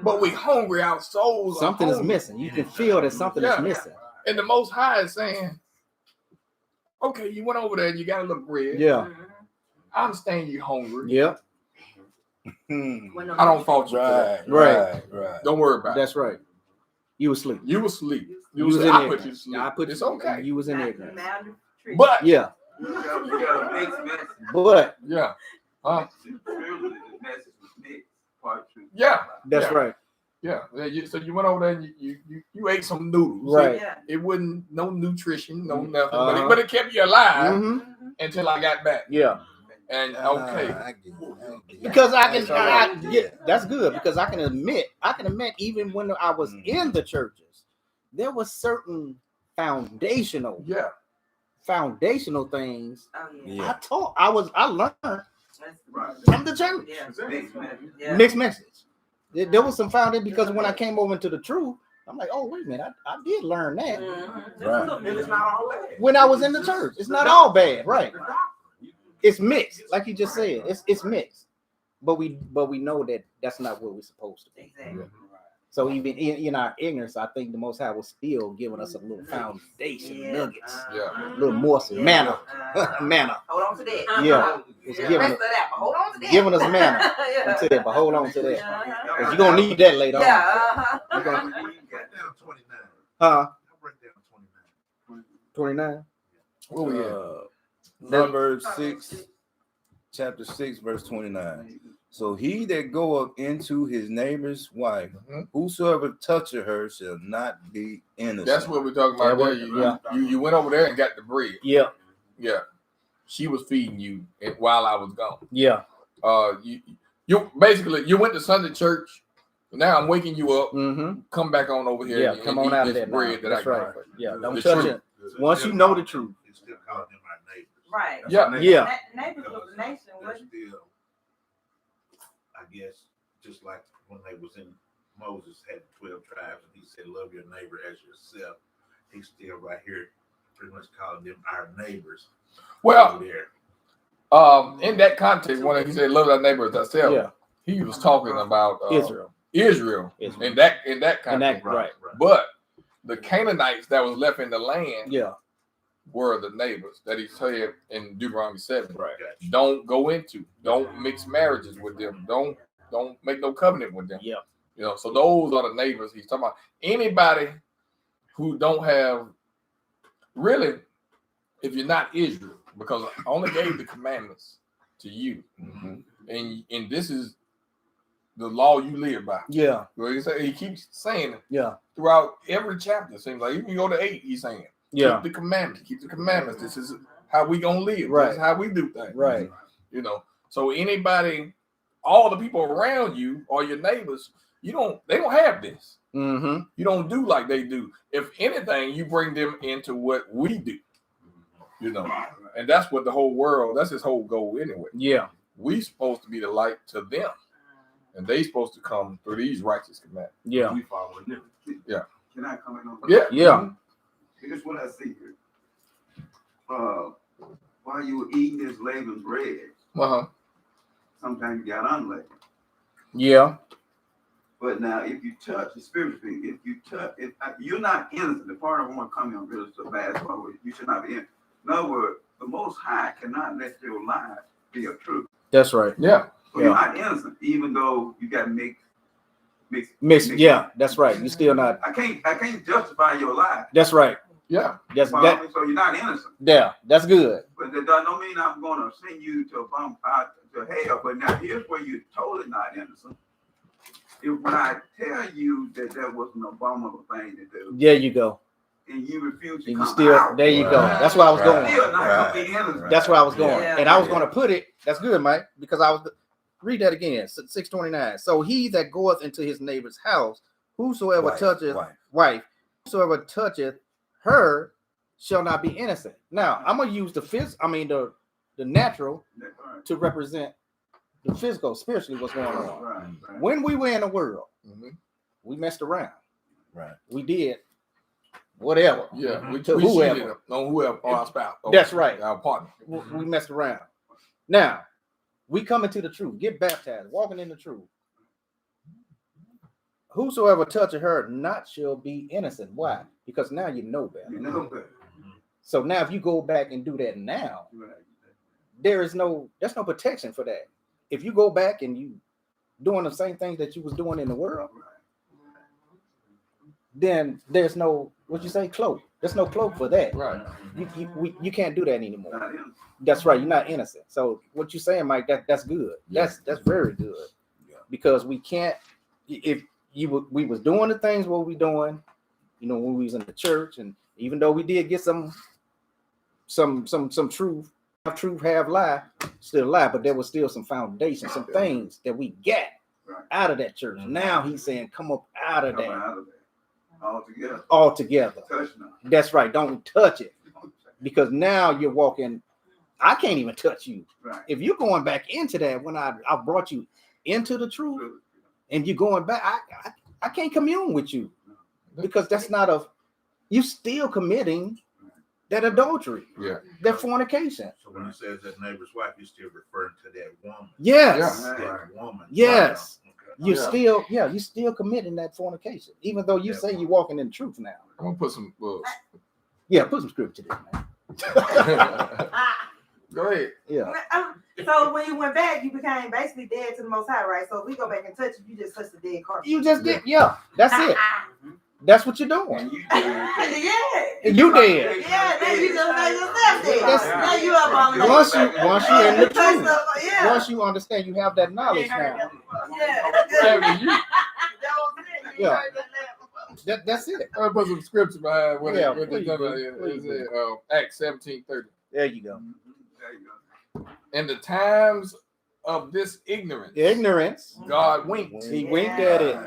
But we hungry, our souls Something are is hungry. missing. You can feel that something is missing. And the Most High is saying, okay, you went over there and you got a little bread. Yeah. I understand you're hungry. Yeah. I don't fault you for that. Right. Don't worry about That's right. You was asleep. You was asleep. You was in I ignorance. put you to sleep. I put It's okay. You was in ignorance. But Yeah. But yeah. yeah. That's yeah. right. Yeah. So you went over there and you ate some noodles. Right. It wasn't no nutrition, no nothing. But it kept you alive until I got back. Yeah. And okay. Because I can that's good because I can admit even when I was in the churches, there was certain foundational things I learned from the church. Mixed message. There was some foundation because when I came over into the truth, I'm like, oh wait a minute, I did learn that. Right. It's not all bad. When I was in the church. It's not all bad, right? It's mixed, like you just said. It's mixed, but we know that that's not what we're supposed to be. Exactly. So even in our ignorance, I think the Most High was still giving us a little foundation, nuggets, a little morsel, manna. Hold on to that. Yeah, it's Hold on to that. giving us manna. Until that, but hold on to that, because you're gonna need that later on. You're gonna, Down 29. huh? I'll break down 29. What we at? Proverbs 6, chapter 6, verse 29. So he that goeth into his neighbor's wife, whosoever toucheth her shall not be innocent. That's what we're talking about there. You went over there and got the bread. Yeah. Yeah. She was feeding you while I was gone. Yeah. You basically you went to Sunday church. Now I'm waking you up. Mm-hmm. Come back on over here. Yeah, and come eat on out of this that bread now. that That's I right. got. Yeah, don't The touch truth. it. Once you know the truth. It's still calling them our neighbors. Right. Yeah. Yeah. Neighbors of the nation. They're still, I guess, just like when they was in Moses had 12 tribes and he said, love your neighbor as yourself. He's still right here, pretty much calling them our neighbors. Well, there. in that context, when he said love thy neighbor as thyself, Yeah. he was talking about Israel. In that context. Right. But the Canaanites that was left in the land Yeah. were the neighbors that he said in Deuteronomy 7. Right. Don't go into, don't mix marriages with them, don't make no covenant with them. Yeah. So those are the neighbors he's talking about. Anybody who don't have really, if you're not Israel, because I only gave the commandments to you, and this is the law you live by. Yeah. Well, he keeps saying it. Yeah. Throughout every chapter, it seems like even you go to 8, he's saying, keep the commandments, keep the commandments. This is how we gonna live. Right. This is how we do things. Right. You know. So anybody, all the people around you or your neighbors, they don't have this. Mm-hmm. You don't do like they do. If anything, you bring them into what we do. You know, and that's what the whole world. That's his whole goal anyway. Yeah. We supposed to be the light to them, and they supposed to come through these righteous commandments. Yeah. We following them. Yeah. Can I comment on that? Yeah. Yeah. Here's what I see here. While you were eating this Laban's bread, sometimes you got unlabeled. Yeah. But now, if you touch the spiritual, if you're not innocent, the part I want to come in really so bad, so you should not be innocent. In other words, the Most High cannot let your life be a truth. That's right. Yeah. So you're not innocent, even though you got mixed. Yeah, that's right. You still not. I can't justify your life. That's right. Yeah. That's So you're not innocent. Yeah, that's good. But that don't mean I'm going to send you to hell. But now here's where you're totally not innocent. When I tell you that was an abominable thing to do, There you go. and you refuse to And come you still out, there you go. That's where I was going. still not gonna be innocent. That's where I was going. Yeah. And I was going to put it. That's good, Mike, because I was read that again. 629. So he that goeth into his neighbor's house, whosoever toucheth wife, whosoever toucheth her shall not be innocent. Now I'm gonna use the natural to represent the physical, spiritually, what's going on. Right. When we were in the world, we messed around. Right. We did whatever. Yeah. We whoever. cheated on whoever or our spouse. That's right. Our partner. We messed around. Now we come into the truth, get baptized, walking in the truth. Whosoever toucheth her not shall be innocent. Why? Because now you know better. You know better. So now if you go back and do that now, there's no protection for that. If you go back and you doing the same things that you was doing in the world, then there's no cloak. There's no cloak for that. Right. You can't do that anymore. That's right. You're not innocent. So what you're saying, Mike, that's good. That's very good. Yeah. Because we can't. If we was doing the things what we doing, when we was in the church, and even though we did get some truth, have truth, have lie, still lie, but there was still some foundation, some things that we get out of that church. Now he's saying, come up out of that. Altogether. That's right. Don't touch it. Because now you're walking. I can't even touch you. Right. If you're going back into that, when I brought you into the truth, and you're going back, I can't commune with you, because that's not you still committing that adultery, that fornication. So when he says that neighbor's wife, he's still referring to that woman. Yes. That woman. Yes. Okay. You're still committing that fornication, even though you say you're walking in truth now. I'm gonna put some put some scripture there, man. Go ahead. Yeah. So when you went back, you became basically dead to the Most High, right? So if we go back and touch you, just touch the dead carcass. You just did, that's it. That's what you're doing. You did. Yeah, then you just made yourself dead. Now you up on the Once you're in the truth, once you understand, you have that knowledge now. Yeah. That's it. I'm gonna put some scripture behind what please, Acts 17:30. There you go. In the times of this ignorance, God winked. He winked at it.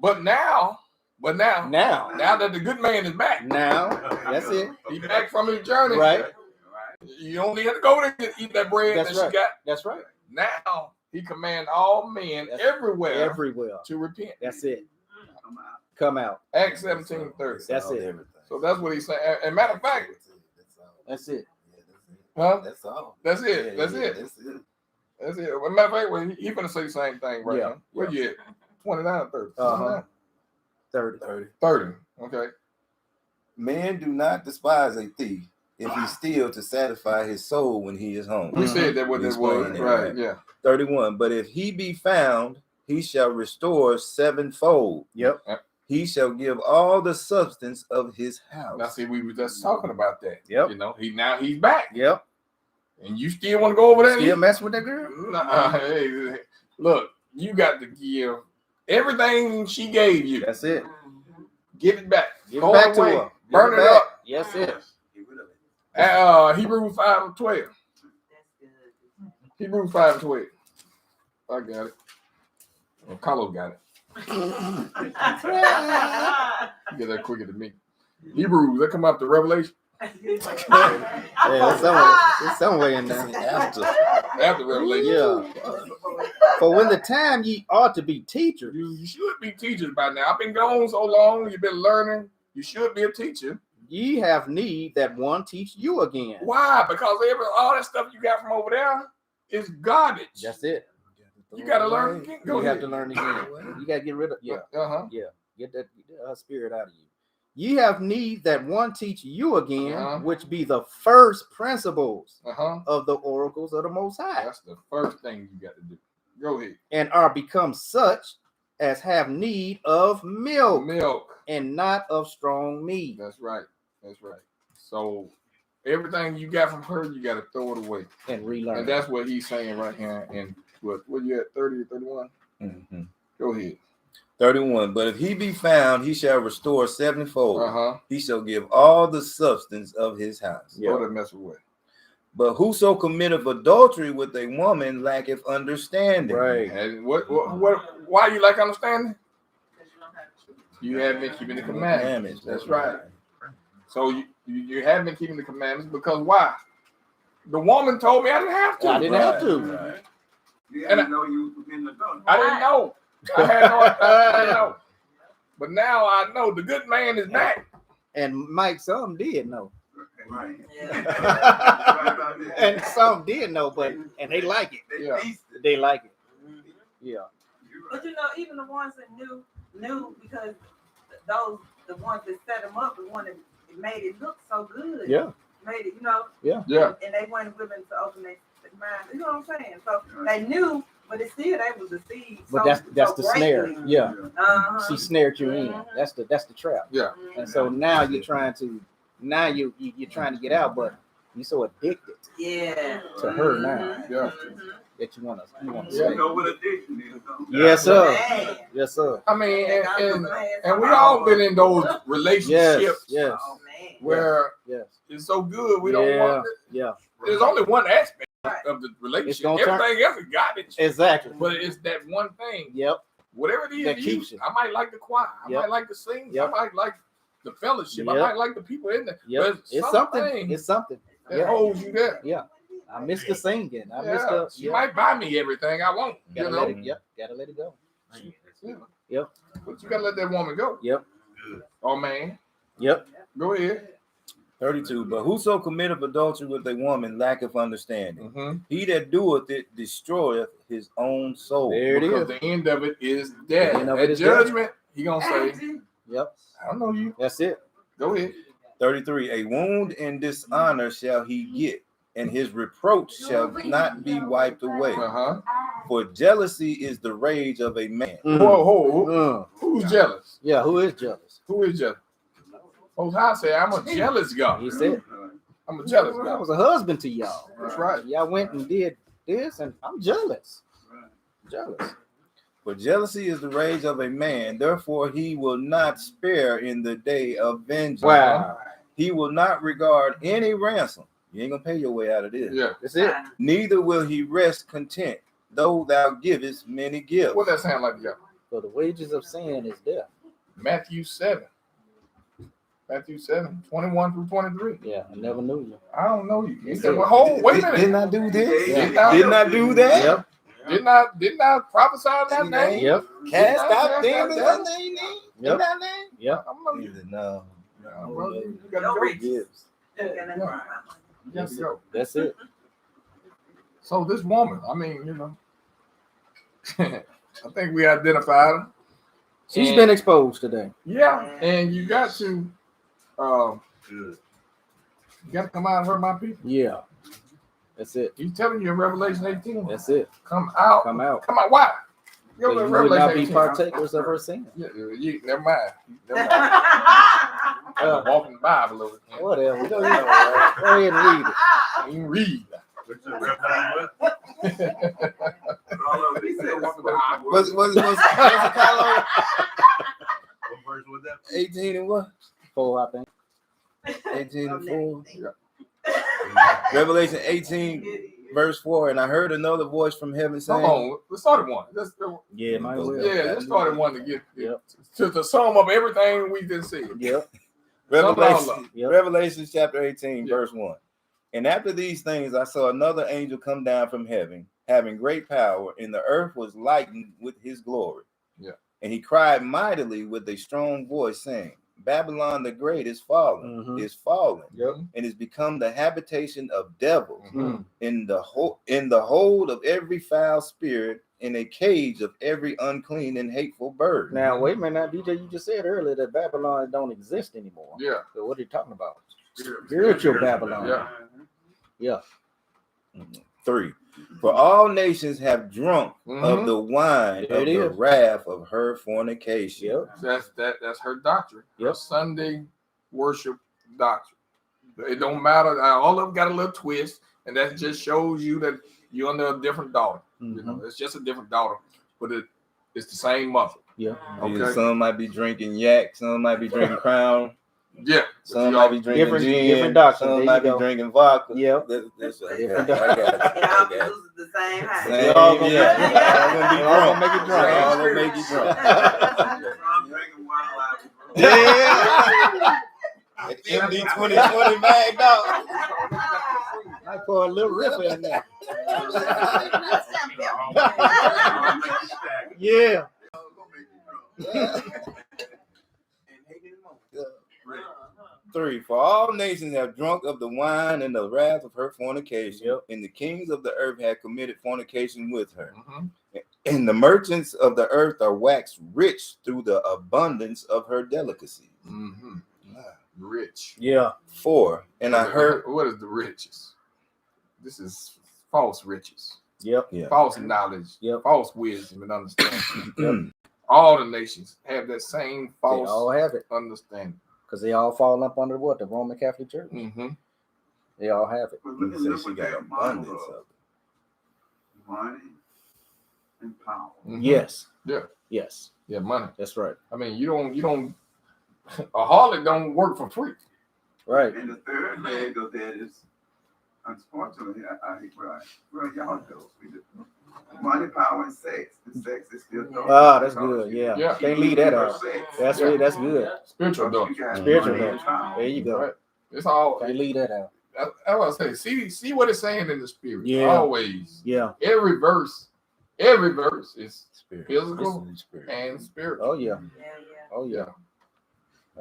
But now that the good man is back, that's it. He's back from his journey. Right. You don't need to go to eat that bread That's that right. she got. That's right. Now he commands all men everywhere to repent. That's it. Come out. Acts 17:30. That's it. So that's what he's saying. And matter of fact, that's it. Huh? That's all. That's it. That's it. That's it. Well, matter of fact, well, he's gonna say the same thing right now. Where you at? 29 or 30? 30. Okay. Man, do not despise a thief if he steal to satisfy his soul when he is hungry. We said that what that was. Right. Yeah. 31. But if he be found, he shall restore sevenfold. Yep. he shall give all the substance of his house. Now, see, we were just talking about that. Yep. You know, he's back. Yep. And you still want to go over there? Still mess with that girl? Hey, look, you got to give everything she gave you. That's it. Give it back. Give it back to her. Burn it up. Yes, it. Hebrews 5:12. Hebrews 5:12. I got it. Well, Carlos got it. You get that quicker than me. Hebrews, that come up to Revelation. It's somewhere in there. After Revelation. Yeah. For when the time ye ought to be teachers. You should be teachers by now. I've been gone so long. You've been learning. You should be a teacher. Ye have need that one teach you again. Why? Because all that stuff you got from over there is garbage. That's it. You got to learn again. You have to learn again. You got to get rid of Yeah. Get that spirit out of you. Ye have need that one teach you again, which be the first principles of the oracles of the Most High. That's the first thing you got to do. Go ahead. And are become such as have need of milk and not of strong meat. That's right. That's right. So everything you got from her, you got to throw it away and relearn. And that's what he's saying right here. And what you at 30 or 31? Mm-hmm. Go ahead. 31. But if he be found, he shall restore sevenfold. He shall give all the substance of his house. Throw that mess away. But whoso committeth adultery with a woman lacketh understanding. Right. And what why you lack understanding? You haven't been keeping the commandments. That's right. So you haven't been keeping the commandments because why? The woman told me I didn't have to. I didn't have to. Right. You didn't know you was in the adult. I didn't know. I didn't know. But now I know the good man is back. And Mike, some did know. Right. And some did know, and they like it. They like it. Yeah. But even the ones that knew because the ones that set them up, the one that made it look so good. Yeah. Made it, Yeah. And they weren't willing to open their mind. You know what I'm saying? So they knew, but it's still they was a seed. But that's the snare. Yeah. She snared you in. That's the trap. Yeah. And so now you're trying to get out, but you're so addicted. Yeah. To her now. Yeah. That you want to say. You know what addiction is. Yes, sir. Yes, sir. I mean, and we all been in those relationships. Yes. Where it's so good we don't want it. Yeah. There's only one aspect of the relationship. Everything else is garbage. Exactly. But it's that one thing. Yep. Whatever it is, that keeps you. I might like the choir. I might like the singing. Yep. I might like the fellowship. I might like the people in there. Yep. But It's something. It's something. That holds you there. Yeah. I miss the singing. I miss the. She might buy me everything I want. Gotta let it, gotta let it go. Yep. But you gotta let that woman go. Yep. Oh man. Yep. Go ahead. 32. But whoso committeth adultery with a woman lacketh understanding. He that doeth it destroyeth his own soul. There it is. The end of it is death. At judgment, he gonna say, "Yep, I don't know you." That's it. Go ahead. 33. A wound and dishonor shall he get, and his reproach shall not be wiped away. For jealousy is the rage of a man. Whoa. Who's jealous? Yeah, who is jealous? Who is jealous? Most High said, I'm a jealous God. He said, I'm a jealous God. I was a husband to y'all. That's right. Y'all went and did this, and I'm jealous. Jealous. For jealousy is the rage of a man, therefore he will not spare in the day of vengeance. Wow. He will not regard any ransom. You ain't gonna pay your way out of this. Yeah. That's it. Neither will he rest content, though thou givest many gifts. What that sound like, y'all? So the wages of sin is death. Matthew 7, 21 through 23. Yeah, I never knew you. I don't know you. He said, well, wait a minute. Didn't I do this? Yeah. Didn't I do that? Yep. Didn't I prophesy that name? Yep. Cast out demons in thy name? Yep. In thy name? Yep. He said, no. Brother, you gotta go. Yes, go. That's it. So this woman, I mean, I think we identified her. She's been exposed today. Yeah, and you got to come out and hurt my people. Yeah. That's it. He's telling you in Revelation 18. That's it. Come out. Come out. Come out. Why? Go You to would Revelation not be 18. partakers of her sin. Yeah, never mind. Never mind. I'm walking the Bible over here. Whatever. Go ahead and read it. You can read. What's the Carlo? What verse was that? 18 and what? 4, I think. 18 and 4. Revelation 18, verse 4. And I heard another voice from heaven saying, Come on, let's start at one. Let's start at one to get to sum up everything we just said. Yep. Revelation chapter 18, verse 1. And after these things, I saw another angel come down from heaven, having great power, and the earth was lightened with his glory. Yeah. And he cried mightily with a strong voice, saying, Babylon the Great is fallen, and is become the habitation of devils, in the hold of every foul spirit, in a cage of every unclean and hateful bird. Now, wait a minute. Now, DJ, you just said earlier that Babylon don't exist anymore. Yeah. So what are you talking about? Spiritual Babylon. Yeah. 3. For all nations have drunk of the wine of the wrath of her fornication. That's her doctrine. Her Sunday worship doctrine. It don't matter. All of them got a little twist, and that just shows you that you're under a different daughter. You know, it's just a different daughter, but it's the same mother. Yeah. Okay. Some might be drinking yak, some might be drinking Crown. Yeah. Some might be drinking gin, different doctrine. some might be drinking vodka. Yeah. That's different doctrine. Y'all produce the same high. They all gonna make you drunk. All gonna make you drunk. Yeah. MD 2020 bagged out. I pour a little ripper in there. Yeah. 3. For all nations have drunk of the wine and the wrath of her fornication, and the kings of the earth have committed fornication with her. And the merchants of the earth are waxed rich through the abundance of her delicacies. Rich. Yeah. 4. And I heard. What is the riches? This is false riches. Yep. Yeah. False knowledge. Yep. False wisdom and understanding. All the nations have that same false all have it. understanding. Because they all fall up under what? The Roman Catholic Church? They all have it. She got abundance of it. Money and power. Yes. Yeah. Yes. Yeah, money. That's right. I mean, you don't a harlot don't work for free. Right. And the third leg of that is, unfortunately, well, y'all know, money, power, and sex. And sex is still that's good. Yeah. Can't leave that out. That's good. That's good. Spiritual doctrine. Spiritual doctrine. There you go. Right. It's all. Can't leave that out. I was saying, see what it's saying in the spirit. Yeah. Always. Yeah. Every verse is physical and spiritual. Oh yeah. Oh yeah.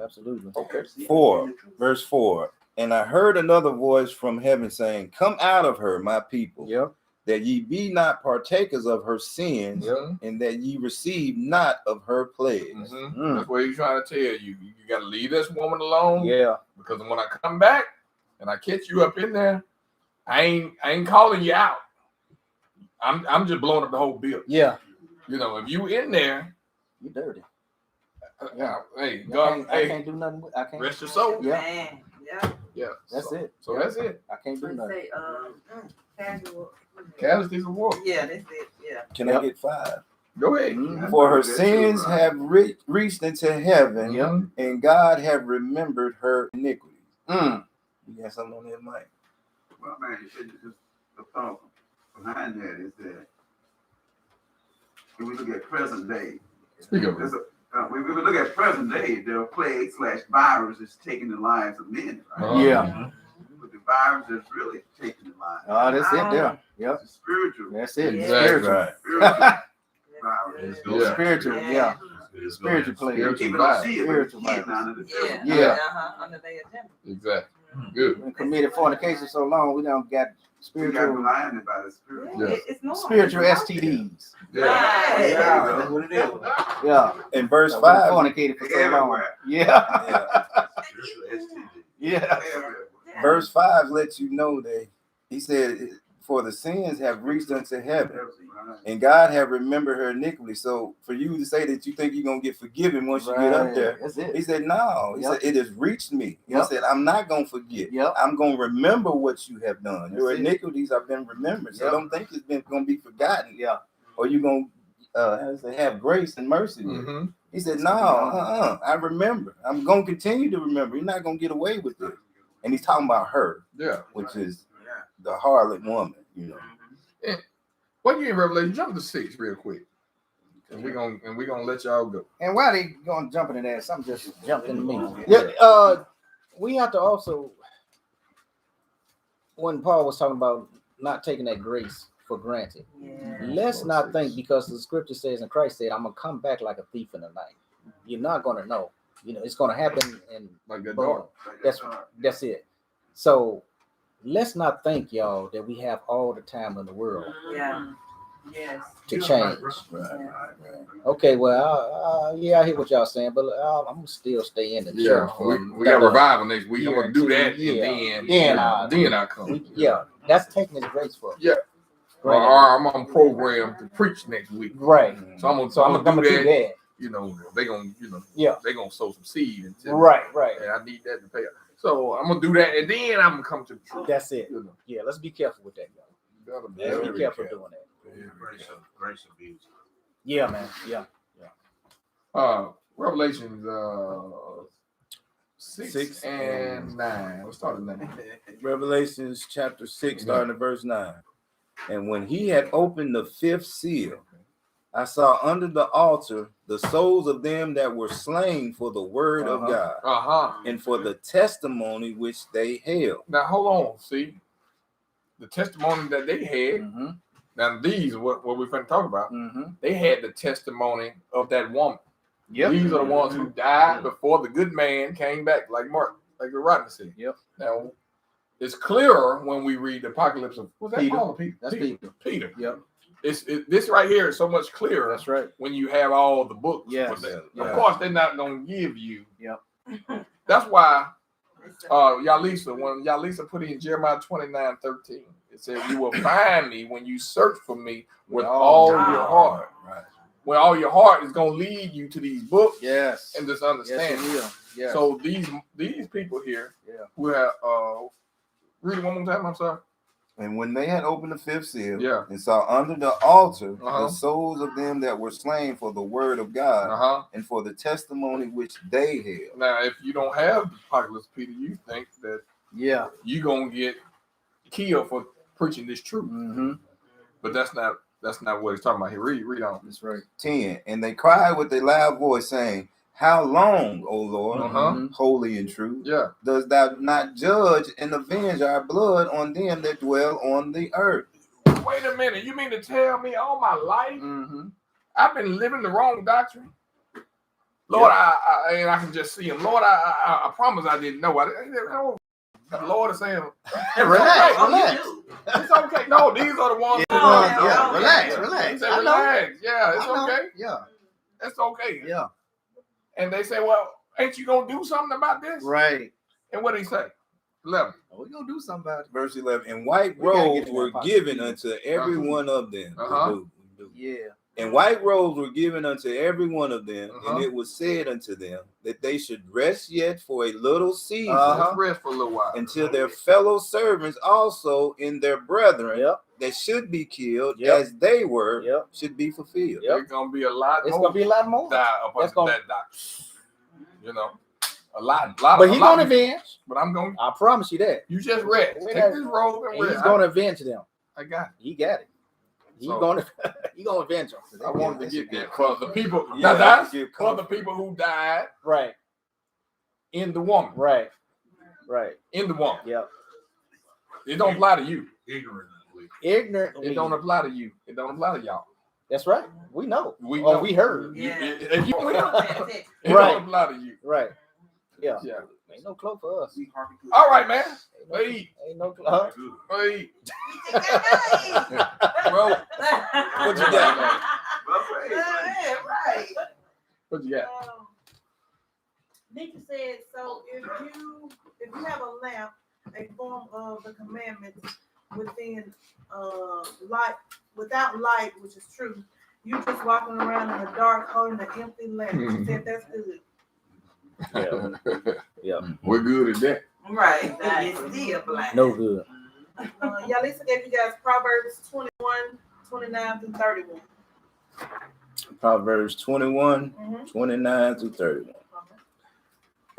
Absolutely. Okay. 4. Verse 4. And I heard another voice from heaven saying, Come out of her, my people, that ye be not partakers of her sins, and that ye receive not of her plagues. That's what he's trying to tell you. You got to leave this woman alone. Yeah. Because when I come back and I catch you up in there, I ain't calling you out. I'm just blowing up the whole bill. Yeah. You know, if you in there, you dirty. Hey, God, I can't do nothing. I can't rest your soul. Yeah. Yeah. That's it. So that's it. I can't do nothing. Casual. of war. Yeah, that's it. Yeah. Can I get 5? Go ahead. For her sins have reached into heaven, and God have remembered her iniquities. You got something on that, Mike? Well, man, just the thought behind that is that when we look at present day, when we look at present day, there are plagues/viruses taking the lives of men. Right? Yeah. But the virus is really taking the lives. Oh, that's it there. Yep. It's spiritual. That's it. Exactly. Spiritual. Virus. Yeah. Spiritual. Yeah. Spiritual plague. People don't see it. Spiritual Spiritual virus. under the devil. Yeah. Under their agenda. Exactly. Good. We committed fornication so long, we don't got We got spiritual blinded by the spirit. Yeah. It's normal. spiritual STDs. Yeah. That's what it is. Yeah. In verse So 5. we fornicated for so long. Everywhere. Yeah. Yeah. Everywhere. Verse 5 lets you know that he said, for the sins have reached unto heaven, and God have remembered her iniquity. So for you to say that you think you're gonna get forgiven once you get up there, he said, no. He said, it has reached me. He said, I'm not gonna forget. I'm gonna remember what you have done. Your iniquities have been remembered. So don't think it's gonna be forgotten. Or you're gonna have grace and mercy. He said, no, I remember. I'm gonna continue to remember. You're not gonna get away with it. And he's talking about her, which is the harlot woman, you know. And what you in Revelation? Jump to 6 real quick, and we're gonna let y'all go. And why they gonna jump into that? Something just jumped into me. Yeah, we have to also, when Paul was talking about not taking that grace for granted, let's not think because the scripture says and Christ said, "I'm gonna come back like a thief in the night." You're not gonna know. You know, it's gonna happen, and like that door. That's it. So let's not think, y'all, that we have all the time in the world. To change. Okay, well, I hear what y'all saying, but I'm gonna still stay in the church. We got revival next week. I'm gonna do that, and then I come. That's taking His grace for. Or I'm on program to preach next week. Right. So I'm gonna do that. You know, they gonna sow some seed and right. And I need that to pay up. So I'm gonna do that, and then I'm gonna come to the truth. That's it. You know? Yeah, let's be careful with that, y'all. Let's be careful doing that. Grace abuse. Yeah, man. Yeah. Revelations 6 and 9. Let's start at 9. Revelations chapter 6, starting at verse 9. And when he had opened the 5th seal, I saw under the altar the souls of them that were slain for the word of God and for the testimony which they held. Now hold on, see the testimony that they had. Now these what we're going to talk about. They had the testimony of that woman. These are the ones who died before the good man came back, like Mark, like the Rodney said. Now it's clearer when we read the Apocalypse of Peter. Paul or Peter? That's Peter. This right here is so much clearer. That's right. When you have all the books. Of course, they're not going to give you. That's why Yalisa, when Yalisa put in Jeremiah 29:13, it said, "You will find me when you search for me with all your heart." Right. When all your heart is going to lead you to these books. And this understanding. So these people here who have read it one more time. I'm sorry. And when they had opened the 5th seal, and saw under the altar the souls of them that were slain for the word of God and for the testimony which they held. Now, if you don't have the Apocalypse, Peter, you think that you're gonna get killed for preaching this truth. But that's not what he's talking about here. Read on. That's right. 10. And they cried with a loud voice, saying, "How long, O Lord, holy and true, dost thou not judge and avenge our blood on them that dwell on the earth?" Wait a minute. You mean to tell me all my life I've been living the wrong doctrine? Lord, I can just see him. Lord, I promise I didn't know. The Lord is saying, relax. It's okay. No, these are the ones. Relax. Yeah, it's okay. It's okay. And they say, "Well, ain't you gonna do something about this?" Right. And what did he say? 11. We're gonna do something about it. Verse 11. And white robes were given unto every one of them. And white robes were given unto every one of them, and it was said unto them that they should rest yet for a little season, rest for a little while, until their fellow servants also in their brethren that should be killed as they were should be fulfilled. There's gonna be a lot. It's gonna be a lot more. Die about that doctrine. You know, a lot. But he's gonna avenge. But I'm gonna. I promise you that. You just rest. Take this robe and rest. He's gonna avenge them. I got it. He got it. He's gonna avenge them. I wanted to get that for the people. That's for the people who died. Right. In the woman. Right. In the woman. Yep. It don't apply to you. Ignorantly. It don't apply to you. It don't apply to y'all. That's right. We know. We heard. If you it don't apply to you. Right. Yeah. Ain't no cloak for us. All right, man. Ain't no cloak. Hey. Well, what you got, man? What you got? Nikki said, so if you have a lamp, a form of the commandments, within light, without light, which is true. You just walking around in the dark holding an empty lamp. She said that's good. Yeah. We're good at that. Right. It's still black. No good. Yalisa gave you guys Proverbs 21, 29 through 31. Proverbs 21, 29 through 31.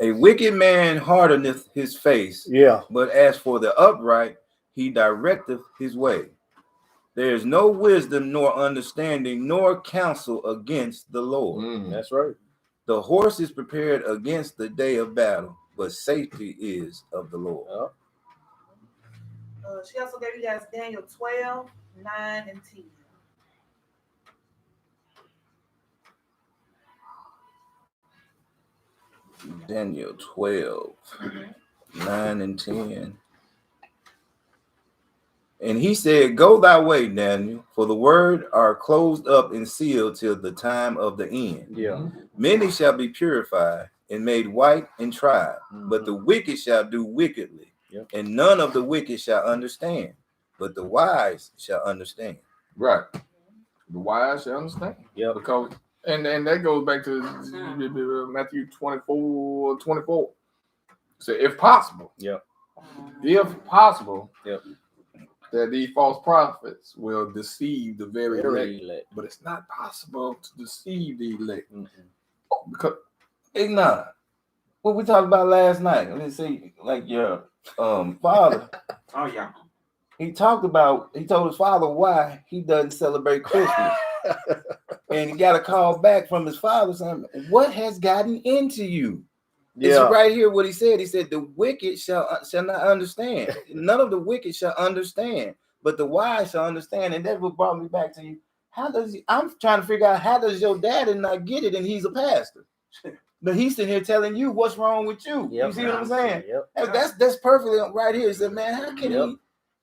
A wicked man hardeneth his face, but as for the upright, he directeth his way. There is no wisdom nor understanding nor counsel against the Lord. That's right. The horse is prepared against the day of battle, but safety is of the Lord. She also gave you guys Daniel 12, 9, and 10. Daniel 12, 9 and 10. And he said, Go thy way, Daniel, for the word are closed up and sealed till the time of the end. Many shall be purified and made white and tried, but the wicked shall do wickedly, and none of the wicked shall understand, but the wise shall understand. Right. The wise shall understand. Because and that goes back to Matthew 24, 24. So if possible, if possible, that these false prophets will deceive the very elect. But it's not possible to deceive the elect. Because it's not. What we talked about last night. Let's see, like your father. Oh yeah. He told his father why he doesn't celebrate Christmas. And he got a call back from his father saying, What has gotten into you? It's right here what he said. He said, The wicked shall not understand. None of the wicked shall understand, but the wise shall understand. And that's what brought me back to you. I'm trying to figure out, how does your daddy not get it and he's a pastor? But he's sitting here telling you what's wrong with you. You see what I'm saying? That's perfectly right here. He said, man, how can he?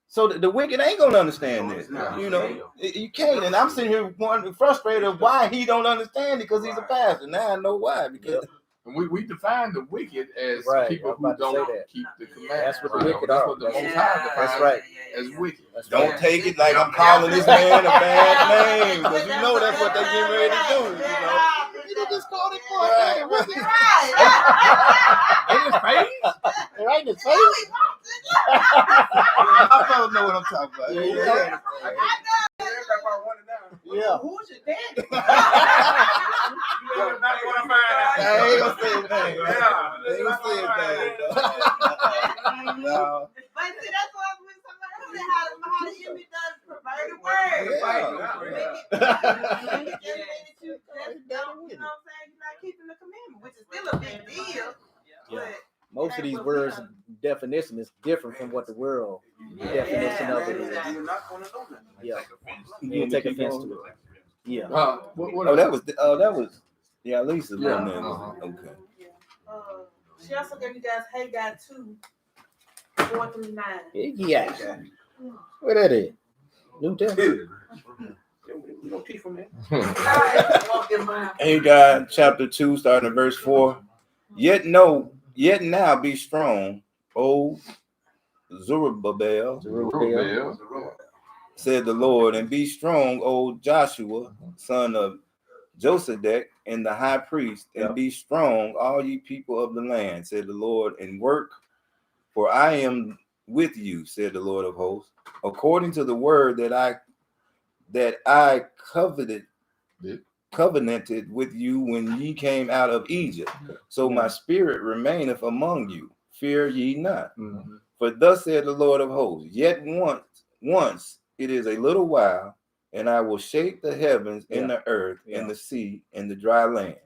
So the wicked ain't gonna understand this. You know, you can't. And I'm sitting here frustrated of why he don't understand it, because he's a pastor. Now I know why. Because we define the wicked as people who don't keep the commandments. That's what the wicked are. That's what the Most High defines as wicked. Don't take it like I'm calling this man a bad name, because you know that's what they get ready to do. You know, you just called it for a wicked. In his face? Right in his face? I don't know what I'm talking about. Yeah. Who's your daddy? You're not gonna find out. I ain't gonna say a thing. I ain't gonna say a thing. No. But see, that's what I was talking about earlier, how the enemy does perverted words. You know what I'm saying? You're not keeping the commandment, which is still a big deal. But most of these words' definition is different from what the world definition of it is. You're not gonna know that. You take offense to it. Yeah. That was Lisa. Okay. She also gave you guys Haggai 2, 4 through 9. Yeah. Where that is? New Testament. You don't teach from that. Haggai chapter 2, starting at verse 4. Yet now be strong, O Zerubbabel, said the Lord, and be strong, O Joshua, son of Josedek, and the high priest, and be strong, all ye people of the land, said the Lord, and work, for I am with you, said the Lord of hosts, according to the word that I covenanted with you when ye came out of Egypt. So my spirit remaineth among you. Fear ye not. For thus said the Lord of hosts, yet once it is a little while, and I will shake the heavens and the earth and the sea and the dry land.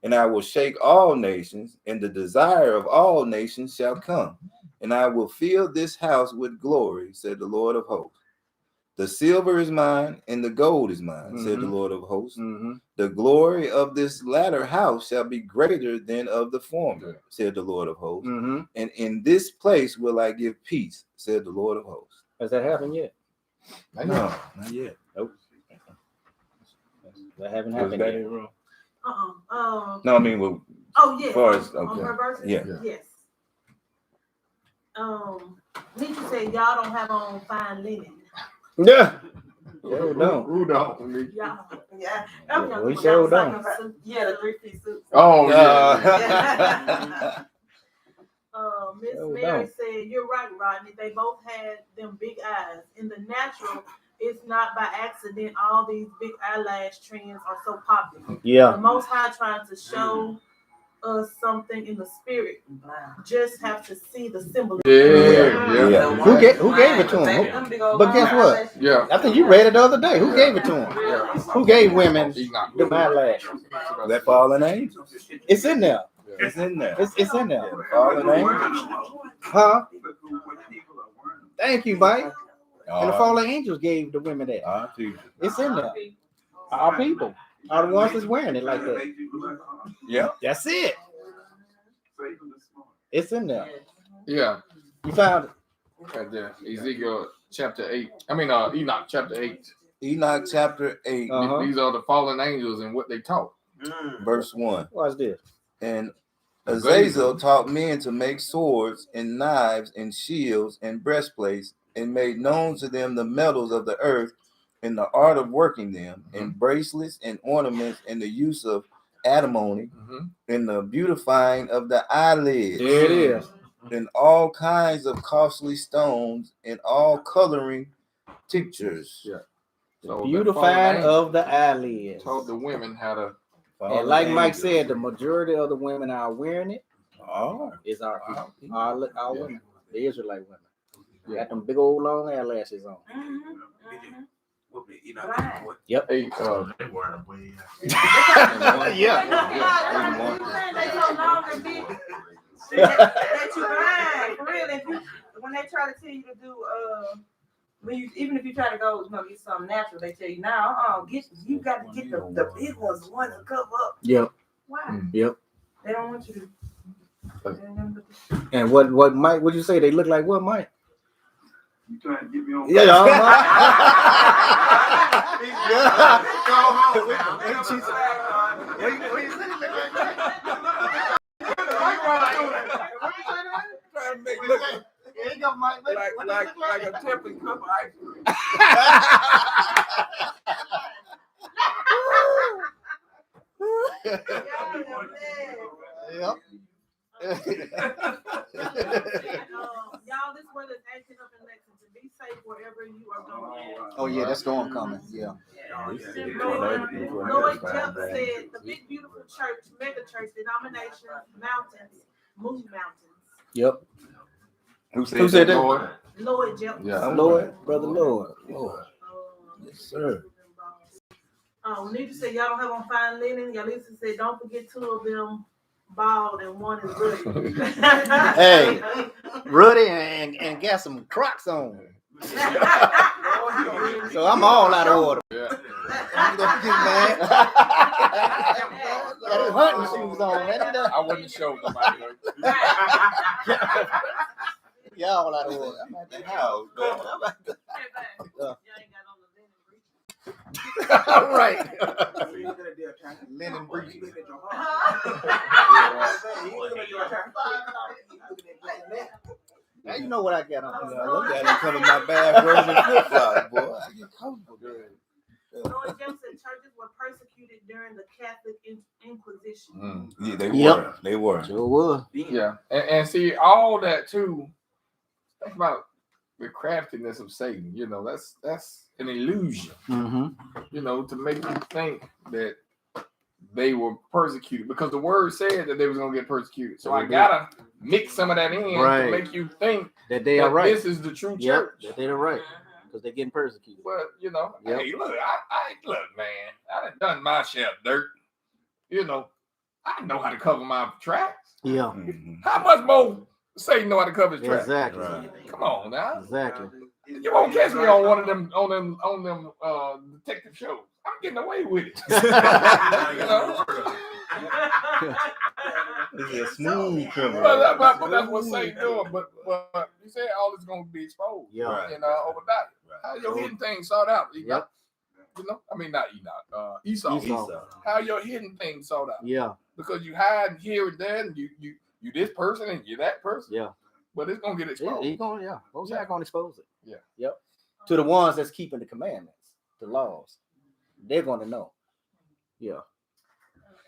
And I will shake all nations, and the desire of all nations shall come. And I will fill this house with glory, said the Lord of hosts. The silver is mine, and the gold is mine, said the Lord of hosts. The glory of this latter house shall be greater than of the former, said the Lord of hosts. And in this place will I give peace, said the Lord of hosts. Has that happened yet? No, not yet. Nope. That haven't happened yet. No, I mean, well, oh, yes. Far as, on her verses? Yeah. Yes. Nisha said y'all don't have on fine linen. Yeah. Who don't? Y'all. Yeah. We sure don't. Yeah, the 3-piece suit. Oh yeah. Miss Mary said, "You're right, Rodney. They both had them big eyes. In the natural, it's not by accident all these big eyelash trends are so popular. Yeah. The Most High trying to show us something in the spirit. Just have to see the symbolism." Yeah. Who gave it to him? But guess what? Yeah. I think you read it the other day. Who gave it to him? Who gave women the eyelash? That fallen angels. It's in there. It's in there. It's in there. Fallen angels. Huh? Thank you, Mike. And the fallen angels gave the women that. Our people. It's in there. Our people are the ones that's wearing it like that. Yeah. That's it. It's in there. Yeah. You found it. Right there. Ezekiel chapter 8. I mean Enoch chapter 8. Enoch chapter 8. These are the fallen angels and what they taught. Verse 1. What's this? And Azazel taught men to make swords and knives and shields and breastplates, and made known to them the metals of the earth and the art of working them, and bracelets and ornaments, and the use of antimony, and the beautifying of the eyelids. There it is. And all kinds of costly stones and all coloring tinctures. Yeah. So Beautifying of the eyelids. Told the women how to. And like Mike said, the majority of the women are wearing it. Is our women, the Israelite women. Got them big old long eyelashes on. Yep. They Yeah. They so long and big that you blind. For real, when they try to tell you to do even if you try to go, get something natural, they tell you now, you got to get the big ones, the ones that cover up. Yep. Why? Yep. They don't want you to. And what Mike? What you say? They look like what, Mike? You trying to get me on? Yeah. Go home now. Like a tempting cup of ice cream. Yep. Y'all, this weather's acting up in Lexington. Be safe wherever you are going. Oh yeah, that storm coming. Yeah. Lloyd Jeff said the big beautiful church, mega church denomination, mountains, move mountains. Yep. Who said that? Lord? Lloyd Jeff. Yeah. Lloyd, brother Lloyd. Yes, sir. Nita said y'all don't have on fine linen. Yalisa said don't forget 2 of them bald and 1 is ruddy. Hey, ruddy and got some Crocs on. So I'm all out of order. Yeah. I'm gonna get mad. Got his hunting shoes on, man. I wouldn't show nobody. Y'all out of order. I'm at the house. All right. Linen breeze. Now you know what I got on. Look at him coming my bathrobes and flip flops, boy. I get comfortable. Lloyd Jeff said churches were persecuted during the Catholic Inquisition. Yeah, they Yep. were. They were. Sure was. Yeah. And see all that too. Think about the craftiness of Satan. That's an illusion. To make you think that they were persecuted, because the word said that they was gonna get persecuted. So I gotta mix some of that in to make you think that they are right. This is the true church. That they're right, because they're getting persecuted. But hey, look, I look, man, I done my share of dirt. I know how to cover my tracks. Yeah. How much more Satan know how to cover his tracks? Exactly. Right. Come on now. Exactly. You won't catch me on one of them detective shows. I'm getting away with it. He's a smooth criminal. But that's what Satan doing. But you said all this going to be exposed. Yeah. Overnight. How your hidden things sought out? Yep. I mean not Enoch. Esau. How your hidden things sought out? Yeah. Because you hide here and there, and you this person and you that person. Yeah. But it's gonna get exposed. He's gonna, Most High gonna expose it. Yeah. Yep. To the ones that's keeping the commandments, the laws, they're gonna know. Yeah.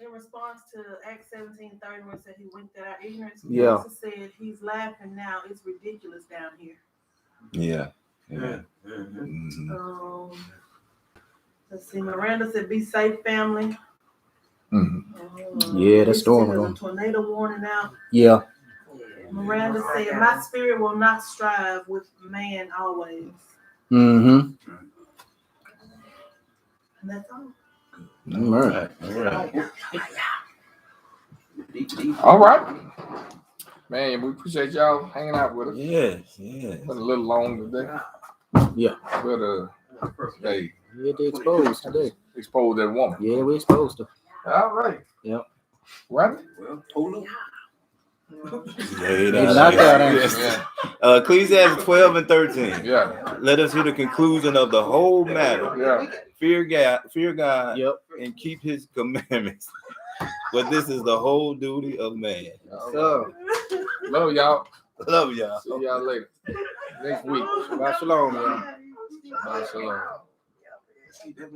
In response to Acts 17:30, when it said he winked at our ignorance, Yeah. Jesus said he's laughing now. It's ridiculous down here. Yeah. Let's see. Miranda said, "Be safe, family." Yeah, that's storm. There's a tornado warning out. Yeah. Miranda said, "My spirit will not strive with man always." Mm-hmm. And that's all. All right. Man, we appreciate y'all hanging out with us. Yes. Been a little long today. Yeah. But hey. Yeah, they exposed today. Exposed that woman. Yeah, we exposed her. All right. Yep. Right? Well, hold up. Ecclesiastes 12 and 13. Yeah. Let us hear the conclusion of the whole matter. Yeah. Fear God, and keep his commandments. But this is the whole duty of man. So, love y'all. Love y'all. See y'all later. Next week. Shabbat shalom, y'all. Shabbat shalom.